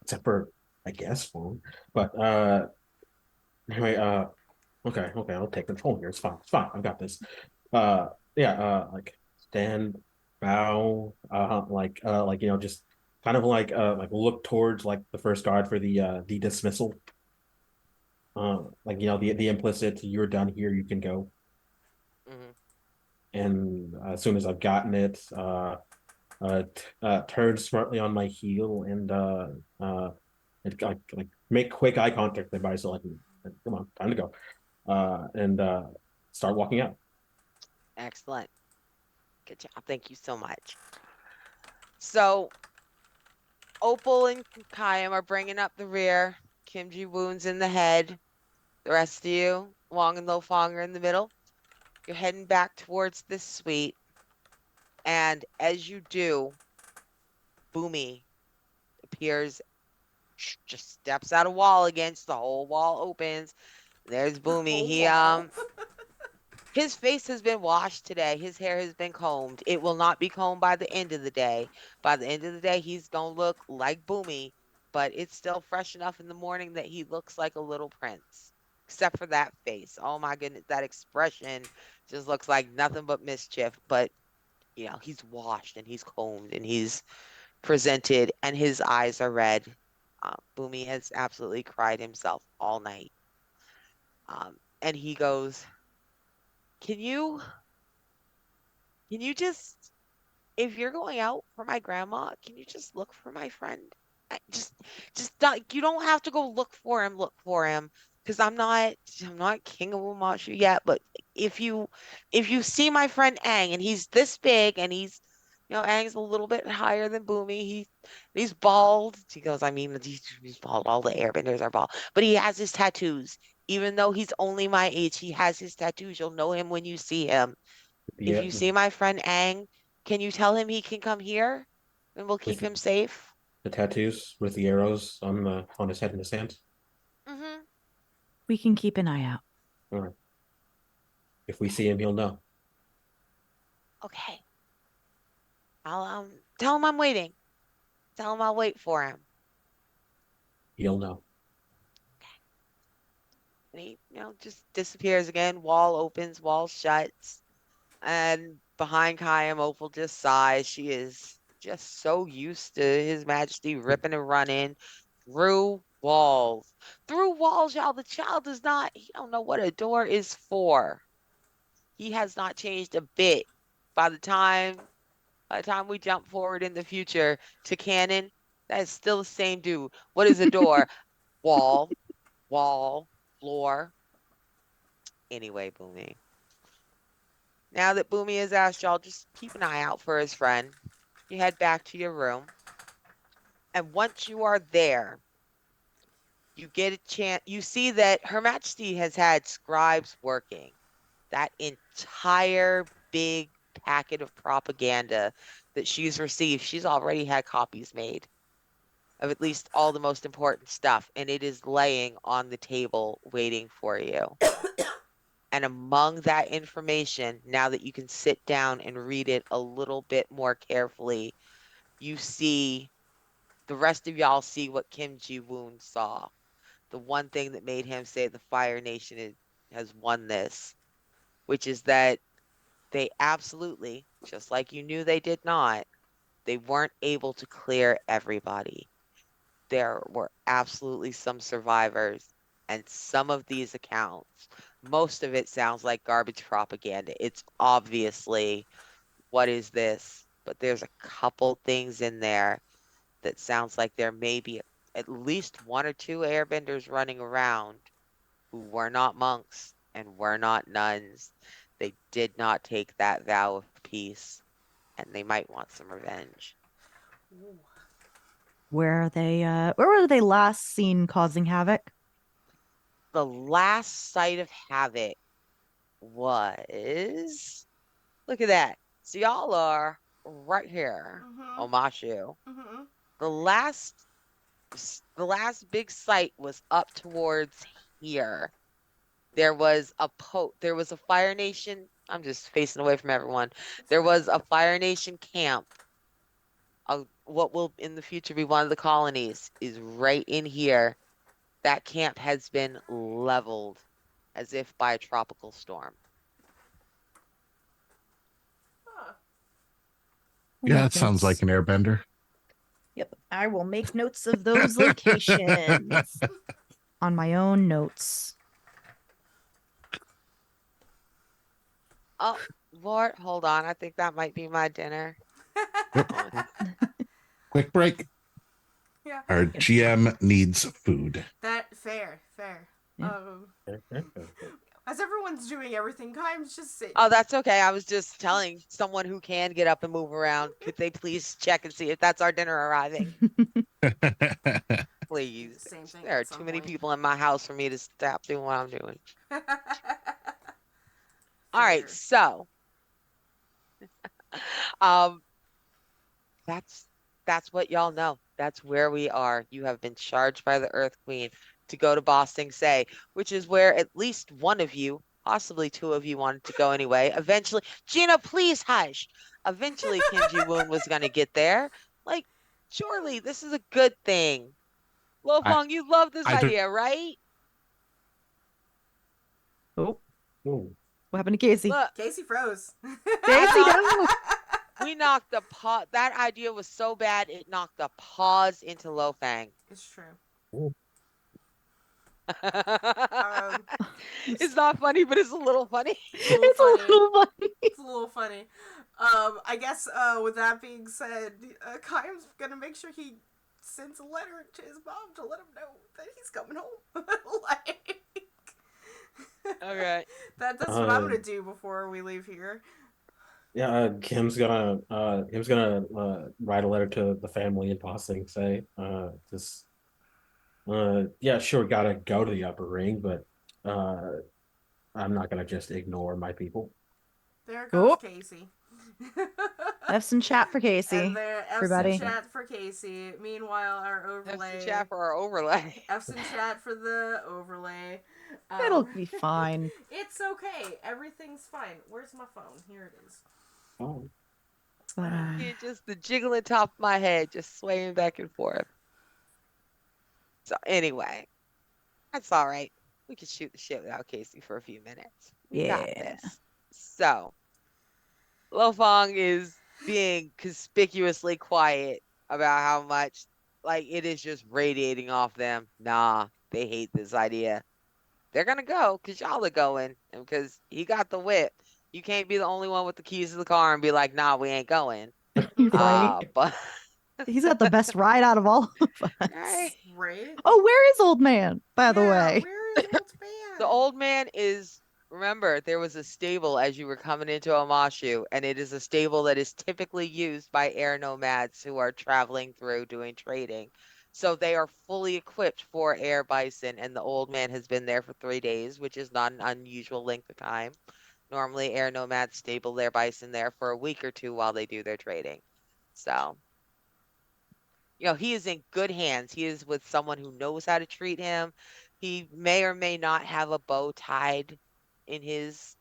except for I guess phone. But anyway, okay, I'll take control here. It's fine. It's fine. I've got this. Yeah, like stand, bow, like just kind of like look towards like the first guard for the dismissal. Like the implicit, you're done here, you can go. mhm. And as soon as I've gotten it, turn smartly on my heel and like make quick eye contact with everybody so I can come on, time to go. And start walking out. Excellent. Good job. Thank you so much. So Opal and Kayam are bringing up the rear. Kimji wounds in the head. The rest of you, Wong and Lo Fong, are in the middle. You're heading back towards this suite. And as you do, Boomy appears, just steps out a wall against the whole wall opens. There's The Boomy. whole He wall. his face has been washed today. His hair has been combed. It will not be combed by the end of the day. By the end of the day, he's gonna look like Boomy, but it's still fresh enough in the morning that he looks like a little prince. Except for that face. Oh my goodness, that expression just looks like nothing but mischief. But he's washed and he's combed and he's presented and his eyes are red. Boomy has absolutely cried himself all night. And he goes, "Can you can you just if you're going out for my grandma, can you just look for my friend? I, just not, you don't have to go look for him, because I'm not king of Umashu yet. But if you if you see my friend Aang and he's this big and Aang's a little bit higher than Boomy. He's bald. He goes, I mean, he's bald. All the airbenders are bald, but he has his tattoos. Even though he's only my age, he has his tattoos. You'll know him when you see him. If The you see my friend Ang, can you tell him he can come here and we'll keep with him safe?" the tattoos with the arrows on his head and his hands. Mm-hmm. We can keep an eye out. All right. If we see him, he'll know. Okay. I'll tell him I'm waiting. Tell him I'll wait for him. He'll know. And he, just disappears again. Wall opens, wall shuts. And behind Kayam, Opal just sighs. She is just so used to His Majesty ripping and running through walls. Through walls, y'all. The child does not, he don't know what a door is for. He has not changed a bit. By the time by the time we jump forward in the future to canon, that is still the same dude. What is a door? Wall, wall, floor. Anyway, Boomy. Now that Boomy has asked y'all, just keep an eye out for his friend. You head back to your room. And once you are there, you get a chance. You see that Her Majesty has had scribes working. That entire big packet of propaganda that she's received, she's already had copies made of at least all the most important stuff, and it is laying on the table waiting for you. And among that information, now that you can sit down and read it a little bit more carefully, you see the rest of y'all see what Kim Ji Woon saw. The one thing that made him say the Fire Nation has won this, which is that they absolutely, just like you knew they did not, they weren't able to clear everybody. There were absolutely some survivors, and some of these accounts, most of it sounds like garbage propaganda. It's obviously, what is this? But there's a couple things in there that sounds like there may be at least one or two airbenders running around who were not monks and were not nuns. They did not take that vow of peace, and they might want some revenge. Ooh. Where are they? Where were they last seen causing havoc? The last sight of Havoc was, look at that. So y'all are right here, Mhm. Omashu. Mhm. The last the last big site was up towards here. There was a Fire Nation. I'm just facing away from everyone. It's There okay. was a Fire Nation camp. What will in the future be one of the colonies is right in here. That camp has been leveled as if by a tropical storm. Huh. We'll Yeah, make it sounds like notes. an airbender. Yep, I will make notes of those locations on my own notes. Oh, Lord, hold on. I think that might be my dinner. Yep. Oh, Quick break. Yeah. Our Yep. GM needs food. That fair. Yeah. Um, as everyone's doing everything, Kaim's just oh, sitting. that's okay. I was just telling someone who can get up and move around, could they please check and see if that's our dinner arriving? Do the Please. same thing There are at too some many point. people in my house for me to stop doing what I'm doing. All right, Fair. so um that's that's what y'all know. That's where we are. You have been charged by the Earth Queen to go to Boston Say, which is where at least one of you, possibly two of you, wanted to go anyway. Eventually, Gina, please hush. Eventually, Kim Ji Woon was gonna get there. Like, surely this is a good thing. Lo I Fong, you love this I don't idea, right? Oh, Ooh. what happened to Casey? Look, Casey froze. I Casey, knocked no. we knocked the pause. That idea was so bad it knocked the pause into Lo Fang. It's true. Ooh. Um, It's not funny, but it's a little funny. it's a little It's a funny. little funny. It's a little funny. I guess with that being said, Kaim's gonna make sure he sends a letter to his mom to let him know that he's coming home. Like Okay. that's what I'm Uh, gonna do before we leave here. yeah, Kim's gonna write a letter to the family in passing, say, just yeah, sure, gotta go to the upper ring, but uh I'm not gonna just ignore my people. There goes Oh, Casey. F's in chat for And Casey, there F's in everybody. chat for Casey. Meanwhile, our That's the overlay chat for our overlay. F's in chat for the overlay. It'll Um, be fine. it's okay. Everything's fine. Where's my phone? Here it is. Oh, But Yeah, just the jiggling top of my head, just swaying back and forth. So anyway, that's all right. We can shoot the shit without Casey for a few minutes. We got yeah. this. So Lo Fong is being conspicuously quiet about how much, like, it is just radiating off them. Nah, they hate this idea. They're gonna go because y'all are going, and because he got the whip. You can't be the only one with the keys to the car and be like, nah, we ain't going. Mm-hmm. Right. But He's got the best ride out of all of right. us. Right? Oh, where is old man, by the Yeah, way? where is old The man? old man is, remember, there was a stable as you were coming into Omashu, and it is a stable that is typically used by air nomads who are traveling through doing trading. So they are fully equipped for air bison, and the old man has been there for 3 days, which is not an unusual length of time. Normally, air nomads stable their bison there for a week or two while they do their trading. So, he is in good hands. He is with someone who knows how to treat him. He may or may not have a bow tied in his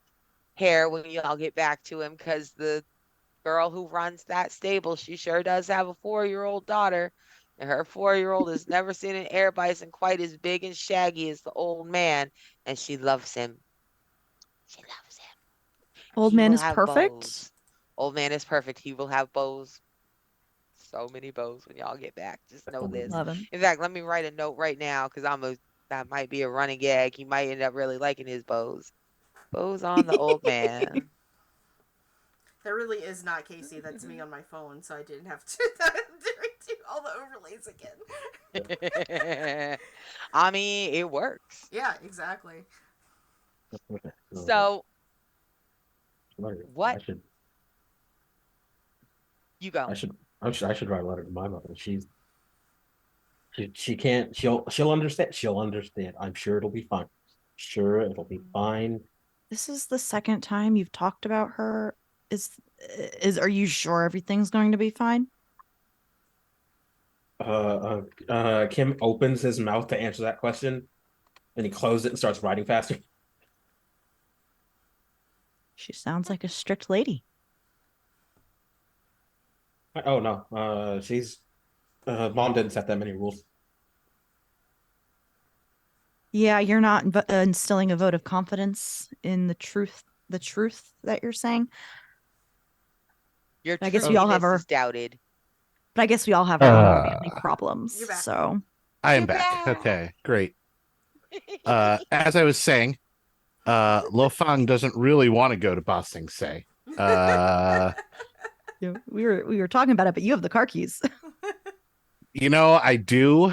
hair when y'all get back to him because the girl who runs that stable, she sure does have a 4-year-old daughter. And her 4-year-old has never seen an air bison quite as big and shaggy as the old man, and she loves him. She loves him. Old He man will is have perfect. bows. Old man is perfect. He will have bows. So many bows when y'all get back. Just know this. Love him. In fact, let me write a note right now because that might be a running gag. He might end up really liking his bows. Bows on the old man. That really is not Casey. That's me on my phone, so I didn't have to do all the overlays again. I mean, it works. Yeah, exactly. Okay. Okay. So what I should you go? I should write a letter to my mother. She can't she'll understand. She'll understand. I'm sure it'll be fine. Sure, it'll be fine. This is the second time you've talked about her. Is are you sure everything's going to be fine? Kim opens his mouth to answer that question, and he closes it and starts writing faster. She sounds like a strict lady. Oh no, she's mom didn't set that many rules. Yeah, you're not instilling a vote of confidence in the truth that you're saying. Your I guess we all have truthiness our is doubted. but I guess we all have our own family Uh, problems. You're back. So, I am You're back. back. Okay, great. As I was saying, Lo Fang doesn't really want to go to Ba Sing Se. Uh, we were talking about it, but you have the car keys. I do,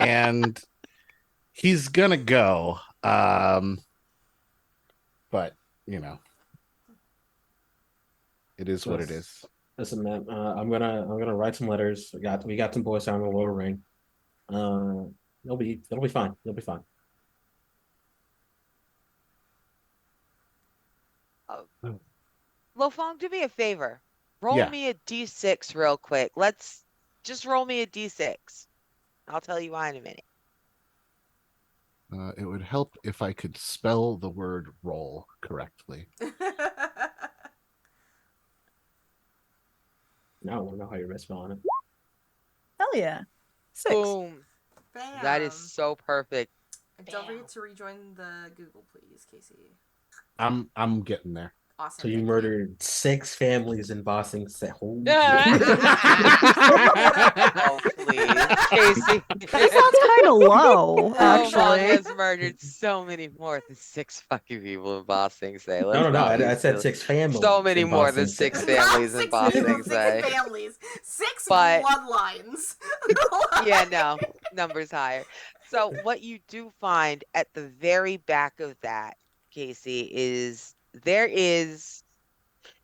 and he's gonna go. But you know, it is what it Listen, is. listen, man. I'm gonna write some letters. We got some boys down the lower ring. Uh, it'll be fine. It'll be fine. Oh, Lofong, do me a favor. Roll Yeah, me a d6 real quick. Let's just roll me a d6. I'll tell you why in a minute. it would help if I could spell the word roll correctly. Now I want to know how you're misspelling it. Hell yeah. 6. Boom. That is Bam. so perfect. And don't Bam. forget to rejoin the Google, please, Casey. I'm getting there. So Awesome. you Thank you. murdered 6 families in Boston. Holy shit. Oh, please, Casey. That sounds kind of low, Lofong actually. has murdered so many more than 6 fucking people in Boston. Say, No, let's no, no. not be I said silly. 6 families So many in more than Boston. six Not families in 6 people, Boston. six Say, families, six but bloodlines. yeah, no, numbers higher. So what you do find at the very back of that, Casey, is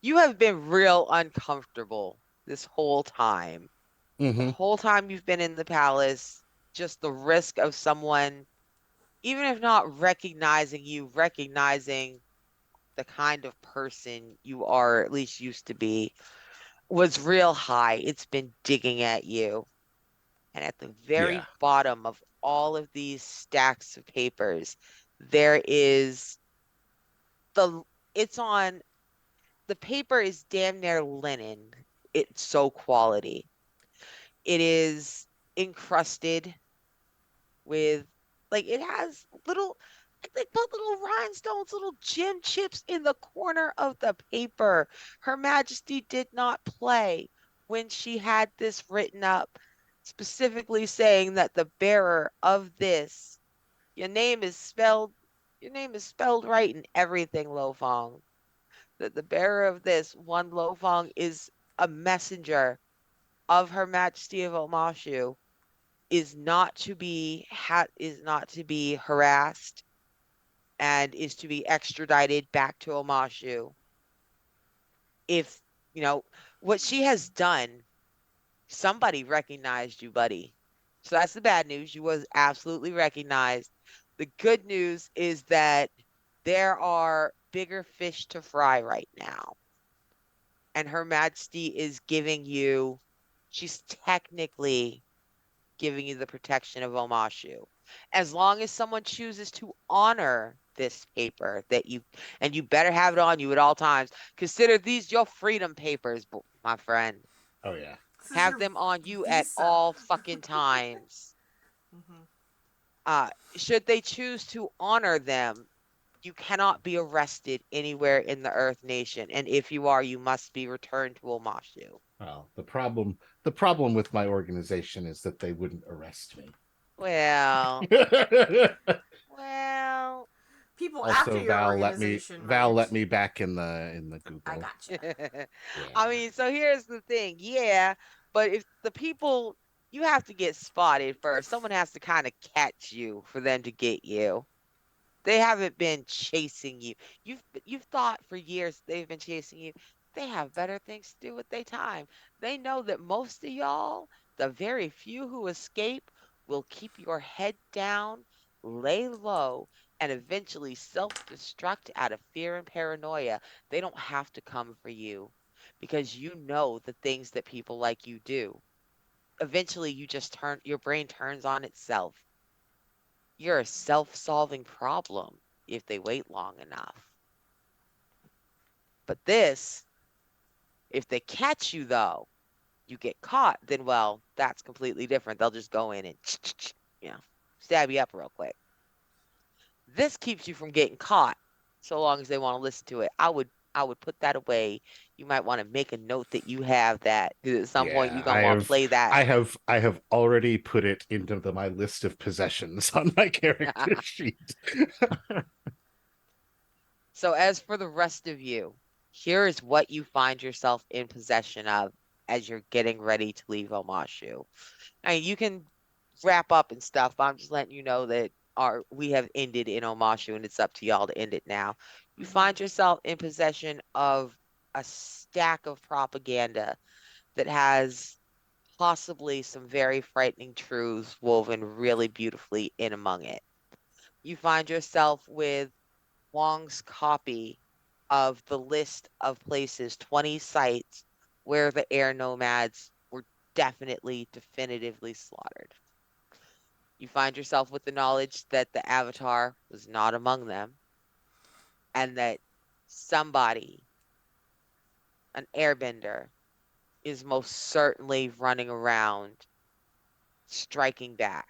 you have been real uncomfortable this whole time. The Mm-hmm. whole time you've been in the palace, just the risk of someone, even if not recognizing you, recognizing the kind of person you are, at least used to be, was real high. It's been digging at you. And at the very Yeah. bottom of all of these stacks of papers, there is the, it's on, the paper is damn near linen. It's so quality. It is encrusted with, like, it has little, they put little rhinestones, little gem chips in the corner of the paper. Her Majesty did not play when she had this written up, specifically saying that the bearer of this, your name is spelled, your name is spelled right in everything, Lo Fong. That the bearer of this, one Lo Fong, is a messenger of Her Majesty of Omashu, is not to be harassed and is to be extradited back to Omashu. If you know what she has done, somebody recognized you, buddy. So that's the bad news. You was absolutely recognized. The good news is that there are bigger fish to fry right now. And Her Majesty is giving you, she's technically giving you the protection of Omashu. As long as someone chooses to honor this paper that you, and you better have it on you at all times. Consider these your freedom papers, my friend. Oh yeah. This is Have your them on you at visa. all fucking times. Hmm. Should they choose to honor them, you cannot be arrested anywhere in the Earth Nation, and if you are, you must be returned to Omashu. Well, the problem with my organization is that they wouldn't arrest me. Well, well. People after Also, your organization Val might. let me back in the I Google. gotcha. Yeah. I mean, so here's the thing. Yeah, but if the people, you have to get spotted first. Someone has to kind of catch you for them to get you. They haven't been chasing you. You've thought for years they've been chasing you. They have better things to do with their time. They know that most of y'all, the very few who escape, will keep your head down, lay low, and eventually self-destruct out of fear and paranoia. They don't have to come for you because you know the things that people like you do. Eventually you just turn your brain turns on itself. You're a self-solving problem if they wait long enough. But this, if they catch you though, you get caught, then well, that's completely different. They'll just go in and you know, stab you up real quick. This keeps you from getting caught so long as they want to listen to it. I would put that away. You might want to make a note that you have that because at some point Yeah, you're gonna want to play that. I have already put it into my list of possessions on my character sheet. So as for the rest of you, here is what you find yourself in possession of as you're getting ready to leave Omashu. I mean, you can wrap up and stuff, but I'm just letting you know that we have ended in Omashu and it's up to y'all to end it now. You Hmm. find yourself in possession of a stack of propaganda that has possibly some very frightening truths woven really beautifully in among it. You find yourself with Wong's copy of the list of places, 20 sites where the air nomads were definitely, definitively slaughtered. You find yourself with the knowledge that the Avatar was not among them and that somebody, an airbender, is most certainly running around striking back.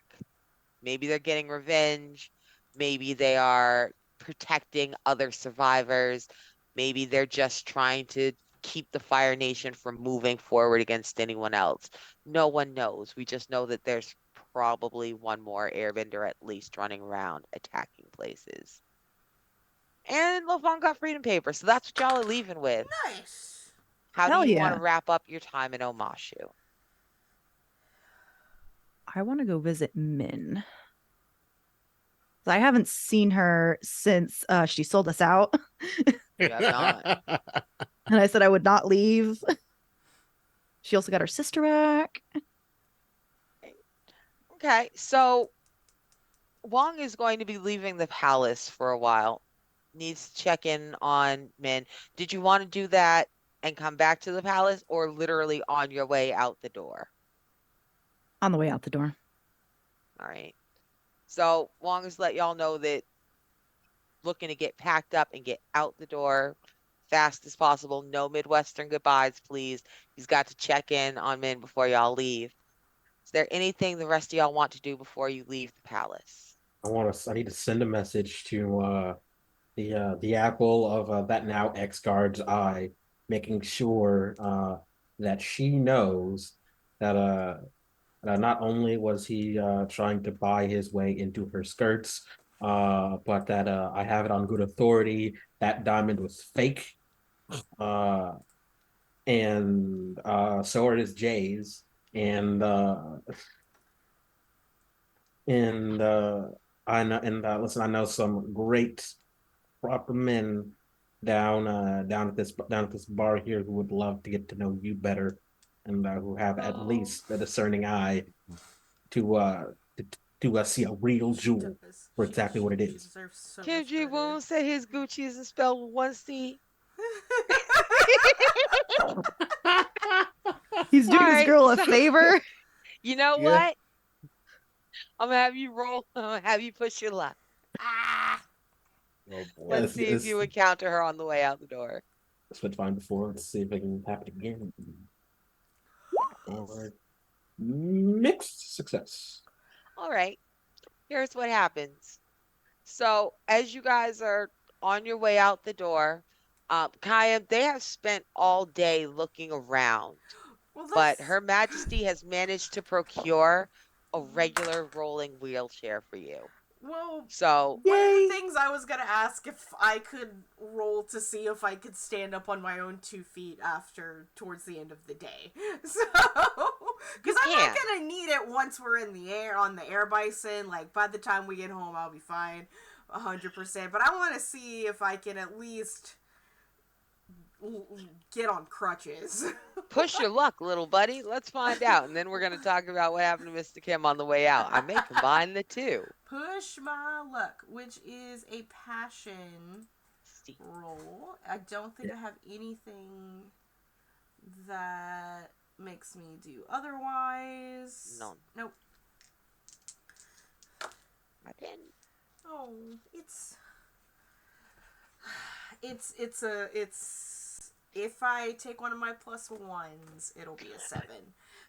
Maybe they're getting revenge. Maybe they are protecting other survivors. Maybe they're just trying to keep the Fire Nation from moving forward against anyone else. No one knows. We just know that there's probably one more airbender at least running around attacking places. And Lofong got freedom paper, so that's what y'all are leaving with. Nice. How do Hell you want yeah. to wrap up your time in Omashu? I want to go visit Min. I haven't seen her since she sold us out. You have not. And I said I would not leave. She also got her sister back. Okay, so Wong is going to be leaving the palace for a while. Needs to check in on Min. Did you want to do that and come back to the palace or literally on your way out the door? On the way out the door. All right. So Wong has let y'all know that looking to get packed up and get out the door fast as possible. No Midwestern goodbyes, please. He's got to check in on Min before y'all leave. Is there anything the rest of y'all want to do before you leave the palace? I need to send a message to the apple of that now ex guard's eye, making sure that she knows that not only was he trying to buy his way into her skirts, but that I have it on good authority that diamond was fake, uh, and so are his J's, and and I know, and listen, I know some great proper men down at this bar here who would love to get to know you better, and who have at Oh, least a discerning eye to uh to, see a real she jewel does. for exactly what it She is. deserves so Kim much Ji better. Woon said his Gucci isn't spelled with one C. He's All doing his right, girl a so favor. you know Yeah. what? I'm gonna have you roll. I'm gonna have you push your luck. Ah. Oh Yeah, boy. Let's see if you encounter her on the way out the door. it's been fine before. Let's see if it can happen again. for mixed success. All right, here's what happens. So, as you guys are on your way out the door, Kaya, they have spent all day looking around, Well, but that's Her Majesty has managed to procure a regular rolling wheelchair for you. well. So, One of the Yay! things I was gonna ask if I could roll to see if I could stand up on my own 2 feet after towards the end of the day. So, you because I'm not can gonna need it once we're in the air on the air bison. Like by the time we get home, I'll be fine, 100%. But I want to see if I can at least get on crutches. push your luck, little buddy. Let's find out. And then we're going to talk about what happened to Mr. Kim on the way out. I may combine the two. Push my luck, which is a passion See, roll. I don't think I have anything that makes me do otherwise. none. Nope. I didn't. Oh, it's if I take one of my plus ones, it'll be a 7.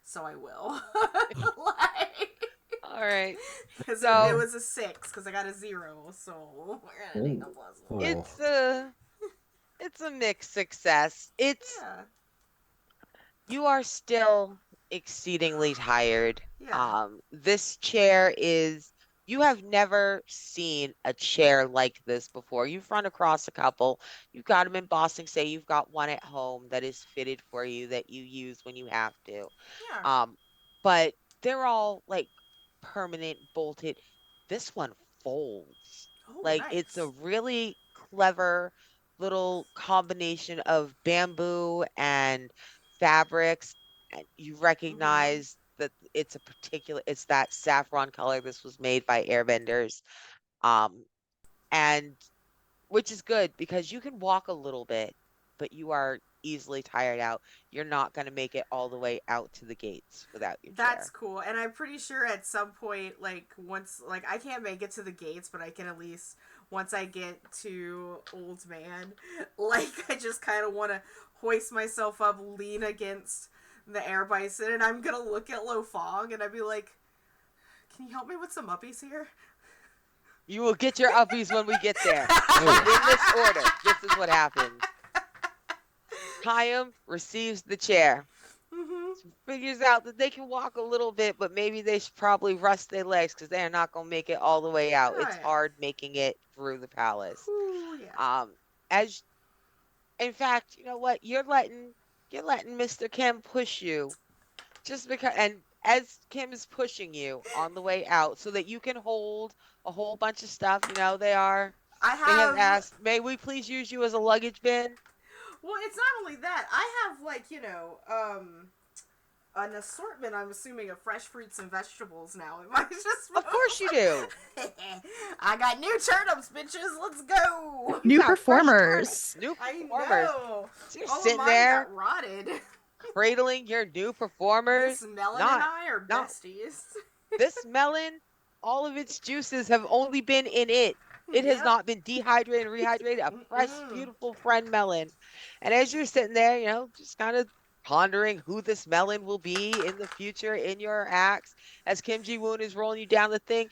So I will. Like, All right. because it So was a 6 because I got a 0, so we're gonna take a plus one. Oh. it's a mixed success. It's Yeah, You are still exceedingly tired. yeah, This chair is, you have never seen a chair like this before. You've run across a couple. You've got them in Boston. Say you've got one at home that is fitted for you that you use when you have to. yeah. Um, but they're all like permanent bolted. This one folds. Oh, Like it's a nice. really clever little combination of bamboo and fabrics. And you Mm-hmm. recognize that it's that saffron color. This was made by airbenders. Um, and which is good because you can walk a little bit, but you are easily tired out. You're not going to make it all the way out to the gates without your That's chair. cool. And I'm pretty sure at some point, like, once, like, I can't make it to the gates, but I can at least, once I get to Old Man, like, I just kind of want to hoist myself up, lean against the air bison, and I'm gonna look at Lo Fong and I'd be like, can you help me with some uppies here? You will get your uppies when we get there. Oh yeah. In this order, this is what happens. Chaim receives the chair. Mm-hmm. Figures out that they can walk a little bit, but maybe they should probably rest their legs because they're not gonna make it all the way out. Oh, It's yeah. hard making it through the palace. Ooh, yeah. Um, as in fact, you know what? You're letting Mr. Kim push you just because, and as Kim is pushing you on the way out, so that you can hold a whole bunch of stuff. I They have have asked, may we please use you as a luggage bin? Well, it's not only that. I have like an assortment. I'm assuming of fresh fruits and vegetables now. It might just. Of course you do. I got new turnips, bitches. Let's go. You New got fresh performers. turnips, new I performers. know. So you're All of sitting mine there got rotted. cradling your new performers. This melon and Not, I are not besties. this melon. All of its juices have only been in it. It has Yep. not been dehydrated and rehydrated. A fresh, Mm-mm. beautiful friend melon. And as you're sitting there, just kind of pondering who this melon will be in the future in your acts, as Kim Ji Woon is rolling you down the thing,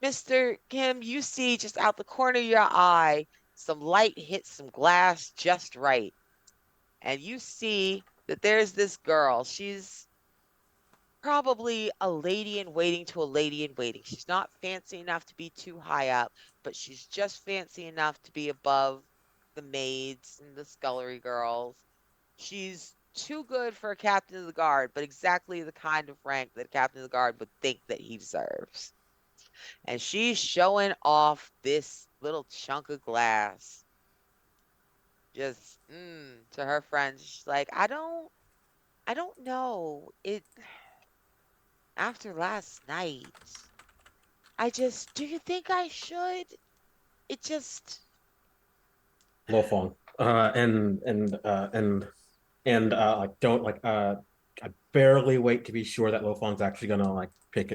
Mr. Kim, you see just out the corner of your eye, some light hits some glass just right. And you see that there's this girl. She's probably a lady in waiting to a lady in waiting. She's not fancy enough to be too high up, but she's just fancy enough to be above the maids and the scullery girls. She's too good for a captain of the guard, but exactly the kind of rank that a captain of the guard would think that he deserves. And she's showing off this little chunk of glass just to her friends. She's like, I don't know. After last night, do you think I should? It just, Lofong. Like don't like I barely wait to be sure that Lofong's actually gonna pick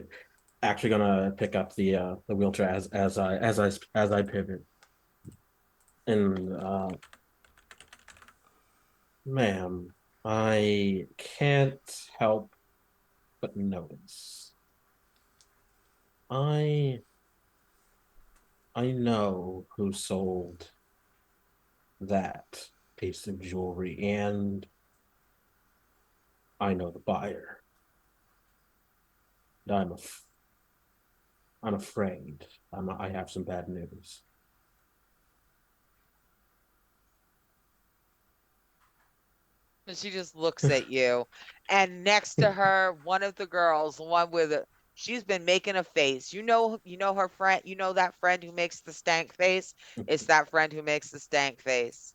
up the wheelchair as I pivot. And ma'am, I can't help but notice. I I know who sold that piece of jewelry, and I know the buyer. And I'm afraid I have some bad news. And she just looks at you. And next to her, one of the girls, the one with a she's been making a face. You know her friend, you know that friend who makes the stank face? It's that friend who makes the stank face.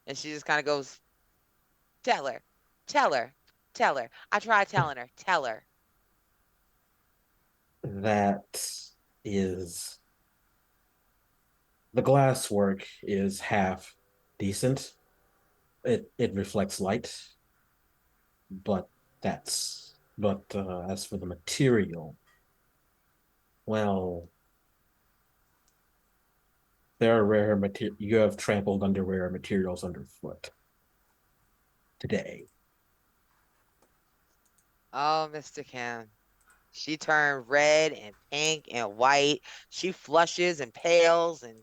And she just kind of goes, "Tell her. Tell her. Tell her. I tried telling her. Tell her." That is the glasswork is half decent. It reflects light, but as for the material, well, there are rare material. You have trampled under rare materials underfoot today. Oh, Mr. Kim. She turned red and pink and white. She flushes and pales and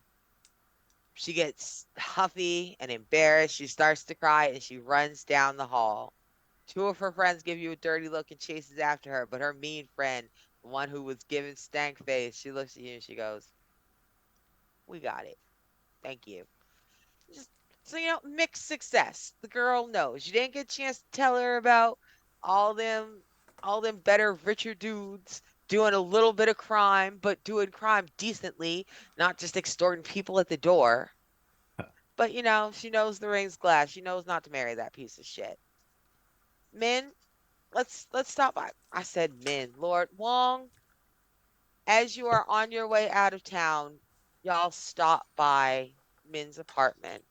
she gets huffy and embarrassed. She starts to cry and she runs down the hall. Two of her friends give you a dirty look and chases after her, but her mean friend, the one who was given stank face, she looks at you and she goes, "We got it. Thank you." Just so you know, mixed success. The girl knows. You didn't get a chance to tell her about all them all them better, richer dudes doing a little bit of crime, but doing crime decently, not just extorting people at the door. But you know, she knows the ring's glass. She knows not to marry that piece of shit. Men, let's stop by. I said men. Lord Wong, as you are on your way out of town, y'all stop by Min's apartment.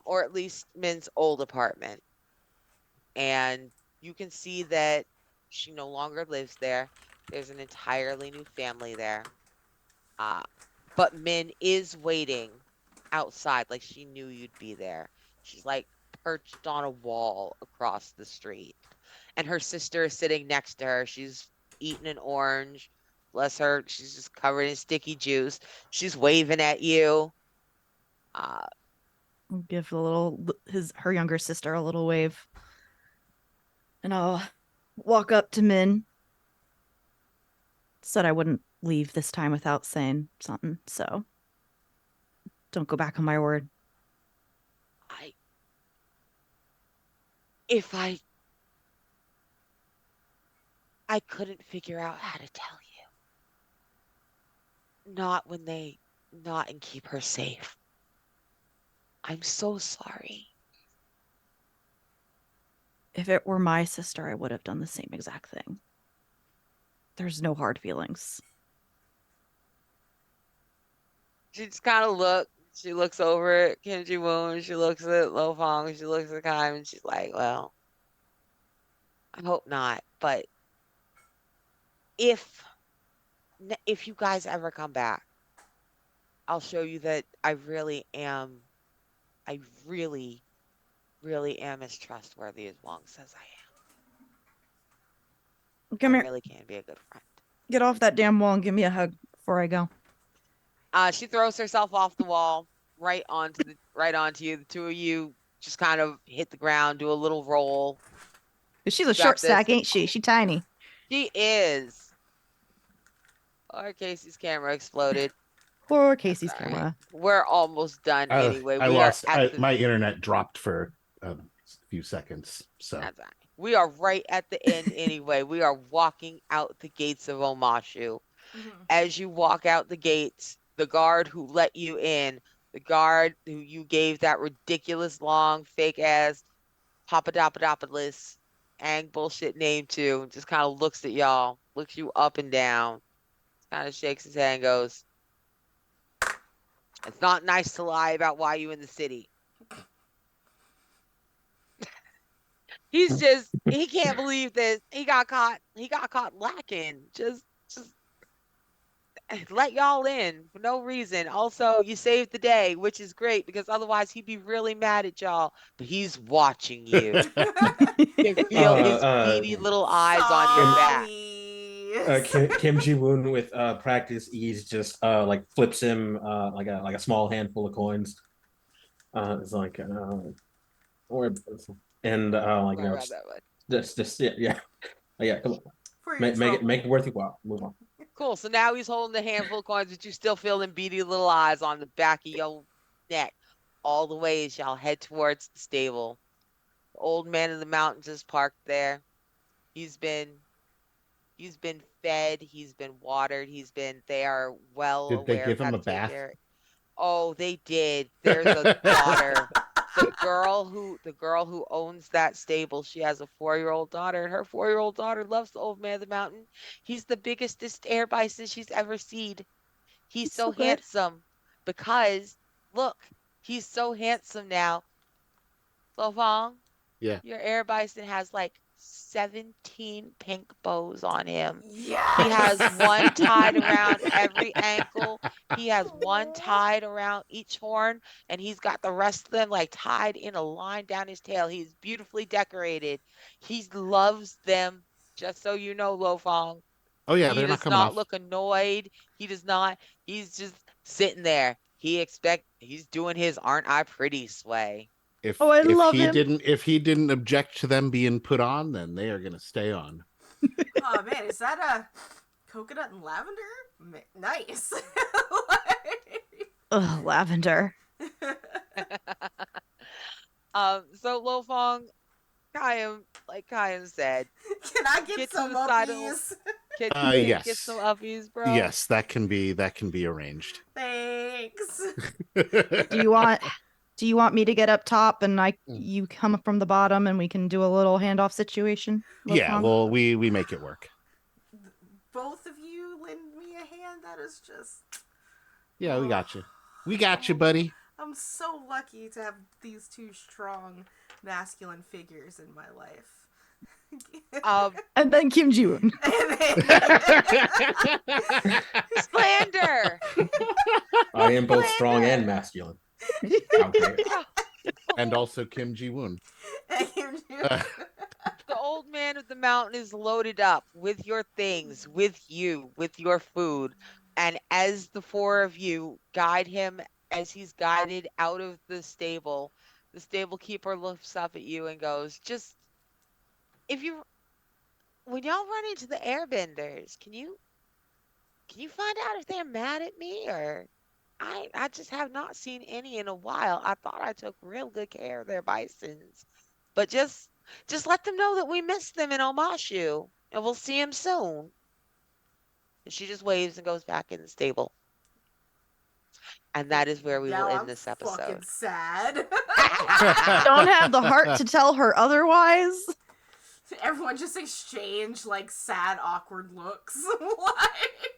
Or at least Min's old apartment. And you can see that she no longer lives there. There's an entirely new family there. Uh, but Min is waiting outside, like she knew you'd be there. She's like perched on a wall across the street. And her sister is sitting next to her. She's eating an orange. Bless her. She's just covered in sticky juice. She's waving at you. Uh, Give the little his her younger sister a little wave, and I'll walk up to Min. Said I wouldn't leave this time without saying something, so don't go back on my word. I, if I couldn't figure out how to tell you. Not when they not and keep her safe. I'm so sorry. If it were my sister, I would have done the same exact thing. There's no hard feelings. She just kind of look. She looks over at Kim Ji Woon. She looks at Lo Fong. She looks at Kai, and she's like, "Well, I hope not. But if if you guys ever come back, I'll show you that I really am. I really, really am as trustworthy as Wong says I am. Come I here. really can be a good friend." Get off that damn wall and give me a hug before I go. She throws herself off the wall right onto you. The two of you just kind of hit the ground, do a little roll. She's a You short got this. stack, ain't she? She tiny. She is. Our Casey's camera exploded. Poor That's Casey's all right. camera. We're almost done anyway. I We are lost. at the My internet dropped for a few seconds. So that's all right. We are right at the end anyway. We are walking out the gates of Omashu. Mm-hmm. As you walk out the gates, the guard who let you in, the guard who you gave that ridiculous long fake ass Papadopoulos and bullshit name to, just kind of looks at y'all, looks you up and down, kind of shakes his head and goes, "It's not nice to lie about why you in the city." He's just he can't believe that he got caught. He got caught lacking. Just let y'all in for no reason. Also, you saved the day, which is great because otherwise he'd be really mad at y'all. But he's watching you. You can feel his beady little eyes on your Kim back. Sorry. Kim Ji Woon with practice ease just like flips him like a small handful of coins. It's like or and like Sorry about that, bud. just yeah, come on, For your make trouble. it worth your while. Move on. Cool. So now he's holding the handful of coins, but you still feel them beady little eyes on the back of your neck. All the way as y'all head towards the stable. The old man of the mountains is parked there. He's been he's been fed, he's been watered, they are well Did they aware of give how him to a take bath? care. Oh, they did. There's a daughter. The girl who owns that stable, she has a 4-year-old daughter, and her 4-year-old daughter loves the old man of the mountain. He's the biggestest air bison she's ever seen. He's He's so so good. handsome because look, he's so handsome now. Lovong, Yeah. your air bison has like 17 pink bows on him. He has Yes. one tied around every ankle. He has one tied around each horn, and he's got the rest of them like tied in a line down his tail. He's beautifully decorated. He loves them, just so you know, Lofong. Oh yeah, He they're not does coming not off. look annoyed. He does not. He's just sitting there. He's doing his "aren't I pretty" sway. Oh, I love him. If he didn't object to them being put on, then they are gonna stay on. Oh man, is that a coconut and lavender? Nice. Ugh, lavender. So Lofong, Kayam said, Can I get get to some the side of uppies? can you get some Yes. uppies, bro? Yes, that can be arranged. Thanks. Do you want do you want me to get up top and I Mm. you come up from the bottom and we can do a little handoff situation, Yeah, Lofong? well, we make it work. Both of you lend me a hand. That is just. Yeah, we Oh, got you. We got you, I'm, buddy. I'm so lucky to have these two strong masculine figures in my life. Um, And then Kim Ji-woon. slander. I am both strong and Slander. masculine. How dare And also Kim Ji Woon. The old man of the mountain is loaded up with your things, with you, with your food. And as the four of you guide him, as he's guided out of the stable keeper looks up at you and goes, just if you when y'all run into the airbenders, can you find out if they're mad at me or I just have not seen any in a while. I thought I took real good care of their bisons. But just let them know that we miss them in Omashu and we'll see them soon. And she just waves and goes back in the stable. And that is where we will Now end I'm this fucking episode. sad. Don't have the heart to tell her otherwise. Everyone just exchange like sad, awkward looks. Like,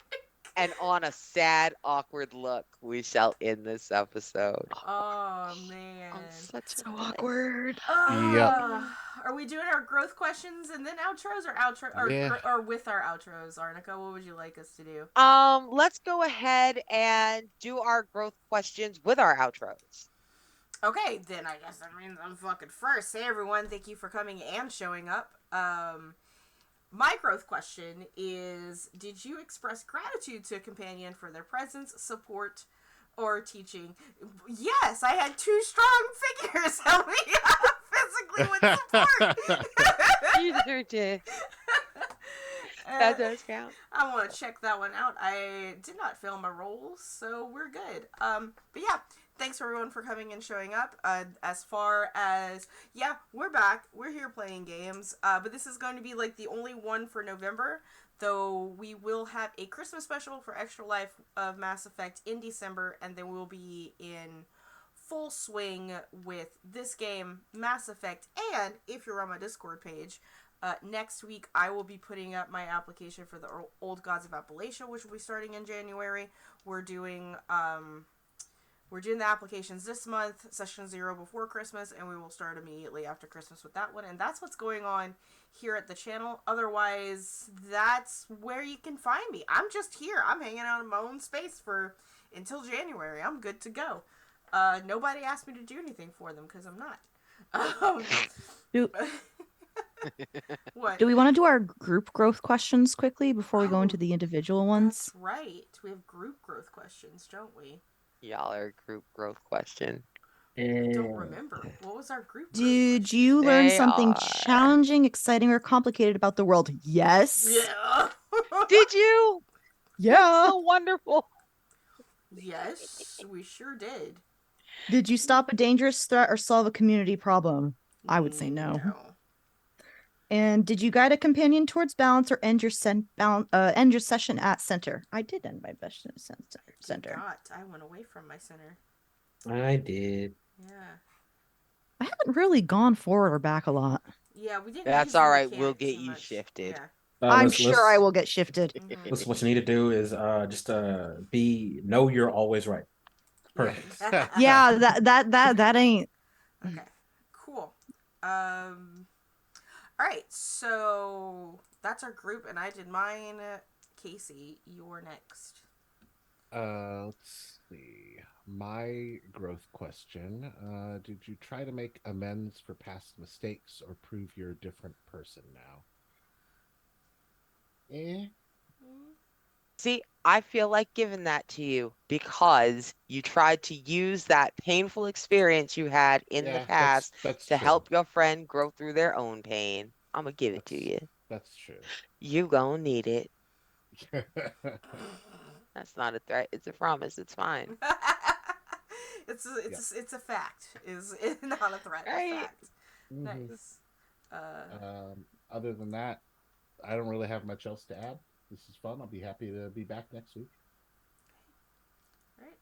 And on a sad, awkward look, we shall end this episode. oh man. On such a So nice. awkward. Yep. Are we doing our growth questions and then outros, Yeah. or with our outros? Arnica, what would you like us to do? Let's go ahead and do our growth questions with our outros. Okay, then I guess that means I'm fucking first. Hey everyone, thank you for coming and showing up. My growth question is: did you express gratitude to a companion for their presence, support, or teaching? Yes, I had two strong figures help me out physically with support. You did. That does count. I want to check that one out. I did not fail my roll, so we're good. But yeah, thanks everyone for coming and showing up. As far as yeah, we're back. We're here playing games. But this is going to be like the only one for November. Though we will have a Christmas special for Extra Life of Mass Effect in December, and then we'll be in full swing with this game, Mass Effect. And if you're on my Discord page, next week, I will be putting up my application for the Old Gods of Appalachia, which will be starting in January. We're doing We're doing the applications this month, session 0 before Christmas, and we will start immediately after Christmas with that one. And that's what's going on here at the channel. Otherwise, that's where you can find me. I'm just here. I'm hanging out in my own space for until January. I'm good to go. Nobody asked me to do anything for them because I'm not. Um, Do, what? do we want to do our group growth questions quickly before we go Oh, into the individual that's ones? right. We have group growth questions, don't we? Y'all are a group growth question. I don't And remember. What was our group growth Did question? you learn They something are. challenging, exciting, or complicated about the world? Yes. Yeah. Did you? That's Yeah. so wonderful. Yes, we sure did. Did you stop a dangerous threat or solve a community problem? I would say no. No. And did you guide a companion towards balance or end your session at center? I did end my session at I did center. not. I went away from my center. I did. Yeah. I haven't really gone forward or back a lot. Yeah, we didn't That's use the all right. We'll mechanic get too you much. shifted. Yeah. I'm Let's sure I let's will get shifted. Mm-hmm. let's what you need to do is just be know you're always right. Perfect. Yeah. Yeah, that ain't. Okay. Cool. Um. All right. So that's our group, and I did mine. Casey, you're next. Let's see. My growth question. Did you try to make amends for past mistakes or prove you're a different person now? Eh. See, I feel like giving that to you because you tried to use that painful experience you had in the Yeah, past that's to true. help your friend grow through their own pain. I'm gonna give it to That's you. that's true. You gonna need it. That's not a threat. It's a promise. It's fine. Yep. It's a fact. Is not a threat. A Right? fact. Hmm. Nice. Uh. Other than that, I don't really have much else to add. This is fun. I'll be happy to be back next week. Right.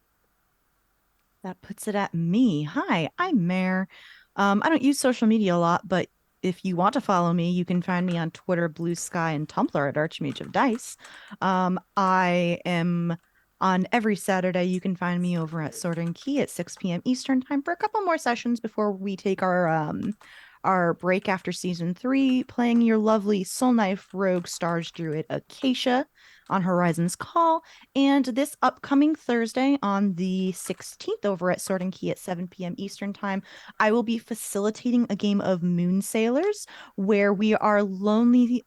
That puts it at me. Hi, I'm Mare. I don't use social media a lot, but if you want to follow me, you can find me on Twitter, Blue Sky, and Tumblr at Archmage of Dice. I am on every Saturday. You can find me over at Sword and Key at 6 p.m. Eastern time for a couple more sessions before we take our break after season 3, playing your lovely Soul Knife Rogue Stars Druid Acacia on Horizon's Call. And this upcoming Thursday on the 16th over at Sword and Key at 7 p.m. Eastern Time, I will be facilitating a game of Moon Sailors where we are lonely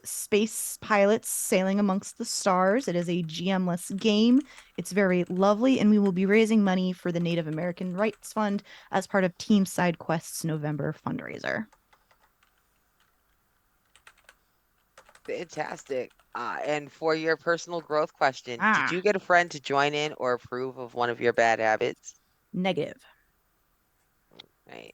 space pilots sailing amongst the stars. It is a GM-less game. It's very lovely, and we will be raising money for the Native American Rights Fund as part of Team Side Quest's November fundraiser. Fantastic. And for your personal growth question, did Ah, you get a friend to join in or approve of one of your bad habits? negative. Right.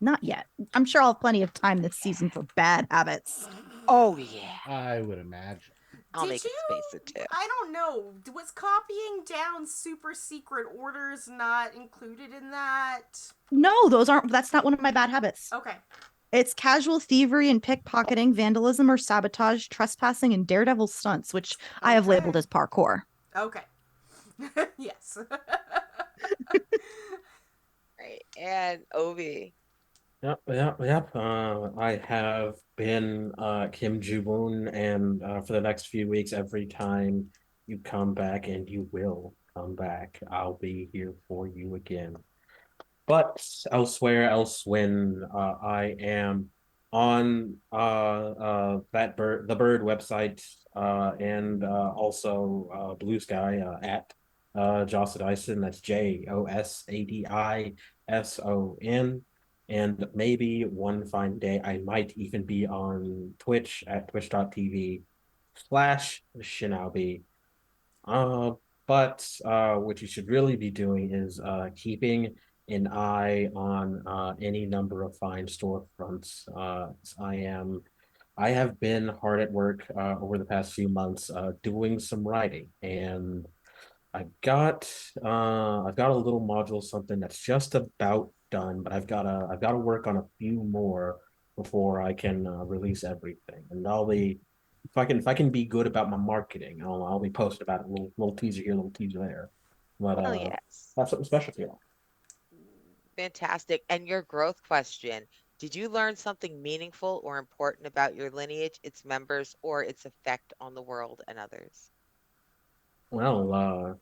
Not yet. I'm sure I'll have plenty of time this season for bad habits. Oh yeah. I would imagine. I'll Did make you? it space it too. I don't know. Was copying down super secret orders not included in that? No, that's not one of my bad habits. Okay. It's casual thievery and pickpocketing, vandalism or sabotage, trespassing, and daredevil stunts, which I have labeled Okay. as parkour. Okay. Yes. Right. And Ovi. Yep. I have been Kim Ji-woon, and for the next few weeks, every time you come back, and you will come back, I'll be here for you again. But elsewhere, else when I am on the Bird website and also Blue Sky at Joss Dyson. That's JOSADISON. And maybe one fine day I might even be on Twitch at twitch.tv/Shinobi. uh, but what you should really be doing is keeping an eye on any number of fine storefronts. I have been hard at work over the past few months doing some writing, and I've got a little module something that's just about done, but I've got to work on a few more before I can release everything. And I'll be if I can be good about my marketing, I'll be posting about it, a little teaser here, a little teaser there. but Hell yes. have something special for you. Fantastic. And your growth question. Did you learn something meaningful or important about your lineage, its members, or its effect on the world and others? Well,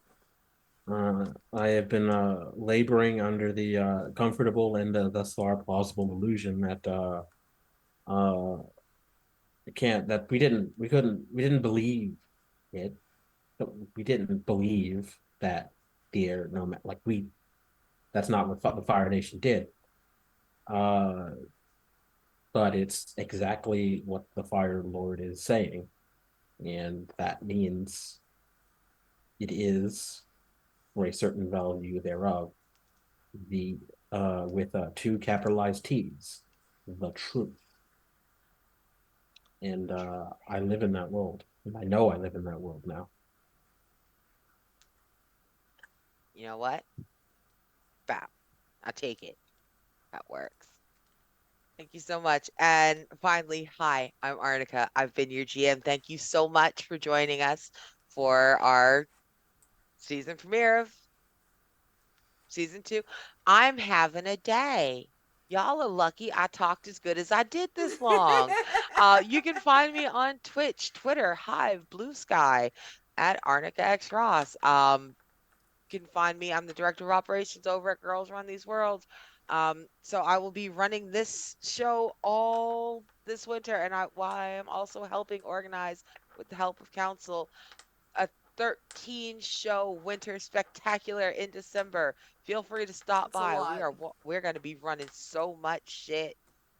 I have been laboring under the comfortable and thus far plausible illusion that uh, it can't that we didn't believe it. We didn't believe that no like we that's not what the Fire Nation did. Uh, but it's exactly what the Fire Lord is saying, and that means it is for a certain value thereof the with two capitalized T's, the truth. And I live in that world, and I know I live in that world now. You know what? Bow. I take it. That works. Thank you so much. And finally, hi, I'm Arnica. I've been your GM. Thank you so much for joining us for our season premiere of season two. I'm having a day. Y'all are lucky I talked as good as I did this long. You can find me on Twitch, Twitter, Hive, Blue Sky at Arnica X Ross. You can find me. I'm the director of operations over at Girls Run These Worlds. So I will be running this show all this winter, and while I am also helping organize with the help of council a 13 show winter spectacular in December. Feel free to stop It's a by. lot. We're going to be running so much shit.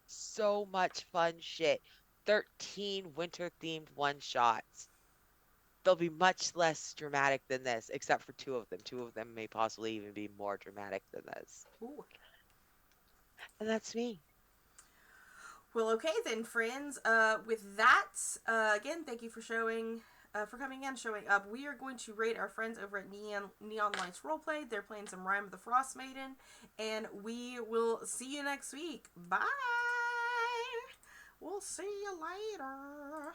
So much fun shit. 13 winter themed one shots. They'll be much less dramatic than this, except for two of them. Two of them may possibly even be more dramatic than this. Ooh. And that's me. Well, okay then, friends. With that, again, thank you for for coming in, showing up. We are going to rate our friends over at Neon Lights Roleplay. They're playing some Rime of the Frost Maiden, and we will see you next week. Bye. We'll see you later.